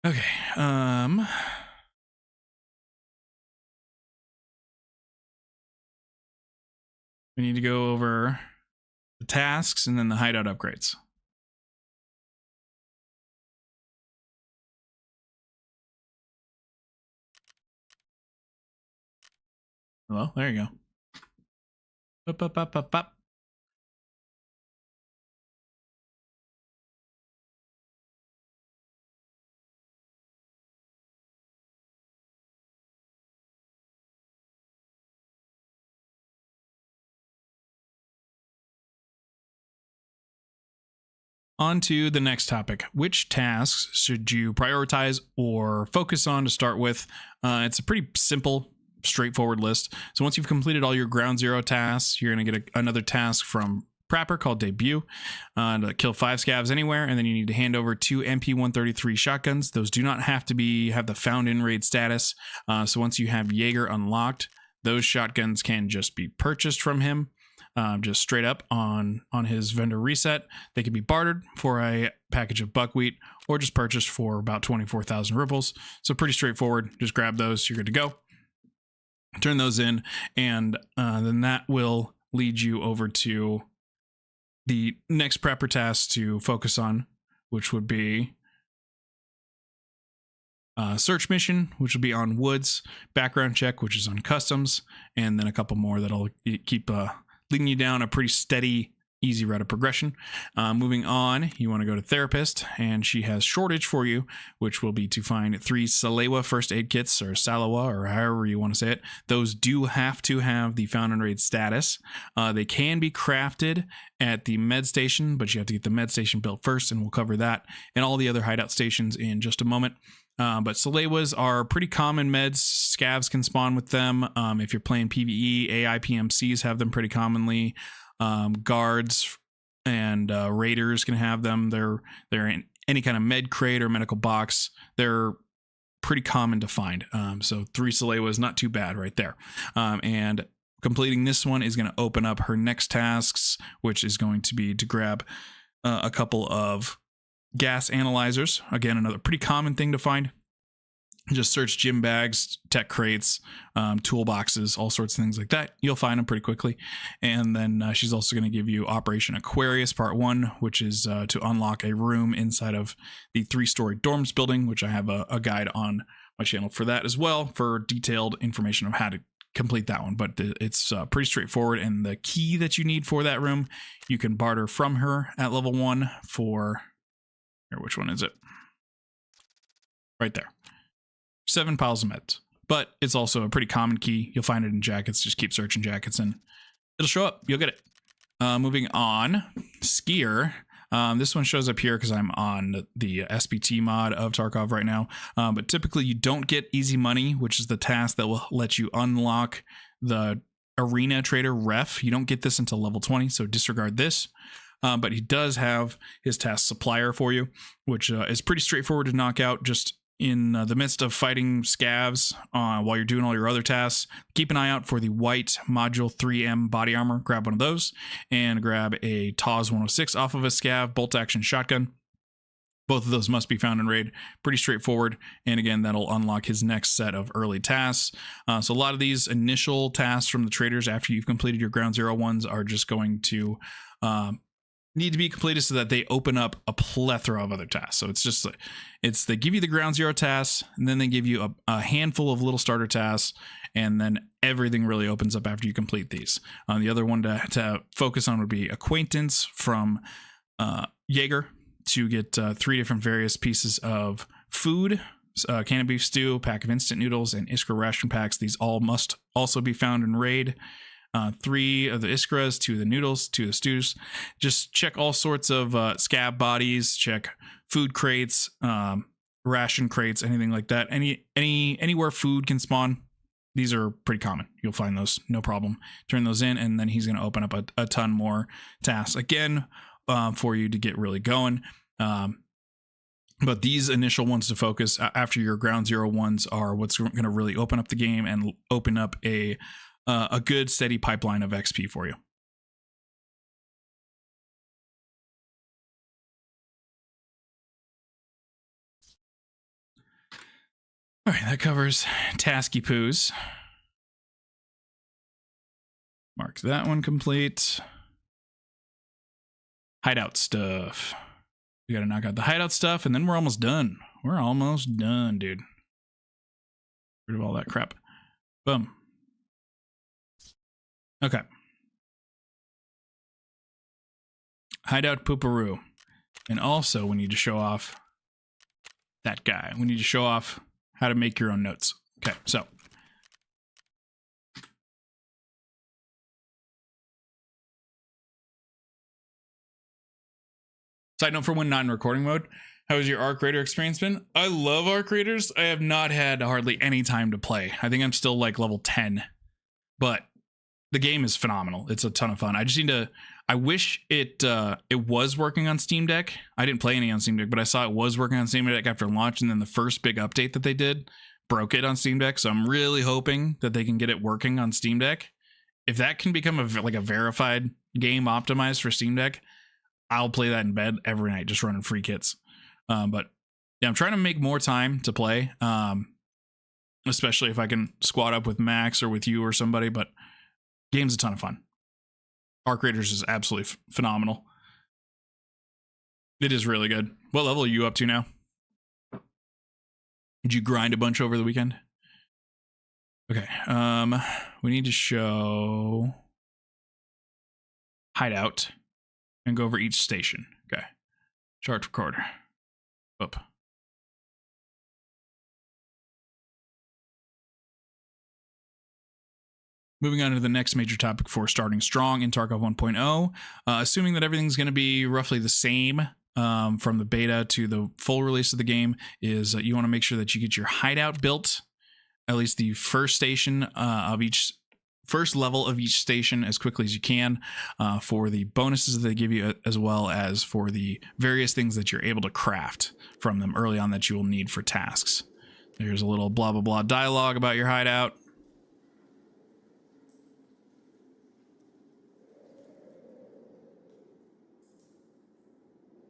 Okay, we need to go over the tasks and then the hideout upgrades. Hello, there you go. Up, up, up, up, up. On to the next topic. Which tasks should you prioritize or focus on to start with? It's a pretty simple, straightforward list. So once you've completed all your ground zero tasks, you're going to get another task from Prapper called Debut to kill 5 scavs anywhere, and then you need to hand over 2 MP133 shotguns. Those do not have to have the found in raid status. So once you have Jaeger unlocked, those shotguns can just be purchased from him. Just straight up on his vendor reset. They can be bartered for a package of buckwheat or just purchased for about 24,000 ripples. So pretty straightforward. Just grab those. You're good to go. Turn those in, and then that will lead you over to the next prepper task to focus on, which would be search mission, which will be on woods, background check, which is on customs, and then a couple more that I'll keep leading you down a pretty steady, easy route of progression. Moving on, you want to go to Therapist, and she has Shortage for you, which will be to find 3 Salewa first aid kits, or Salawa, or however you want to say it. Those do have to have the Found and Raid status. They can be crafted at the med station, but you have to get the med station built first, and we'll cover that and all the other hideout stations in just a moment. But Salewas are pretty common meds. Scavs can spawn with them. If you're playing PvE, AI PMCs have them pretty commonly. Guards and raiders can have them. They're in any kind of med crate or medical box. They're pretty common to find. So 3 Salewa is not too bad right there. And completing this one is going to open up her next tasks, which is going to be to grab a couple of gas analyzers. Again, another pretty common thing to find. Just search gym bags, tech crates, toolboxes, all sorts of things like that. You'll find them pretty quickly. And then she's also going to give you Operation Aquarius Part 1, which is to unlock a room inside of the 3-story dorms building, which I have a guide on my channel for that as well, for detailed information of how to complete that one. But it's pretty straightforward. And the key that you need for that room, you can barter from her at level 1 for... Here, which one is it? Right there. 7 piles of meds. But it's also a pretty common key. You'll find it in jackets. Just keep searching jackets and it'll show up. You'll get it. Moving on. Skier. This one shows up here because I'm on the SPT mod of Tarkov right now. But typically you don't get easy money, which is the task that will let you unlock the Arena Trader Ref. You don't get this until level 20, so disregard this. But he does have his task supplier for you, which is pretty straightforward to knock out just in the midst of fighting scavs while you're doing all your other tasks. Keep an eye out for the white Module 3M body armor. Grab one of those and grab a TAWS 106 off of a scav bolt action shotgun. Both of those must be found in raid. Pretty straightforward. And again, that'll unlock his next set of early tasks. So a lot of these initial tasks from the traders after you've completed your ground zero ones are just going to need to be completed so that they open up a plethora of other tasks. So they give you the ground zero tasks, and then they give you a handful of little starter tasks, and then everything really opens up after you complete these. The other one to focus on would be Acquaintance from Jaeger, to get 3 different various pieces of food, can of beef stew, pack of instant noodles, and Iskra ration packs. These all must also be found in raid. 3 of the Iskras, 2 of the noodles, 2 of the stews. Just check all sorts of scab bodies, check food crates, ration crates, anything like that. Anywhere food can spawn, these are pretty common. You'll find those, no problem. Turn those in, and then he's going to open up a ton more tasks again for you to get really going. But these initial ones to focus after your ground zero ones are what's going to really open up the game and open up a good steady pipeline of XP for you. All right, that covers Tasky Poos. Mark that one complete. Hideout stuff. We got to knock out the hideout stuff, and then we're almost done. We're almost done, dude. Get rid of all that crap. Boom. Okay. Hideout Pooparoo. And also, we need to show off that guy. We need to show off how to make your own notes. Okay, so. Side note for when not in recording mode. How has your Arc Raider experience been? I love Arc Raiders. I have not had hardly any time to play. I think I'm still like level 10. But the game is phenomenal. It's a ton of fun. I just need to... I wish it was working on Steam Deck. I didn't play any on Steam Deck, but I saw it was working on Steam Deck after launch, and then the first big update that they did broke it on Steam Deck. So I'm really hoping that they can get it working on Steam Deck. If that can become a verified game optimized for Steam Deck, I'll play that in bed every night, just running free kits. But yeah, I'm trying to make more time to play, especially if I can squad up with Max or with you or somebody. But game's a ton of fun. Arc Raiders is absolutely phenomenal. It is really good. What level are you up to now? Did you grind a bunch over the weekend? Okay. We need to show hideout and go over each station. Okay. Chart recorder. Up. Moving on to the next major topic for starting strong in Tarkov 1.0, assuming that everything's going to be roughly the same from the beta to the full release of the game, is you want to make sure that you get your hideout built, at least the first station of each, first level of each station as quickly as you can for the bonuses that they give you, as well as for the various things that you're able to craft from them early on that you will need for tasks. There's a little blah, blah, blah dialogue about your hideout.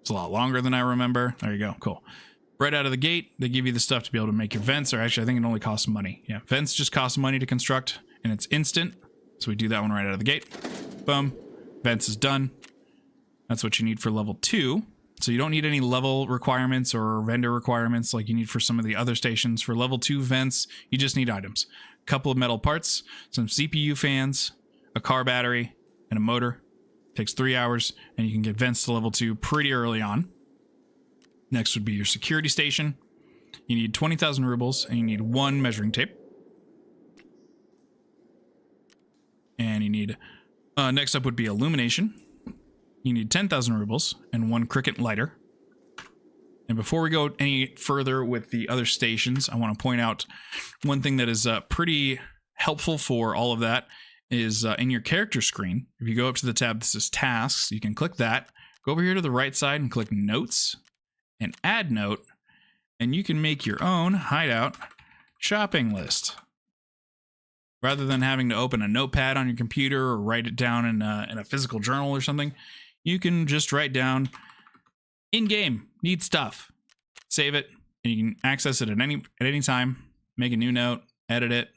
It's a lot longer than I remember. There you go. Cool. Right out of the gate, they give you the stuff to be able to make your vents, or actually I think it only costs money. Yeah, vents just cost money to construct, and it's instant. So we do that one right out of the gate. Boom. Vents is done. That's what you need for level 2. So you don't need any level requirements or vendor requirements like you need for some of the other stations. For level 2 vents, you just need items. A couple of metal parts, some CPU fans, a car battery, and a motor. Takes 3 hours, and you can get vents to level 2 pretty early on. Next would be your security station. You need 20,000 rubles, and you need 1 measuring tape. And you need, next up would be illumination. You need 10,000 rubles and 1 cricket lighter. And before we go any further with the other stations, I want to point out one thing that is pretty helpful for all of that is in your character screen. If you go up to the tab that says tasks, you can click that. Go over here to the right side and click notes and add note, and you can make your own hideout shopping list. Rather than having to open a notepad on your computer or write it down in a physical journal or something, you can just write down in-game, need stuff, save it, and you can access it at any time, make a new note, edit it,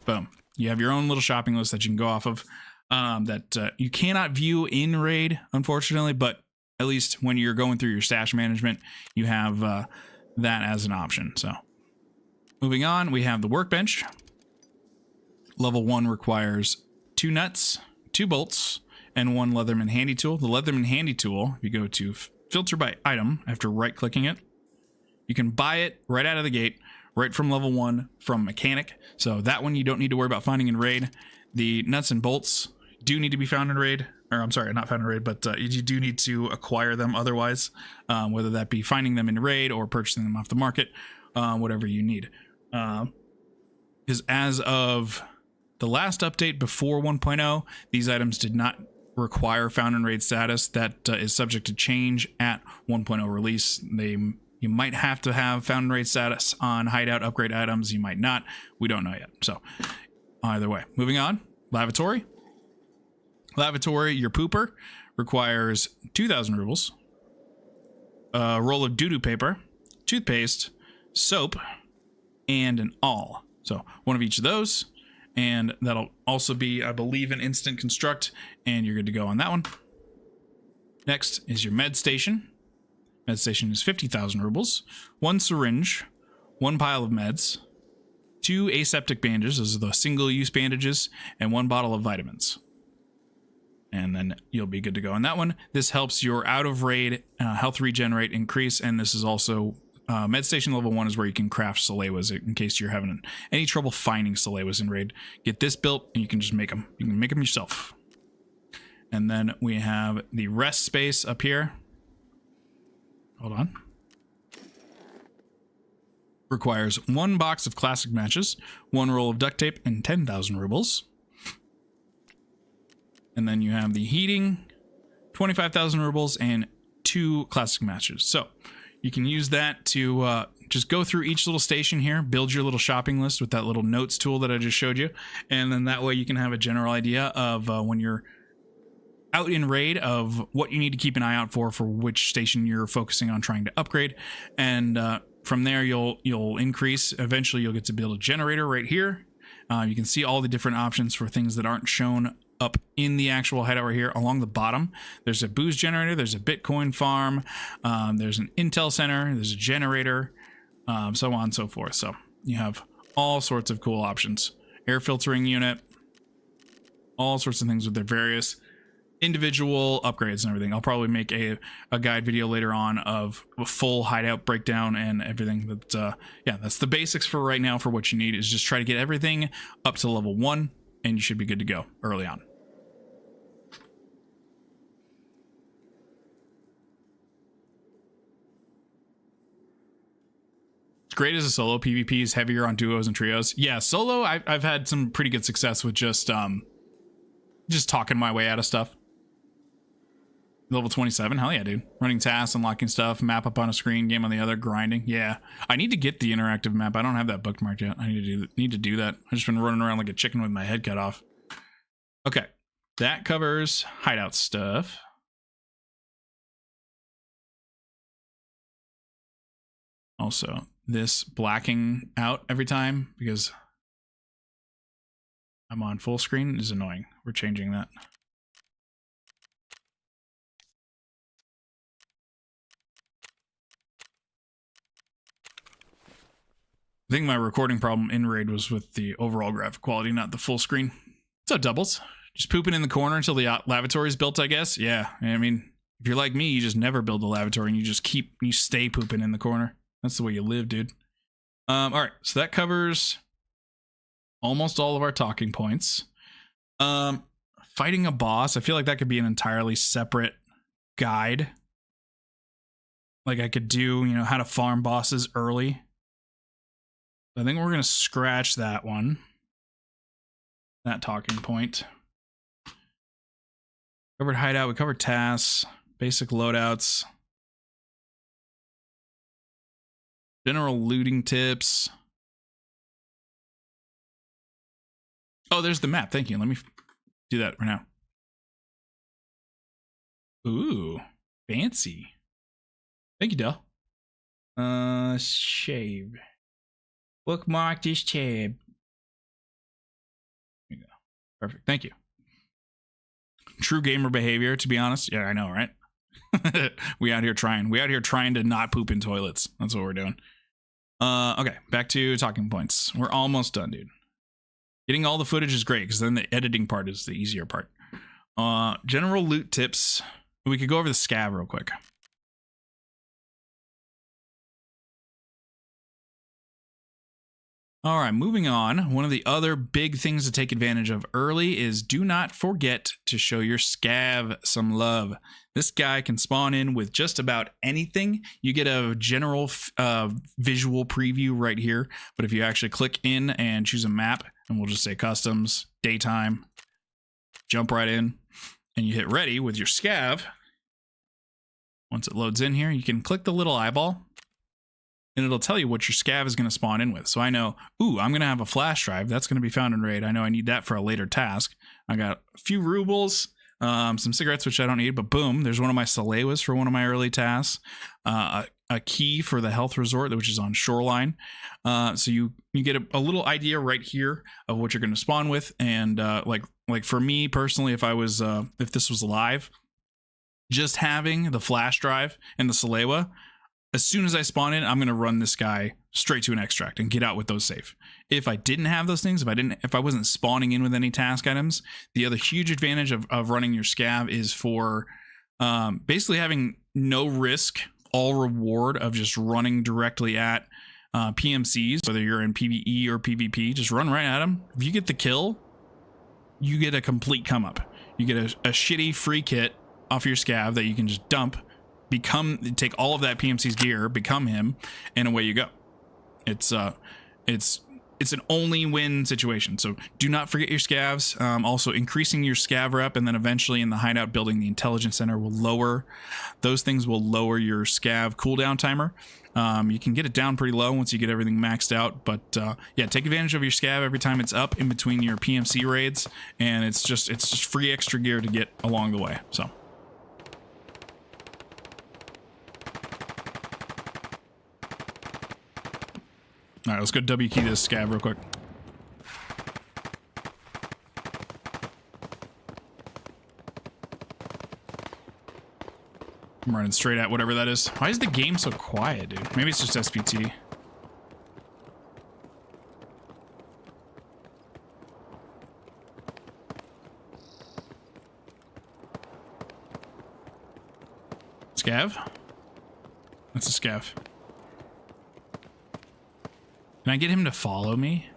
boom. You have your own little shopping list that you can go off of that you cannot view in Raid, unfortunately, but at least when you're going through your stash management, you have that as an option. So moving on, we have the workbench. Level 1 requires 2 nuts, 2 bolts, and 1 Leatherman handy tool. The Leatherman handy tool, if you go to filter by item after right-clicking it, you can buy it right out of the gate, right from level 1 from mechanic. So that one you don't need to worry about finding in Raid. The nuts and bolts do need to be found in Raid, or I'm sorry, not found in Raid, but you do need to acquire them otherwise, whether that be finding them in Raid or purchasing them off the market, whatever you need. Because as of the last update before 1.0, these items did not require found in Raid status. That is subject to change at 1.0 release. You might have to have found in Raid status on hideout upgrade items. You might not. We don't know yet. So either way, moving on. Lavatory. Lavatory, your pooper, requires 2,000 rubles, a roll of doo-doo paper, toothpaste, soap, and an awl. So one of each of those. And that'll also be, I believe, an instant construct, and you're good to go on that one. Next is your med station. Med station is 50,000 rubles, 1 syringe, 1 pile of meds, 2 aseptic bandages, those are the single-use bandages, and 1 bottle of vitamins. And then you'll be good to go on that one. This helps your out-of-raid health regenerate increase, and this is also med station level 1 is where you can craft Salewas in case you're having any trouble finding Salewas in Raid. Get this built, and you can just make them. You can make them yourself. And then we have the rest space up here. Hold on. Requires 1 box of classic matches, 1 roll of duct tape, and 10,000 rubles. And then you have the heating, 25,000 rubles, and 2 classic matches. So you can use that to just go through each little station here, build your little shopping list with that little notes tool that I just showed you. And then that way you can have a general idea of when you're out in Raid of what you need to keep an eye out for which station you're focusing on trying to upgrade. And from there, you'll increase. Eventually, you'll get to build a generator right here. You can see all the different options for things that aren't shown up in the actual hideout right here. Along the bottom, there's a booze generator, there's a Bitcoin farm, there's an Intel center, there's a generator, so on and so forth. So you have all sorts of cool options. Air filtering unit, all sorts of things with their various individual upgrades and everything. I'll probably make a guide video later on of a full hideout breakdown and everything. But yeah, that's the basics for right now. For what you need is just try to get everything up to level 1, and you should be good to go early on. It's great as a solo. PvP is heavier on duos and trios. Yeah, solo, I've had some pretty good success with just talking my way out of stuff. Level 27, hell yeah, dude. Running tasks, unlocking stuff, map up on a screen, game on the other, grinding. Yeah, I need to get the interactive map. I don't have that bookmarked yet. I need to do that. I've just been running around like a chicken with my head cut off. Okay, that covers hideout stuff. Also, this blacking out every time because I'm on full screen is annoying. We're changing that. I think my recording problem in RAID was with the overall graphic quality, not the full screen. So doubles. Just pooping in the corner until the lavatory is built, I guess. Yeah, I mean, if you're like me, you just never build the lavatory and you stay pooping in the corner. That's the way you live, dude. All right, so that covers almost all of our talking points. Fighting a boss, I feel like that could be an entirely separate guide. Like I could do, you know, how to farm bosses early. I think we're going to scratch that one. That talking point. Covered hideout, we covered tasks, basic loadouts. General looting tips. Oh, there's the map. Thank you. Let me do that right now. Ooh, fancy. Thank you, Del. Shave. Bookmark this tab. There you go. Perfect. Thank you. True gamer behavior, to be honest. Yeah, I know, right? We out here trying. We out here trying to not poop in toilets. That's what we're doing. Okay, back to talking points. We're almost done, dude. Getting all the footage is great because then the editing part is the easier part. General loot tips. We could go over the scav real quick. All right, moving on. One of the other big things to take advantage of early is do not forget to show your scav some love. This guy can spawn in with just about anything. You get a general visual preview right here, but if you actually click in and choose a map, and we'll just say customs, daytime, jump right in, and you hit ready with your scav. Once it loads in here, you can click the little eyeball, and it'll tell you what your scav is going to spawn in with. So I know, ooh, I'm going to have a flash drive. That's going to be found in RAID. I know I need that for a later task. I got a few rubles, some cigarettes, which I don't need, but boom, there's one of my Salewas for one of my early tasks. A key for the health resort, which is on Shoreline. So you get a little idea right here of what you're going to spawn with. And like for me personally, if this was live, just having the flash drive and the Salewa, as soon as I spawn in, I'm going to run this guy straight to an extract and get out with those safe. If I didn't have those things, if I wasn't spawning in with any task items, the other huge advantage of running your scav is for basically having no risk, all reward of just running directly at PMCs, whether you're in PvE or PvP, just run right at them. If you get the kill, you get a complete come up. You get a shitty free kit off your scav that you can just dump, take all of that PMC's gear, become him, and away you go. It's an only win situation. So do not forget your scavs. Also increasing your scav rep, and then eventually in the hideout building, the intelligence center will lower. Those things will lower your scav cooldown timer. You can get it down pretty low once you get everything maxed out, but yeah, take advantage of your scav every time it's up in between your PMC raids, and it's just free extra gear to get along the way. So. All right, let's go W key this scav real quick. I'm running straight at whatever that is. Why is the game so quiet, dude? Maybe it's just SPT. Scav? That's a scav. Can I get him to follow me?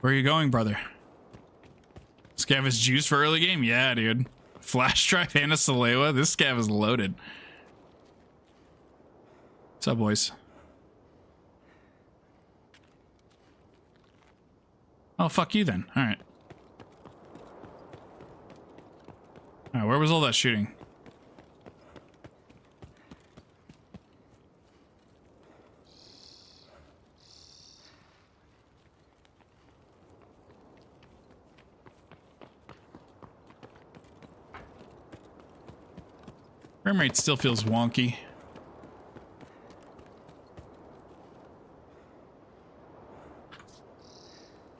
Where are you going, brother? Scav is juice for early game? Yeah, dude. Flash drive and a Salewa. This scav is loaded. What's up, boys? Oh, fuck you then. All right. All right, where was all that shooting? Frame rate still feels wonky.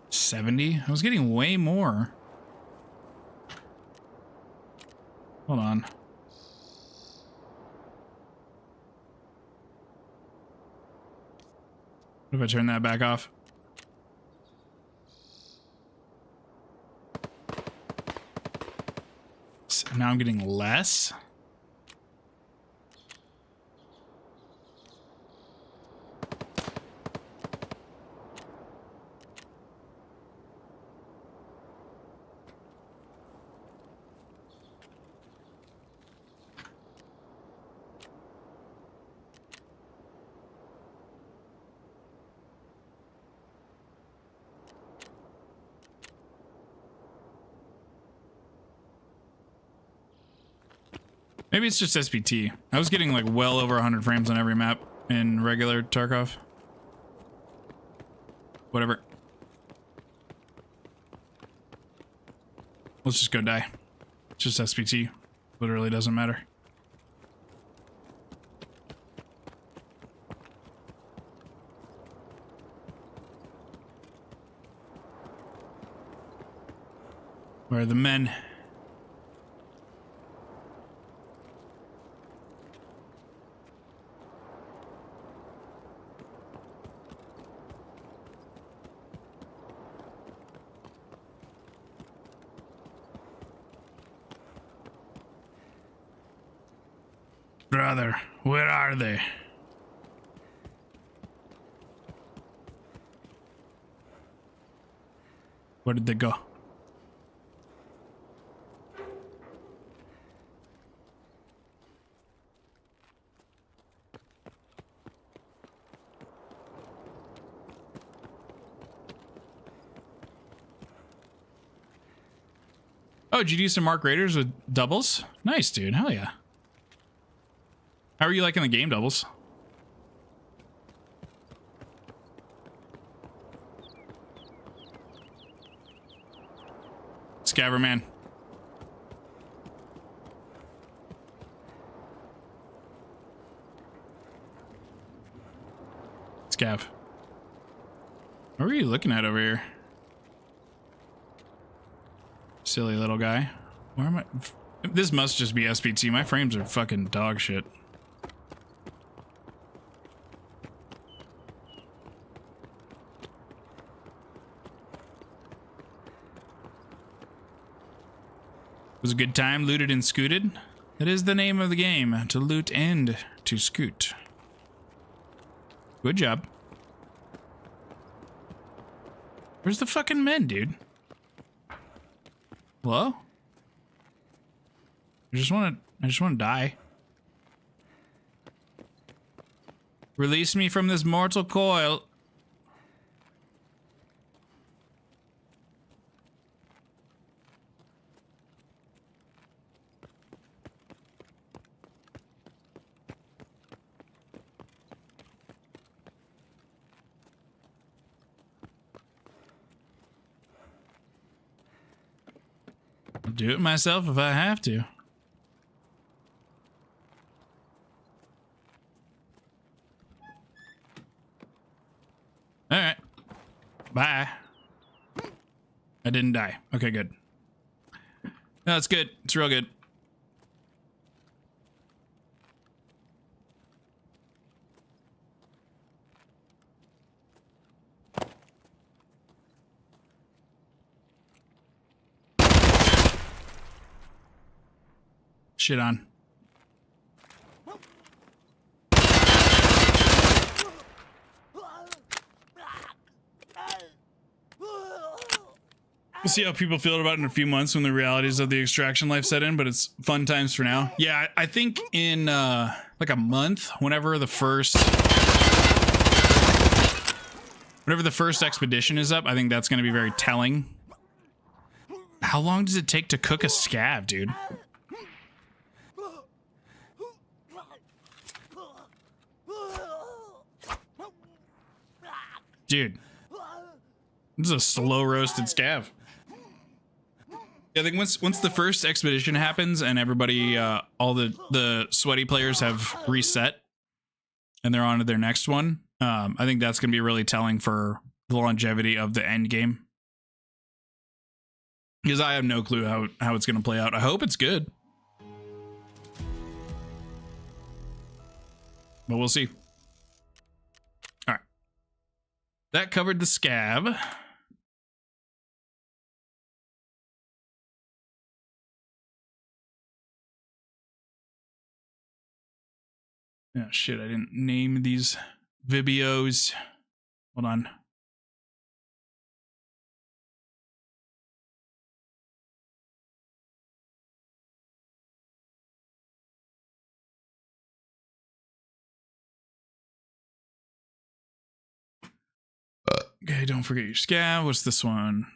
$70? I was getting way more. Hold on. What if I turn that back off? So now I'm getting less. Maybe it's just SPT. I was getting like well over 100 frames on every map in regular Tarkov. Whatever. Let's just go die. It's just SPT. Literally doesn't matter. Where are the men? Brother, where are they? Where did they go? Oh, did you do some Mark Raiders with doubles? Nice, dude. Hell yeah. How are you liking the game, doubles? Scabber man. Scav. What are you looking at over here? Silly little guy. Where am I? This must just be SPT. My frames are fucking dog shit. It was a good time, looted and scooted. That is the name of the game, to loot and to scoot. Good job. Where's the fucking men, dude? Hello? I just want to die. Release me from this mortal coil. I'll do it myself if I have to. All right. Bye. I didn't die. Okay, good. No, it's good. It's real good. shit on. We'll see how people feel about it in a few months when the realities of the extraction life set in, but it's fun times for now. Yeah, I think in like a month, whenever the first expedition is up, I think that's going to be very telling. How long does it take to cook a scav, dude? Dude, this is a slow roasted scav. I think once the first expedition happens and everybody, all the sweaty players have reset and they're on to their next one, I think that's going to be really telling for the longevity of the end game. Because I have no clue how it's going to play out. I hope it's good. But we'll see. All right. That covered the scav. Oh, shit, I didn't name these Vibios. Hold on. Okay, don't forget your scav. What's this one?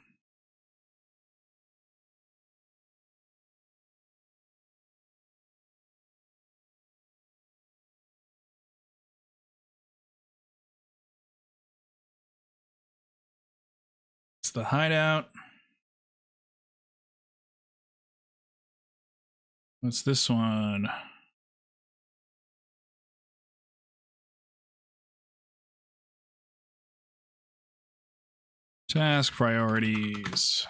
It's the hideout. What's this one? Task priorities.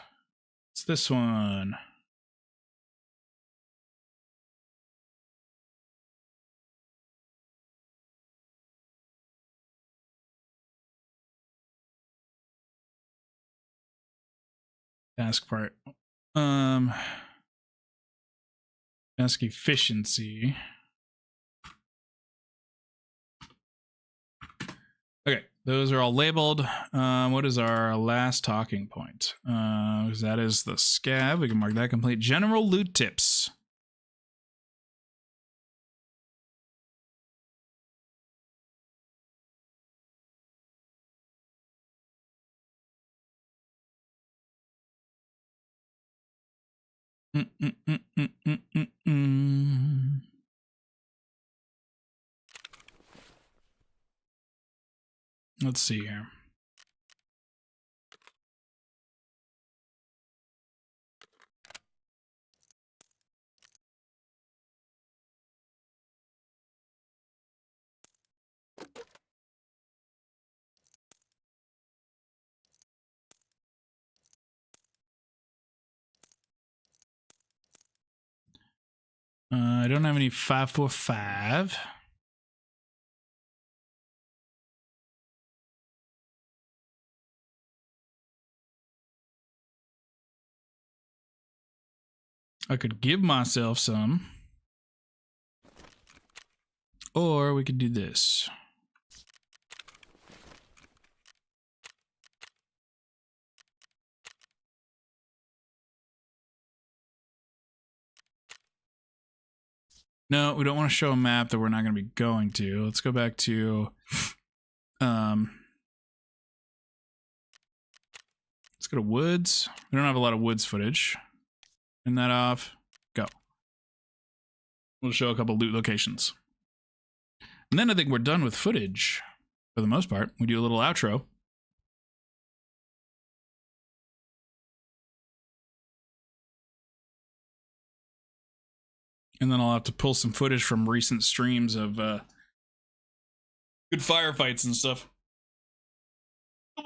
It's this one. Task part. Task efficiency. Okay, those are all labeled. What is our last talking point? That is the scav. We can mark that complete. General loot tips. Let's see here. I don't have any 545. I could give myself some. Or we could do this. No, we don't want to show a map that we're not going to be going to. Let's go back to let's go to woods. We don't have a lot of woods footage. Turn that off. Go. We'll show a couple loot locations. And then I think we're done with footage for the most part. We do a little outro. And then I'll have to pull some footage from recent streams of good firefights and stuff. I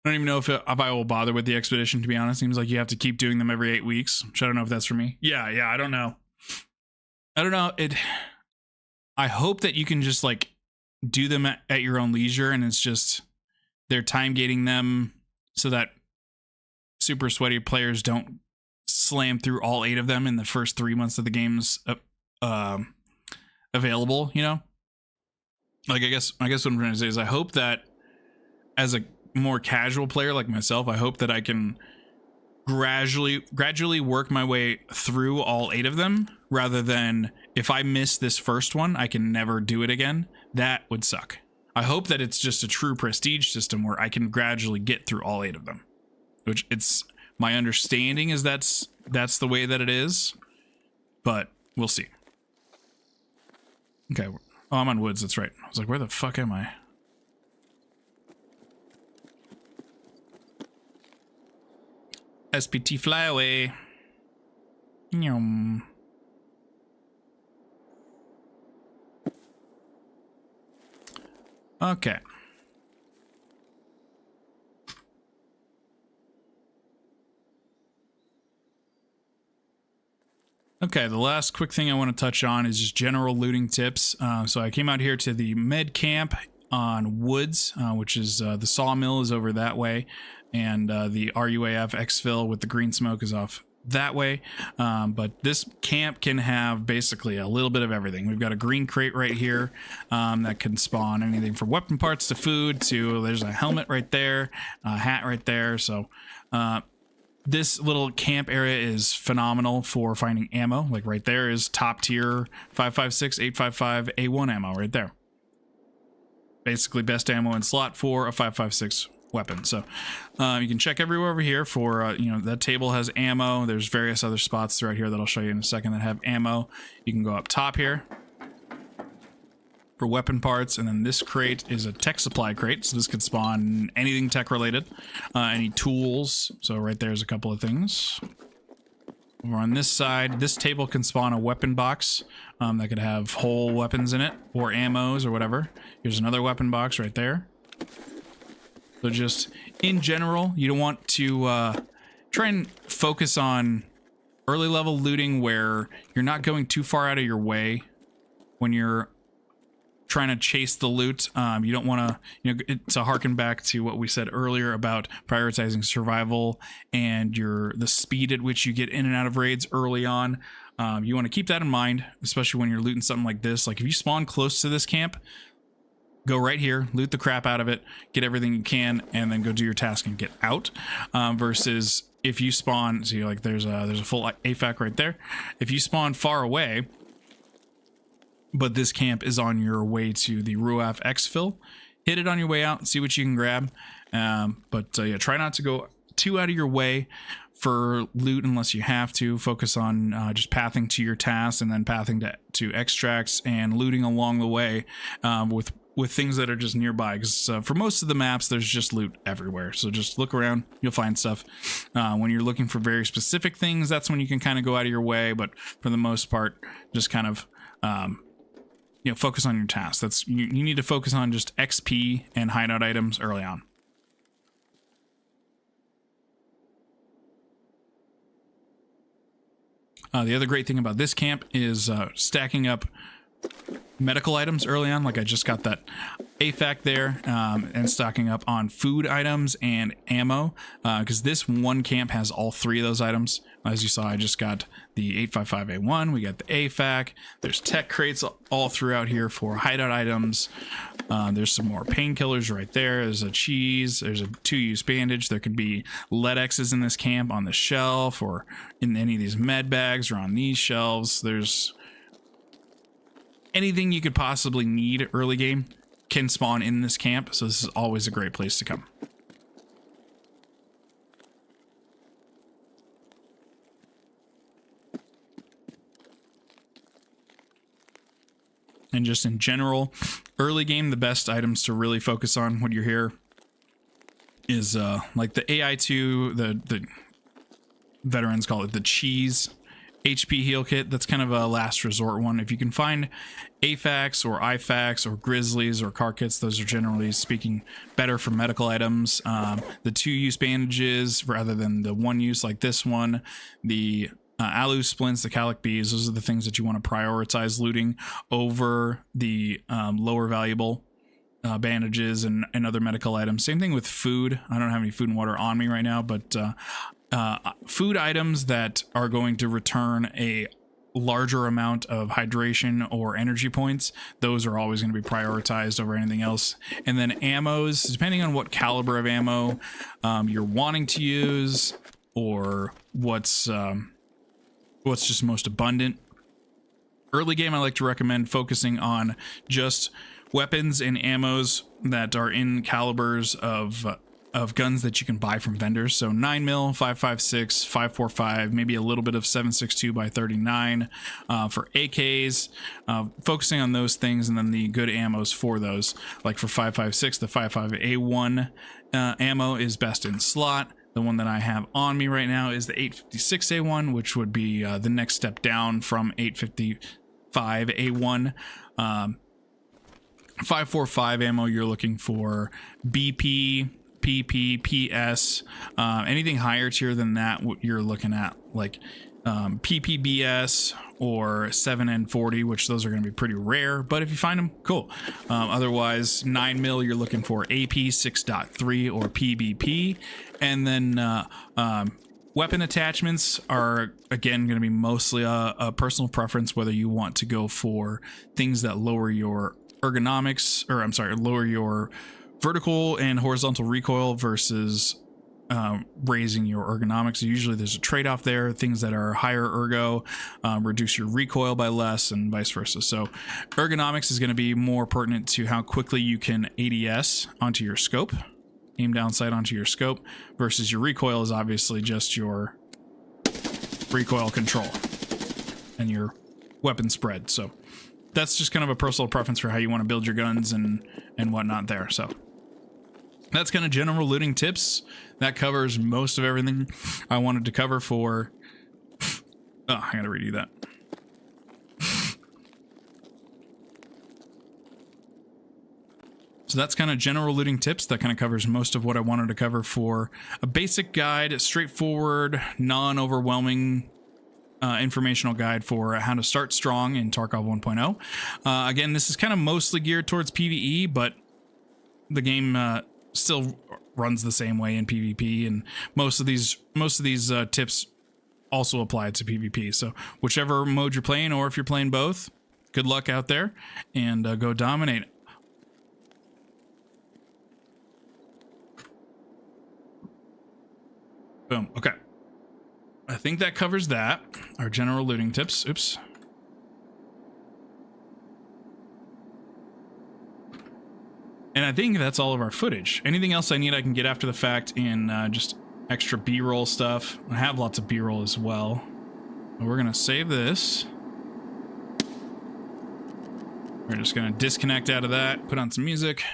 don't even know if I will bother with the expedition, to be honest. Seems like you have to keep doing them every 8 weeks, which I don't know if that's for me. Yeah, I don't know. I hope that you can just like do them at your own leisure, and it's just they're time gating them so that super sweaty players don't slam through all 8 of them in the first 3 months of the game's available, you know? Like, I guess what I'm trying to say is I hope that as a more casual player like myself, I hope that I can gradually work my way through all 8 of them, rather than if I miss this first one, I can never do it again. That would suck. I hope that it's just a true prestige system where I can gradually get through all 8 of them, which it's my understanding is that's the way that it is, but we'll see. Okay. Oh, I'm on woods. That's right. I was like, where the fuck am I? SPT fly away. Yum. Okay. Okay, the last quick thing I want to touch on is just general looting tips. So I came out here to the med camp on Woods, which is the sawmill is over that way, and the RUAF exfil with the green smoke is off that way. But this camp can have basically a little bit of everything. We've got a green crate right here that can spawn anything from weapon parts to food to, there's a helmet right there, a hat right there. So this little camp area is phenomenal for finding ammo. Like right there is top tier 5.56, 8.55 A1 ammo right there. Basically best ammo in slot for a 5.56 weapon. So you can check everywhere over here for, you know, that table has ammo. There's various other spots throughout here that I'll show you in a second that have ammo. You can go up top here for weapon parts, and then this crate is a tech supply crate, so this could spawn anything tech related, any tools. So right there's a couple of things. Over on this side, this table can spawn a weapon box that could have whole weapons in it, or ammos or whatever. Here's another weapon box right there. So just in general, you don't want to try and focus on early level looting where you're not going too far out of your way when you're trying to chase the loot. You don't want to, you know, to harken back to what we said earlier about prioritizing survival and the speed at which you get in and out of raids early on. You want to keep that in mind, especially when you're looting something like this. Like if you spawn close to this camp, go right here, loot the crap out of it, get everything you can, and then go do your task and get out. Versus if you spawn, see, like there's a full AFAC right there. If you spawn far away, but this camp is on your way to the RUAF exfil, hit it on your way out, see what you can grab. Yeah, try not to go too out of your way for loot unless you have to. Focus on just pathing to your tasks and then pathing to extracts and looting along the way with things that are just nearby, because for most of the maps there's just loot everywhere. So just look around, you'll find stuff. When you're looking for very specific things, that's when you can kind of go out of your way, but for the most part just kind of you know, focus on your tasks. That's you need to focus on just XP and hideout items early on. The other great thing about this camp is stacking up medical items early on. Like I just got that AFAC there, and stocking up on food items and ammo, because this one camp has all 3 of those items. As you saw, I just got the 8.55A1, we got the AFAC, there's tech crates all throughout here for hideout items. There's some more painkillers right there, there's a cheese, there's a 2-use bandage, there could be lead X's in this camp on the shelf or in any of these med bags or on these shelves. There's anything you could possibly need early game can spawn in this camp, so this is always a great place to come. And just in general, early game, the best items to really focus on when you're here is like the AI2, the veterans call it the cheese HP heal kit. That's kind of a last resort one. If you can find AFACs or IFACs or Grizzlies or car kits, those are generally speaking better for medical items. The 2-use bandages rather than the 1-use like this one, the alu splints, the calic bees, those are the things that you want to prioritize looting over the lower valuable bandages and other medical items. Same thing with food. I don't have any food and water on me right now, but food items that are going to return a larger amount of hydration or energy points, those are always going to be prioritized over anything else. And then ammos, depending on what caliber of ammo you're wanting to use, or what's just most abundant. Early game, I like to recommend focusing on just weapons and ammos that are in calibers of guns that you can buy from vendors. So 9mm, 5.56, 5.45, maybe a little bit of 7.62 by 39 for AKs. Focusing on those things, and then the good ammos for those. Like for 5.56, the 5.5A1 ammo is best in slot. The one that I have on me right now is the 8.56A1, which would be the next step down from 8.55A1. 5.45 ammo, you're looking for BP, PP, PS, anything higher tier than that, what you're looking at like PPBS or 7N40, which those are going to be pretty rare, but if you find them, cool. Otherwise, 9mm, you're looking for AP 6.3 or PBP. And then weapon attachments are, again, going to be mostly a personal preference, whether you want to go for things that lower your ergonomics, or I'm sorry, lower your vertical and horizontal recoil versus raising your ergonomics. Usually there's a trade-off there. Things that are higher ergo reduce your recoil by less, and vice versa. So ergonomics is going to be more pertinent to how quickly you can ADS onto your scope, aim down sight onto your scope, versus your recoil is obviously just your recoil control and your weapon spread. So that's just kind of a personal preference for how you want to build your guns and whatnot there. So that's kind of general looting tips. That covers most of everything I wanted to cover for... Oh, I gotta redo that. So that's kind of general looting tips. That kind of covers most of what I wanted to cover for a basic guide, a straightforward, non-overwhelming informational guide for how to start strong in Tarkov 1.0. Again, this is kind of mostly geared towards PvE, but the game still runs the same way in PvP, and most of these tips also apply to PvP. So whichever mode you're playing, or if you're playing both, good luck out there, and go dominate. Boom. Okay. I think that covers that. Our general looting tips. Oops. And I think that's all of our footage. Anything else I need, I can get after the fact in just extra B-roll stuff. I have lots of B-roll as well. We're going to save this. We're just going to disconnect out of that, put on some music.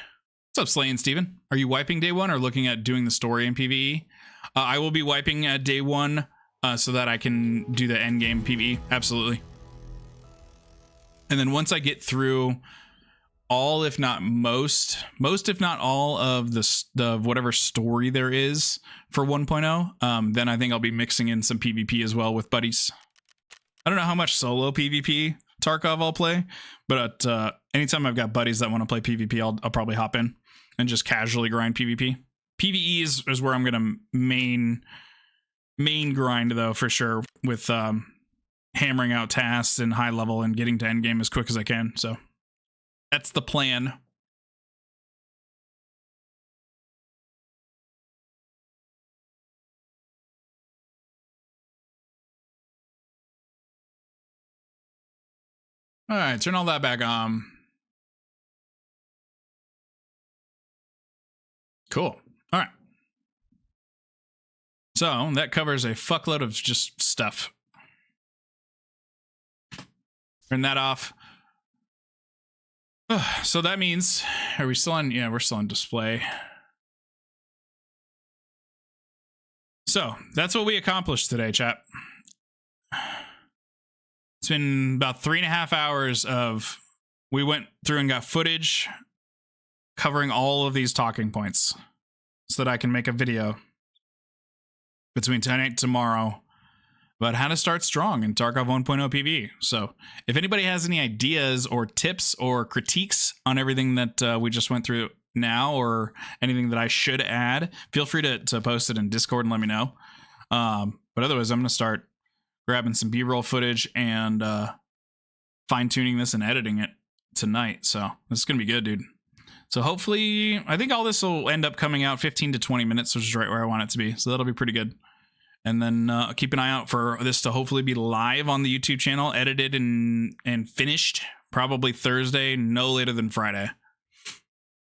What's up, Slay and Steven? Are you wiping day one or looking at doing the story in PvE? I will be wiping at day one so that I can do the end game PvE. Absolutely. And then once I get through all, if not most if not all of the whatever story there is for 1.0, then I think I'll be mixing in some PvP as well with buddies. I don't know how much solo PvP Tarkov I'll play, but anytime I've got buddies that want to play PvP, I'll probably hop in and just casually grind PvP. PvE is where I'm gonna main grind, though, for sure, with hammering out tasks and high level and getting to end game as quick as I can. So that's the plan. All right, turn all that back on. Cool. All right. So that covers a fuckload of just stuff. Turn that off. So that means, are we still on? Yeah, we're still on display. So that's what we accomplished today, chat. It's been about 3.5 hours of, we went through and got footage covering all of these talking points so that I can make a video between tonight and tomorrow about how to start strong in Tarkov 1.0 PvE. So if anybody has any ideas or tips or critiques on everything that we just went through now, or anything that I should add, feel free to post it in Discord and let me know. But otherwise, I'm gonna start grabbing some B-roll footage and fine-tuning this and editing it tonight. So this is gonna be good, dude. So hopefully, I think all this will end up coming out 15 to 20 minutes, which is right where I want it to be. So that'll be pretty good. And then keep an eye out for this to hopefully be live on the YouTube channel, edited and finished probably Thursday, no later than Friday.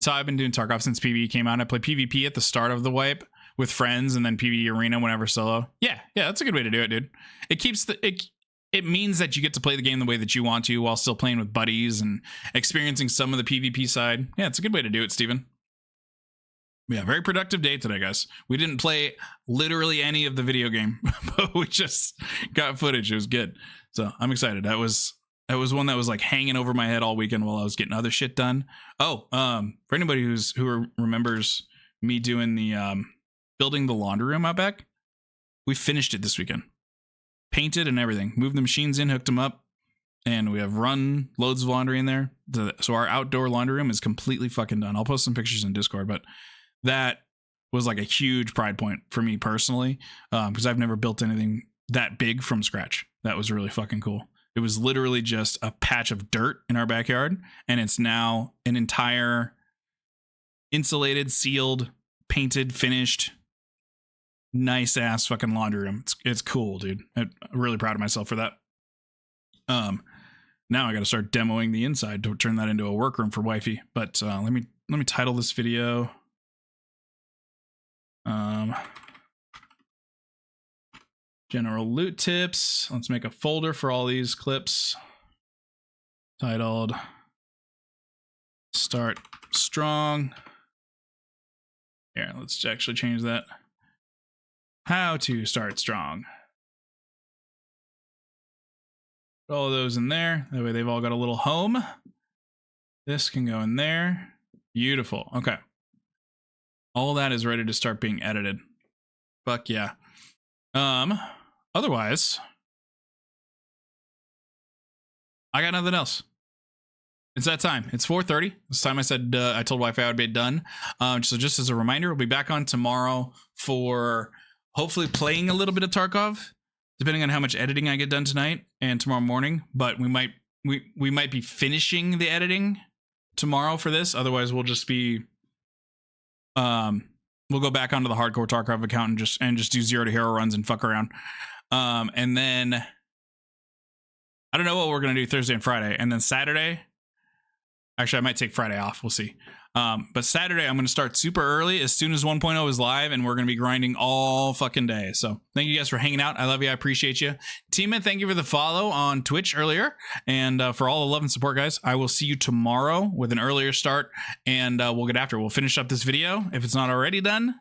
So I've been doing Tarkov since PvE came out. I play PvP at the start of the wipe with friends, and then PvE arena whenever solo. Yeah, that's a good way to do it, dude. It keeps it means that you get to play the game the way that you want to while still playing with buddies and experiencing some of the PvP side. Yeah, it's a good way to do it, Steven. Yeah, very productive day today, guys. We didn't play literally any of the video game, but we just got footage. It was good. So I'm excited. That was one that was like hanging over my head all weekend while I was getting other shit done. Oh, for anybody who remembers me doing the building the laundry room out back, we finished it this weekend. Painted and everything. Moved the machines in, hooked them up, and we have run loads of laundry in there. So our outdoor laundry room is completely fucking done. I'll post some pictures in Discord, but that was like a huge pride point for me personally, because I've never built anything that big from scratch. That was really fucking cool. It was literally just a patch of dirt in our backyard, and it's now an entire insulated, sealed, painted, finished, nice ass fucking laundry room. It's cool, dude. I'm really proud of myself for that. Now I got to start demoing the inside to turn that into a workroom for wifey. But let me title this video. General loot tips. Let's make a folder for all these clips titled Start Strong. Here, let's actually change that. How to start strong. Put all of those in there. That way they've all got a little home. This can go in there. Beautiful. Okay. All that is ready to start being edited. Fuck yeah. Otherwise, I got nothing else. It's that time. It's 4:30. This time I said I told Wi-Fi I would be done. So just as a reminder, we'll be back on tomorrow for hopefully playing a little bit of Tarkov, depending on how much editing I get done tonight and tomorrow morning. But we might be finishing the editing tomorrow for this. Otherwise, we'll just be we'll go back onto the hardcore Tarkov account and just do 0 to hero runs and fuck around. And then I don't know what we're gonna do Thursday and Friday, and then Saturday. Actually, I might take Friday off. We'll see. But Saturday, I'm going to start super early as soon as 1.0 is live, and we're going to be grinding all fucking day. So thank you guys for hanging out. I love you. I appreciate you. Tima, thank you for the follow on Twitch earlier. And for all the love and support, guys, I will see you tomorrow with an earlier start, and we'll get after it. We'll finish up this video if it's not already done,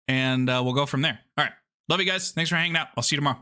and we'll go from there. All right. Love you guys. Thanks for hanging out. I'll see you tomorrow.